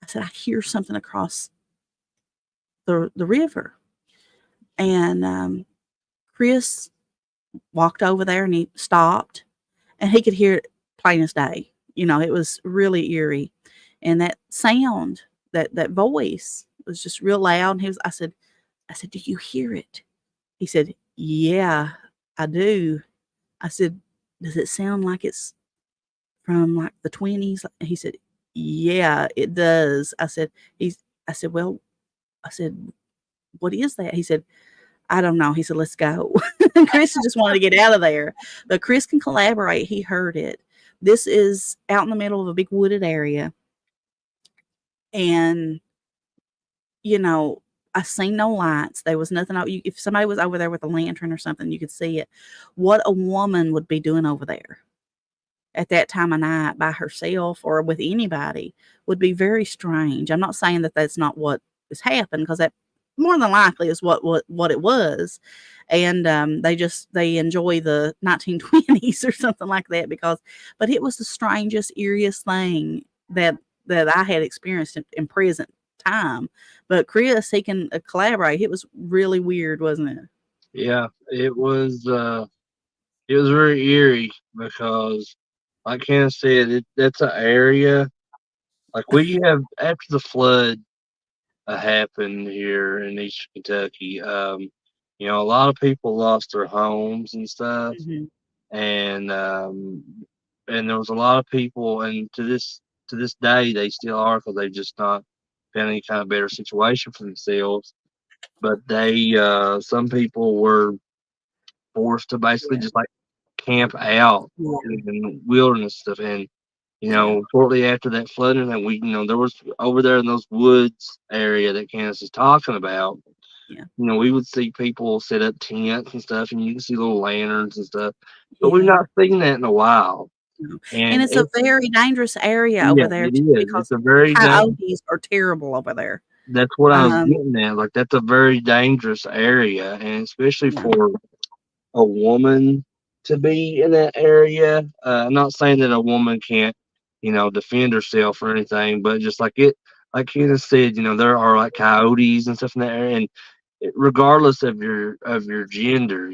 I said, I hear something across the river. And Chris walked over there, and he stopped, and he could hear it plain as day. It was really eerie. and that sound, that voice was just real loud. And I said, "Do you hear it?" He said, "Yeah, I do." I said, "Does it sound like it's from like the 20s?" He said, "Yeah, it does." I said, "Well," I said, "What is that?" He said, "I don't know." He said, "Let's go." Chris just wanted to get out of there, but Chris can collaborate. He heard it. This is out in the middle of a big wooded area, and you know, I seen no lights. There was nothing. If somebody was over there with a lantern or something, you could see it. What a woman would be doing over there at that time of night by herself or with anybody would be very strange. I'm not saying that that's not what has happened, because that more than likely is what it was. And they enjoy the 1920s or something like that, but it was the strangest, eeriest thing that I had experienced in present time. But Chris, he can collaborate. It was really weird, wasn't it? Yeah, it was. It was very eerie because, like Ken said, that's an area like we have after the flood happened here in Eastern Kentucky. A lot of people lost their homes and stuff, Hmm. and and there was a lot of people, and to this day they still are because they've just not found any kind of better situation for themselves. But some people were forced to basically Yeah. just like camp out Yeah. in wilderness stuff. And Yeah. shortly after that flooding, that there was over there in those woods area that Candace is talking about. Yeah. We would see people set up tents and stuff, and you can see little lanterns and stuff. But we've Yeah. not seen that in a while. No. And And it's a very dangerous area yeah, over there it too, is. It's because a very coyotes are terrible over there. That's what I was Um, getting at. Like that's a very dangerous area, and especially yeah, for a woman to be in that area. I'm not saying that a woman can't, defend herself or anything, but just like Kenneth said, there are like coyotes and stuff in that area, and regardless of your gender,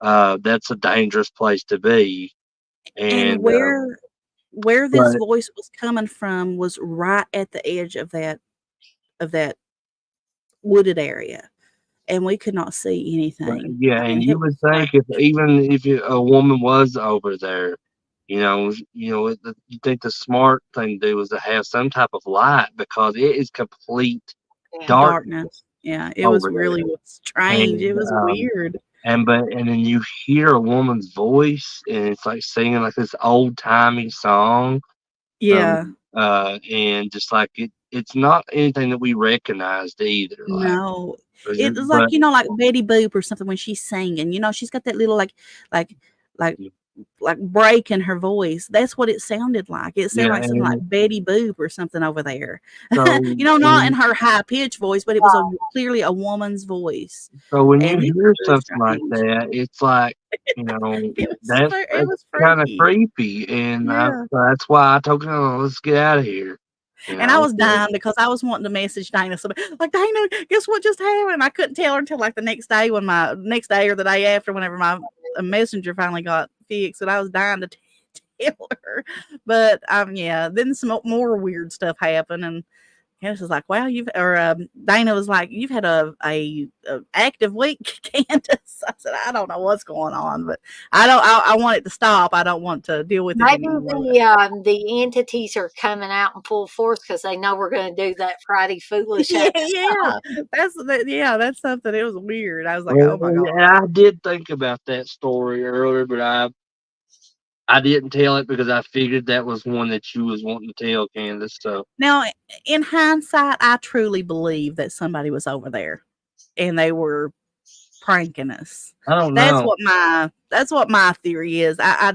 that's a dangerous place to be. and And where this but voice was coming from was right at the edge of that wooded area, and we could not see but anything. yeah, I mean, and you it was would think if even if a woman was over there, you think the smart thing to do was to have some type of light because it is complete Yeah. dark darkness. Yeah, it was over really there. strange. It And was weird. and then you hear a woman's voice and it's like singing like this old timey song. Yeah. And just like it's not anything that we recognized either. No. It was like, But like Betty Boop or something when she's singing, she's got that little like like like break in her voice. That's what it sounded like. It sounded yeah, like something like and Betty Boop or something over there. so Not in when her high pitched voice, but it was clearly a woman's voice. So when you And it hear was something like really strange. that, it's like, It that's was kind of freaky. creepy, and Yeah. that's why I told him, let's get out of here. And I was So, dying because I was wanting to message Dana. Like, Dana, guess what just happened? I couldn't tell her until like the next day or the day after, whenever my messenger finally got fixed. And I was dying to tell her. But yeah, then some more weird stuff happened. And Candace was like, wow, Dana was like, you've had a active week, Candace. I said, I don't know what's going on, but I want it to stop. I don't want to deal with it Maybe anymore. the entities are coming out in full force because they know we're going to do that Friday Foolish Yeah, episode. that's something. It was weird. I was like, well, oh my god. and I did think about that story earlier, but I didn't tell it because I figured that was one that you was wanting to tell, Candace. So Now, in hindsight, I truly believe that somebody was over there and they were pranking us. I don't That's know. what my theory is. I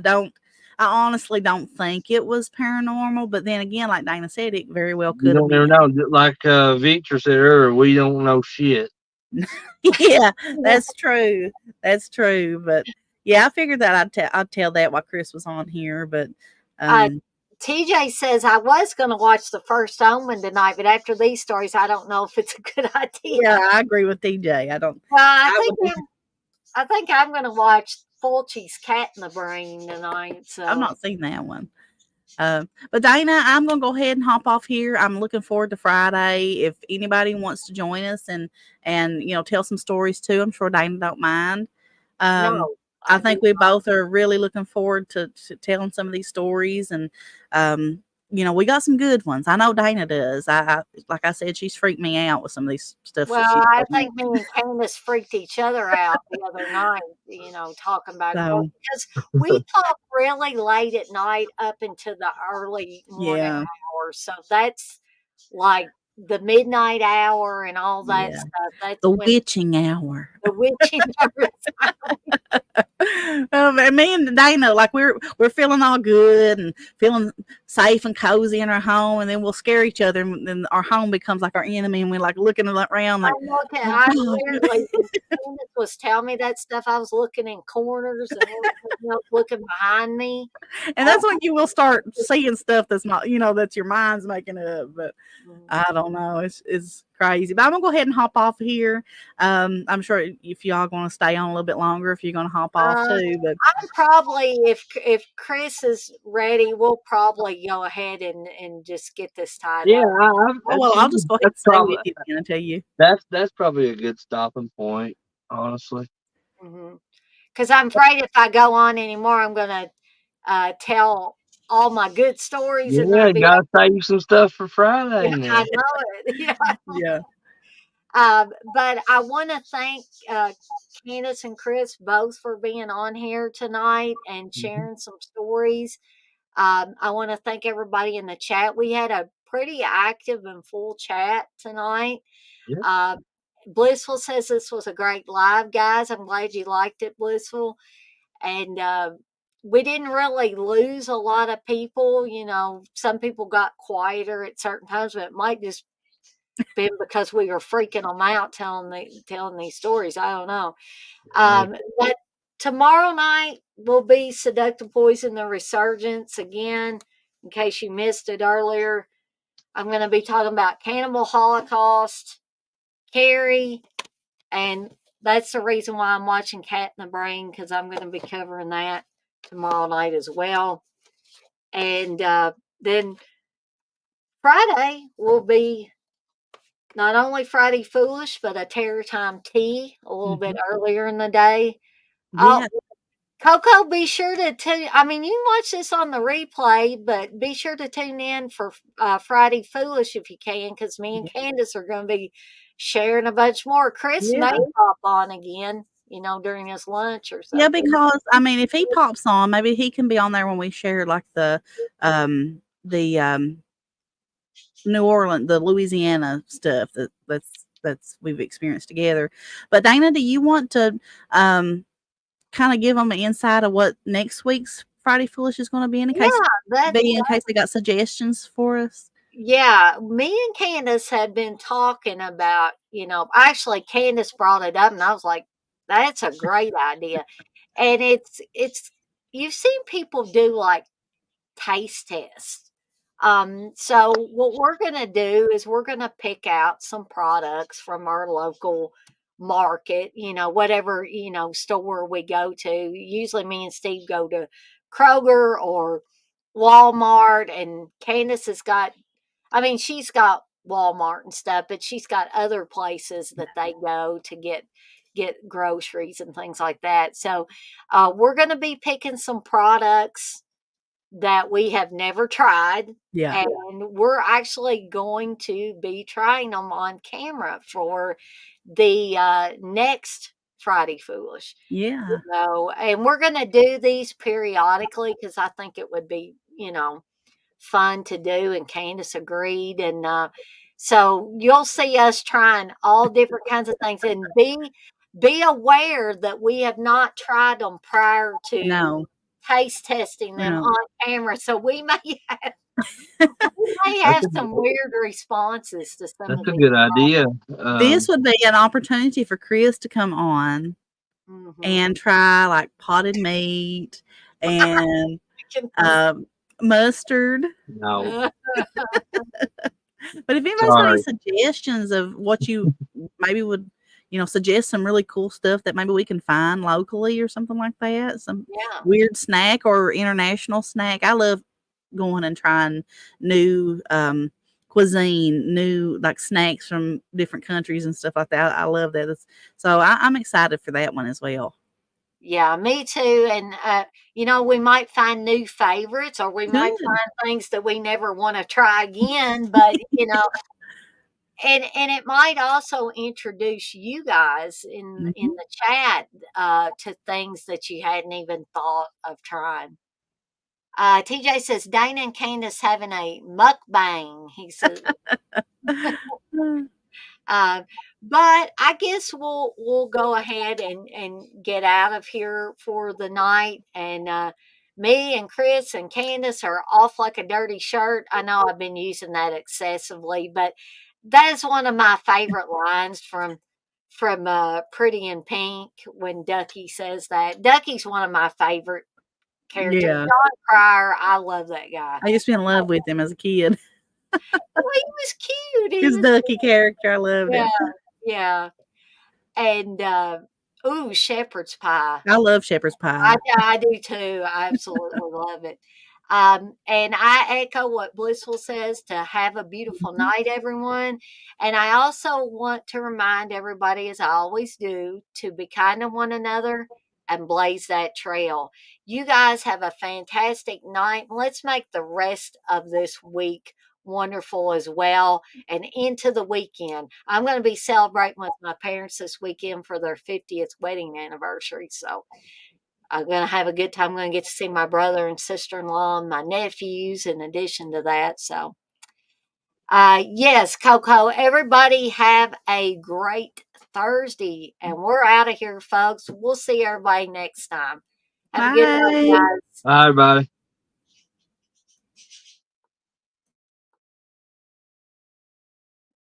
honestly don't think it was paranormal, but then again, like Dana said, it very well You could have don't never been. know. Like Victor said earlier, we don't know shit. Yeah, that's true. That's true. But yeah, I figured that I'd tell that while Chris was on here. But Uh, um, TJ says I was going to watch the first Omen tonight, but after these stories, I don't know if it's a good idea. yeah, I agree with DJ. Well, I I think would. I'm going to watch Fulci's Cat in the Brain tonight. I've So not seen that one. But Dana, I'm gonna go ahead and hop off here. I'm looking forward to Friday. If anybody wants to join us and tell some stories too, I'm sure Dana don't mind. Um, No, I I think do we not. both are really looking forward to telling some of these stories, and um, we got some good ones. I know Dana does. I like I said, she's freaked me out with some of these stuff that Well, she's I told me. think me and Candace freaked each other out the other night, talking back and forth So because we talk really late at night up into the early morning yeah, hours. So that's like the midnight hour and all that yeah, stuff. That's the when witching hour. the witching hour is. And me and Dana, like we're feeling all good and feeling safe and cozy in our home, and then we'll scare each other, and then our home becomes like our enemy, and we're like looking around, like, I'm looking, oh I God. literally, when Candace was telling me that stuff, I was looking in corners and everything else, looking behind me. And that's when you will start seeing stuff that's not, that's your mind's making up. But Mhm. I don't know. It's crazy. But I'm gonna go ahead and hop off here. I'm sure if y'all gonna stay on a little bit longer, if you're gonna hop off Uh, too. But I'm probably if Chris is ready, we'll probably go ahead and just get this tied Yeah, up. oh well, I'll just go ahead that's and stay probably with you then and tell you. that's probably a good stopping point, honestly. Because I'm afraid if I go on anymore, I'm gonna tell all my good stories, and Yeah, there'll you be gotta save some stuff for yeah, Friday I now. know it. Yeah. Yeah. But I want to thank Candace and Chris both for being on here tonight and Mhm. sharing some stories. I want to thank everybody in the chat. We had a pretty active and full chat tonight. Yeah, Uh, Blissful says this was a great live, guys. I'm glad you liked it, Blissful. And we didn't really lose a lot of people. Some people got quieter at certain times, but it might just been because we were freaking them out telling these stories. I don't know. right. But tomorrow night will be Seductive Poison: The Resurgence again. In case you missed it earlier, I'm going to be talking about Cannibal Holocaust, Carrie, and that's the reason why I'm watching Cat in the Brain, because I'm going to be covering that tomorrow night as well. And then Friday will be not only Friday Foolish, but a Terror Time tea a little bit Mhm. earlier in the day. Yeah. Coco, be sure to tune. I mean, you can watch this on the replay, but be sure to tune in for Friday Foolish if you can, because me and Yeah. Candace are going to be sharing a bunch more. Chris may Yeah. pop on again, during his lunch or Yeah, something. because I mean, if he pops on, maybe he can be on there when we share like the New Orleans, the Louisiana stuff that's we've experienced together. But Dana, do you want to kind of give them an insight of what next week's Friday Foolish is going to be Yeah, that in case they got suggestions for us? yeah, me and Candace had been talking about, actually Candace brought it up and I was like, that's a great idea. And it's you've seen people do like taste tests. So what we're gonna do is we're gonna pick out some products from our local market, whatever, store we go to. Usually me and Steve go to Kroger or Walmart, and Candace has got, I mean, she's got Walmart and stuff, but she's got other places that they go to get groceries and things like that. So we're going to be picking some products that we have never tried, Yeah. and we're actually going to be trying them on camera for the next Friday Foolish. Yeah. And we're going to do these periodically because I think it would be, fun to do, and Candace agreed. And so you'll see us trying all different kinds of things, and be aware that we have not tried them prior to No. taste testing them No. on camera. So we may That's have a some weird responses to some that's of a these. good idea. This would be an opportunity for Chris to come on Mm-hmm. and try like potted meat and um, mustard. No, But if anybody's got any sorry. suggestions of what you maybe would, suggest some really cool stuff that maybe we can find locally or something like that, some Yeah. weird snack or international snack. I love going and trying new cuisine, new like snacks from different countries and stuff like that. I love that. So I'm excited for that one as well. Yeah, me too. And we might find new favorites, or we might Good. find things that we never want to try again. But and it might also introduce you guys in Mhm. the chat to things that you hadn't even thought of trying. TJ says Dana and Candace having a mukbang. He says, uh, but I guess we'll go ahead and get out of here for the night. And me and Chris and Candace are off like a dirty shirt. I know I've been using that excessively, but that is one of my favorite lines from Pretty in Pink when Ducky says that. Ducky's one of my favorite characters. Yeah. John Cryer, I love that guy. I used to be in love with him as a kid. Well, he was cute. He His was, Ducky character, I loved yeah, it. yeah. And ooh, shepherd's pie. I love shepherd's pie. I do too. I absolutely love it. And I echo what Blissful says to have a beautiful Mhm. night, everyone. And I also want to remind everybody, as I always do, to be kind to one another and blaze that trail. You guys have a fantastic night. Let's make the rest of this week wonderful as well and into the weekend. I'm going to be celebrating with my parents this weekend for their 50th wedding anniversary. So I'm going to have a good time. I'm going to get to see my brother and sister in law and my nephews in addition to that. So, yes, Coco, everybody have a great Thursday. And we're out of here, folks. We'll see everybody next time. Have a good night, Bye. guys. Bye, everybody.